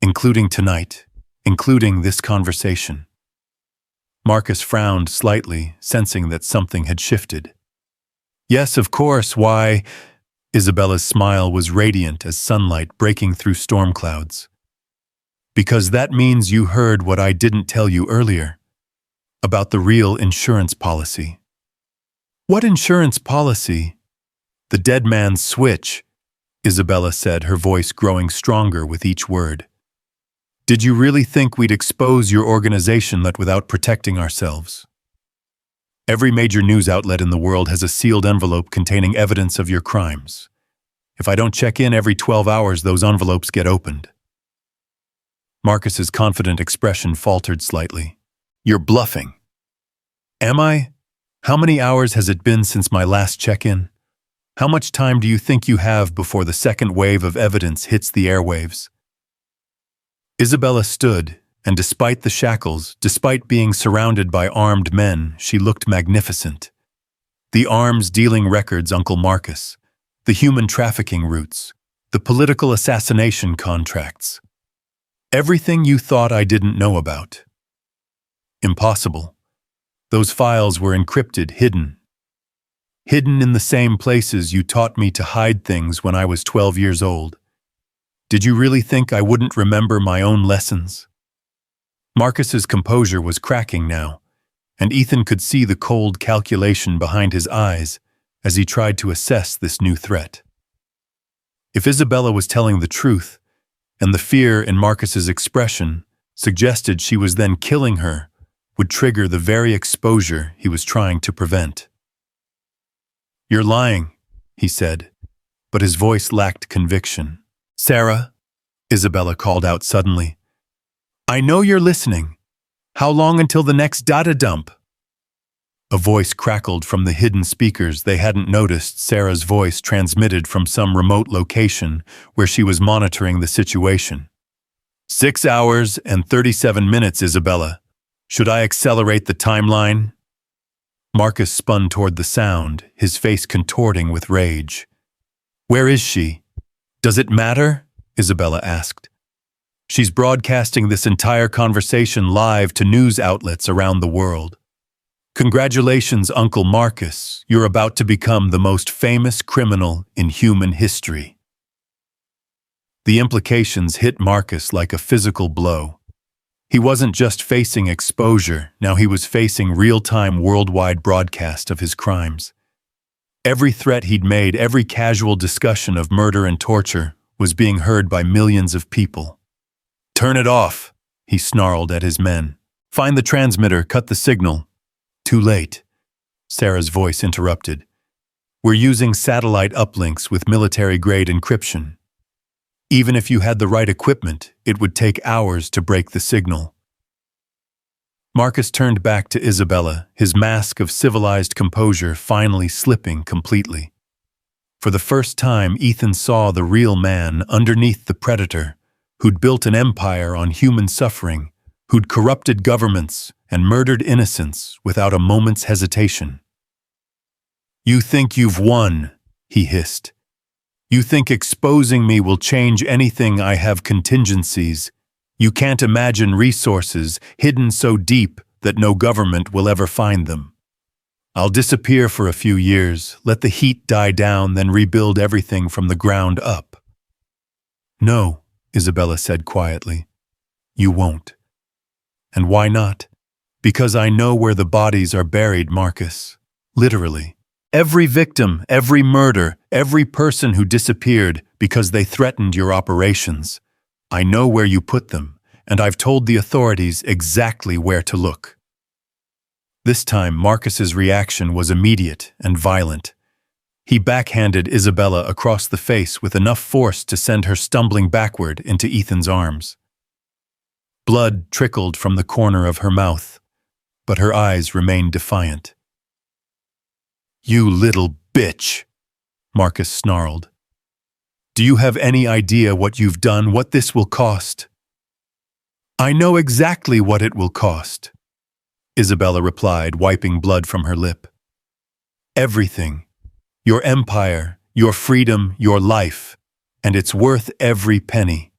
Including tonight, including this conversation." Marcus frowned slightly, sensing that something had shifted. "Yes, of course, why?" Isabella's smile was radiant as sunlight breaking through storm clouds. "Because that means you heard what I didn't tell you earlier, about the real insurance policy." What insurance policy? The dead man's switch, Isabella said, her voice growing stronger with each word. Did you really think we'd expose your organization without protecting ourselves? Every major news outlet in the world has a sealed envelope containing evidence of your crimes. If I don't check in every 12 hours, those envelopes get opened. Marcus's confident expression faltered slightly. You're bluffing. Am I? How many hours has it been since my last check-in? How much time do you think you have before the second wave of evidence hits the airwaves? Isabella stood, and despite the shackles, despite being surrounded by armed men, she looked magnificent. The arms dealing records, Uncle Marcus, the human trafficking routes, the political assassination contracts. Everything you thought I didn't know about. Impossible. Those files were encrypted, hidden. Hidden in the same places you taught me to hide things when I was 12 years old. Did you really think I wouldn't remember my own lessons? Marcus's composure was cracking now, and Ethan could see the cold calculation behind his eyes as he tried to assess this new threat. If Isabella was telling the truth, and the fear in Marcus's expression suggested she was then killing her, would trigger the very exposure he was trying to prevent. You're lying, he said, but his voice lacked conviction. Sarah, Isabella called out suddenly. I know you're listening. How long until the next data dump? A voice crackled from the hidden speakers. They hadn't noticed Sarah's voice transmitted from some remote location where she was monitoring the situation. 6 hours and 37 minutes, Isabella. Should I accelerate the timeline? Marcus spun toward the sound, his face contorting with rage. Where is she? Does it matter? Isabella asked. She's broadcasting this entire conversation live to news outlets around the world. Congratulations, Uncle Marcus. You're about to become the most famous criminal in human history. The implications hit Marcus like a physical blow. He wasn't just facing exposure, now he was facing real-time worldwide broadcast of his crimes. Every threat he'd made, every casual discussion of murder and torture, was being heard by millions of people. Turn it off, he snarled at his men. Find the transmitter, cut the signal. Too late, Sarah's voice interrupted. We're using satellite uplinks with military-grade encryption. Even if you had the right equipment, it would take hours to break the signal. Marcus turned back to Isabella, his mask of civilized composure finally slipping completely. For the first time, Ethan saw the real man underneath the predator, who'd built an empire on human suffering, who'd corrupted governments and murdered innocents without a moment's hesitation. You think you've won, he hissed. You think exposing me will change anything? I have contingencies. You can't imagine resources hidden so deep that no government will ever find them. I'll disappear for a few years, let the heat die down, then rebuild everything from the ground up. No, Isabella said quietly. You won't. And why not? Because I know where the bodies are buried, Marcus. Literally. Every victim, every murder, every person who disappeared because they threatened your operations. I know where you put them, and I've told the authorities exactly where to look. This time, Marcus's reaction was immediate and violent. He backhanded Isabella across the face with enough force to send her stumbling backward into Ethan's arms. Blood trickled from the corner of her mouth, but her eyes remained defiant. You little bitch, Marcus snarled. Do you have any idea what you've done, what this will cost? I know exactly what it will cost, Isabella replied, wiping blood from her lip. Everything. Your empire, your freedom, your life, and it's worth every penny.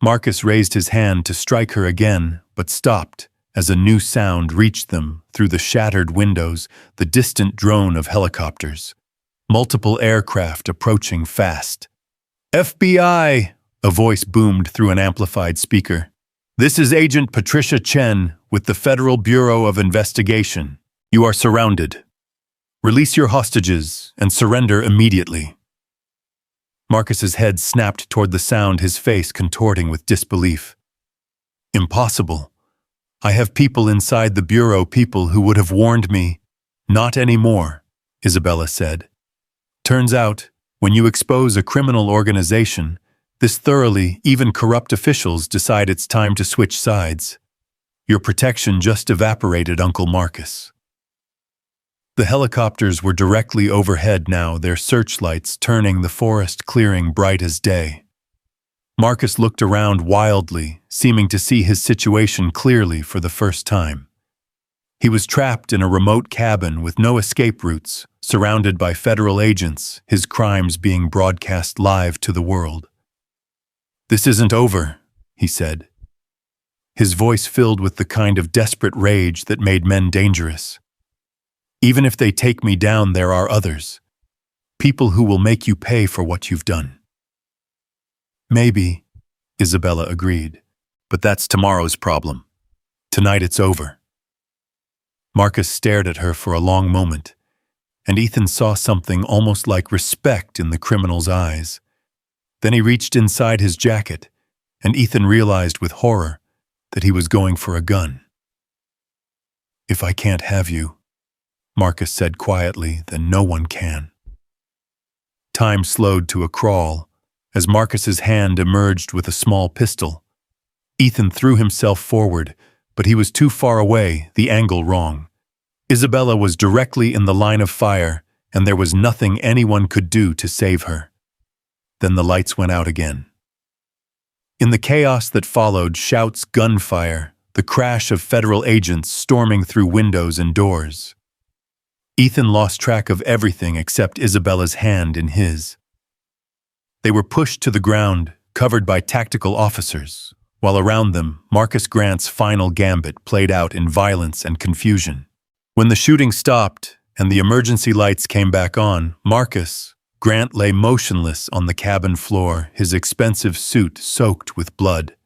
Marcus raised his hand to strike her again, but stopped as a new sound reached them through the shattered windows, the distant drone of helicopters. Multiple aircraft approaching fast. FBI! A voice boomed through an amplified speaker. This is Agent Patricia Chen with the Federal Bureau of Investigation. You are surrounded. Release your hostages and surrender immediately. Marcus's head snapped toward the sound, his face contorting with disbelief. Impossible. I have people inside the bureau, people who would have warned me. Not anymore, Isabella said. Turns out, when you expose a criminal organization, this thoroughly, even corrupt officials decide it's time to switch sides. Your protection just evaporated, Uncle Marcus. The helicopters were directly overhead now, their searchlights turning the forest clearing bright as day. Marcus looked around wildly, seeming to see his situation clearly for the first time. He was trapped in a remote cabin with no escape routes, surrounded by federal agents, his crimes being broadcast live to the world. "This isn't over," he said. His voice filled with the kind of desperate rage that made men dangerous. "Even if they take me down, there are others. People who will make you pay for what you've done." "Maybe," Isabella agreed, "but that's tomorrow's problem. Tonight it's over." Marcus stared at her for a long moment, and Ethan saw something almost like respect in the criminal's eyes. Then he reached inside his jacket, and Ethan realized with horror that he was going for a gun. "If I can't have you," Marcus said quietly, "then no one can." Time slowed to a crawl as Marcus's hand emerged with a small pistol. Ethan threw himself forward, but he was too far away, the angle wrong. Isabella was directly in the line of fire, and there was nothing anyone could do to save her. Then the lights went out again. In the chaos that followed, shouts, gunfire, the crash of federal agents storming through windows and doors. Ethan lost track of everything except Isabella's hand in his. They were pushed to the ground, covered by tactical officers, while around them, Marcus Grant's final gambit played out in violence and confusion. When the shooting stopped and the emergency lights came back on, Marcus Grant lay motionless on the cabin floor, his expensive suit soaked with blood.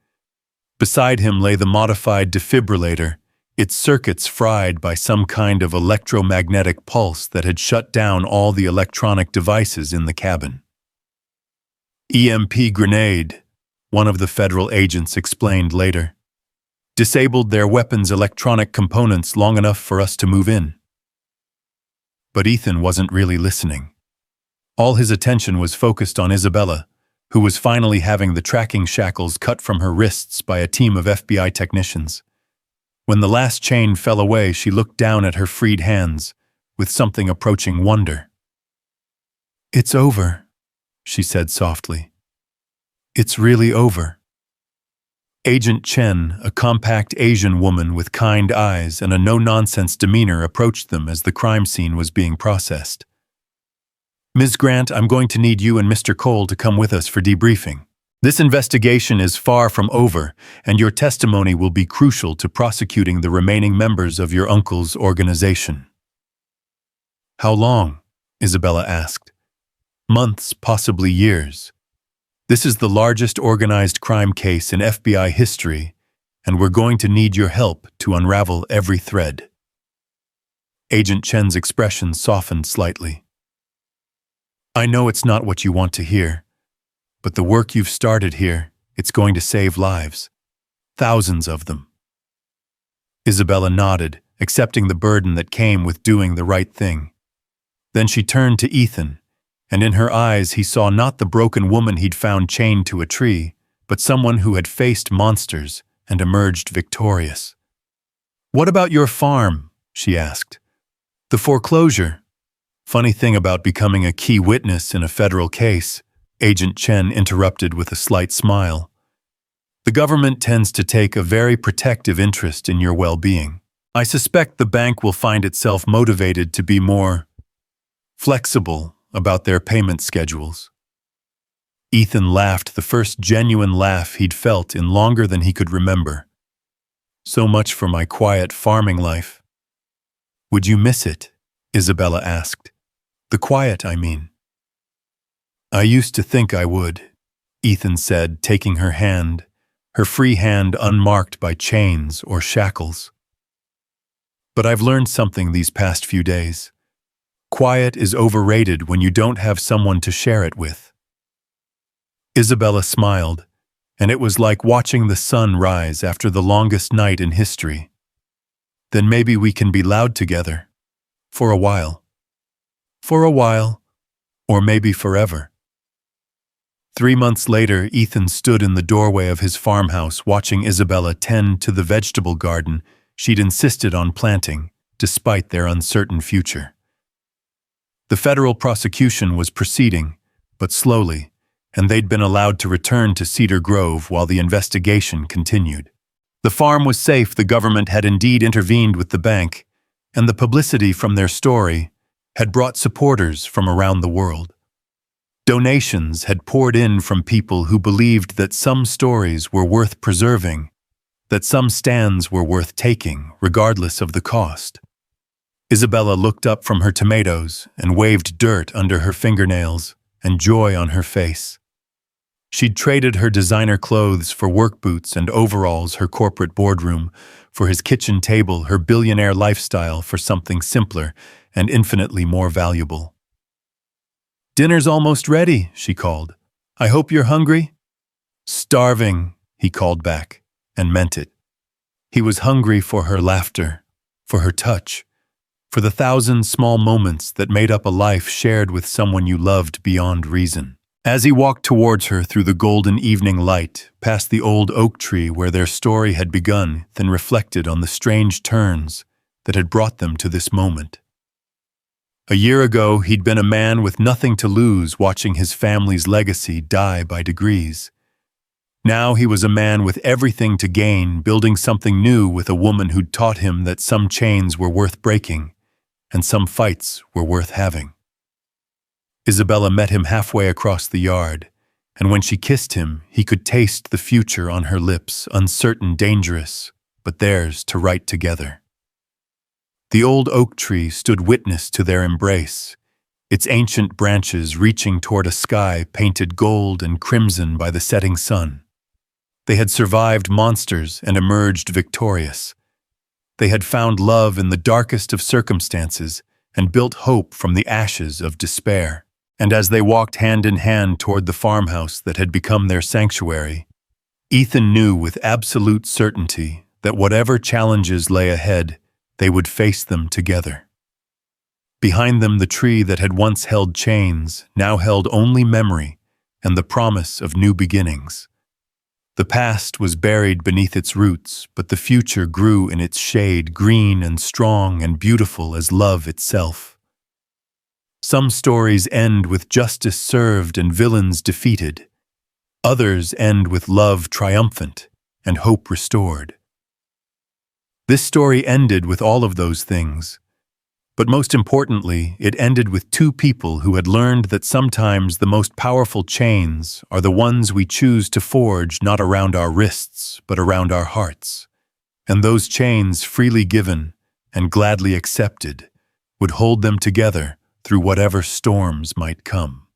Beside him lay the modified defibrillator, its circuits fried by some kind of electromagnetic pulse that had shut down all the electronic devices in the cabin. "EMP grenade," one of the federal agents explained later. "Disabled their weapons' electronic components long enough for us to move in." But Ethan wasn't really listening. All his attention was focused on Isabella, who was finally having the tracking shackles cut from her wrists by a team of FBI technicians. When the last chain fell away, she looked down at her freed hands, with something approaching wonder. "It's over," she said softly. "It's really over." Agent Chen, a compact Asian woman with kind eyes and a no-nonsense demeanor, approached them as the crime scene was being processed. "Ms. Grant, I'm going to need you and Mr. Cole to come with us for debriefing. This investigation is far from over, and your testimony will be crucial to prosecuting the remaining members of your uncle's organization." "How long?" Isabella asked. "Months, possibly years. This is the largest organized crime case in FBI history, and we're going to need your help to unravel every thread." Agent Chen's expression softened slightly. "I know it's not what you want to hear, but the work you've started here, it's going to save lives. Thousands of them." Isabella nodded, accepting the burden that came with doing the right thing. Then she turned to Ethan, and in her eyes he saw not the broken woman he'd found chained to a tree, but someone who had faced monsters and emerged victorious. "What about your farm?" she asked. "The foreclosure?" "Funny thing about becoming a key witness in a federal case," Agent Chen interrupted with a slight smile. "The government tends to take a very protective interest in your well-being. I suspect the bank will find itself motivated to be more flexible about their payment schedules." Ethan laughed, the first genuine laugh he'd felt in longer than he could remember. "So much for my quiet farming life." "Would you miss it?" Isabella asked. "The quiet, I mean." "I used to think I would," Ethan said, taking her hand, her free hand unmarked by chains or shackles. "But I've learned something these past few days. Quiet is overrated when you don't have someone to share it with. Isabella smiled, and it was like watching the sun rise after the longest night in history. Then maybe we can be loud together. For a while. For a while. Or maybe forever. 3 months later, Ethan stood in the doorway of his farmhouse watching Isabella tend to the vegetable garden she'd insisted on planting, despite their uncertain future. The federal prosecution was proceeding, but slowly, and they'd been allowed to return to Cedar Grove while the investigation continued. The farm was safe, the government had indeed intervened with the bank, and the publicity from their story had brought supporters from around the world. Donations had poured in from people who believed that some stories were worth preserving, that some stands were worth taking, regardless of the cost. Isabella looked up from her tomatoes and waved dirt under her fingernails and joy on her face. She'd traded her designer clothes for work boots and overalls, her corporate boardroom for his kitchen table, her billionaire lifestyle for something simpler and infinitely more valuable. "Dinner's almost ready," she called. "I hope you're hungry?" "Starving," he called back, and meant it. He was hungry for her laughter, for her touch, for the 1,000 small moments that made up a life shared with someone you loved beyond reason. As he walked towards her through the golden evening light, past the old oak tree where their story had begun, then reflected on the strange turns that had brought them to this moment. A year ago, he'd been a man with nothing to lose, watching his family's legacy die by degrees. Now he was a man with everything to gain, building something new with a woman who'd taught him that some chains were worth breaking and some fights were worth having. Isabella met him halfway across the yard, and when she kissed him, he could taste the future on her lips, uncertain, dangerous, but theirs to write together. The old oak tree stood witness to their embrace, its ancient branches reaching toward a sky painted gold and crimson by the setting sun. They had survived monsters and emerged victorious. They had found love in the darkest of circumstances and built hope from the ashes of despair. And as they walked hand in hand toward the farmhouse that had become their sanctuary, Ethan knew with absolute certainty that whatever challenges lay ahead, they would face them together. Behind them, the tree that had once held chains now held only memory and the promise of new beginnings. The past was buried beneath its roots, but the future grew in its shade, green and strong and beautiful as love itself. Some stories end with justice served and villains defeated. Others end with love triumphant and hope restored. This story ended with all of those things. But most importantly, it ended with two people who had learned that sometimes the most powerful chains are the ones we choose to forge not around our wrists, but around our hearts. And those chains, freely given and gladly accepted, would hold them together through whatever storms might come.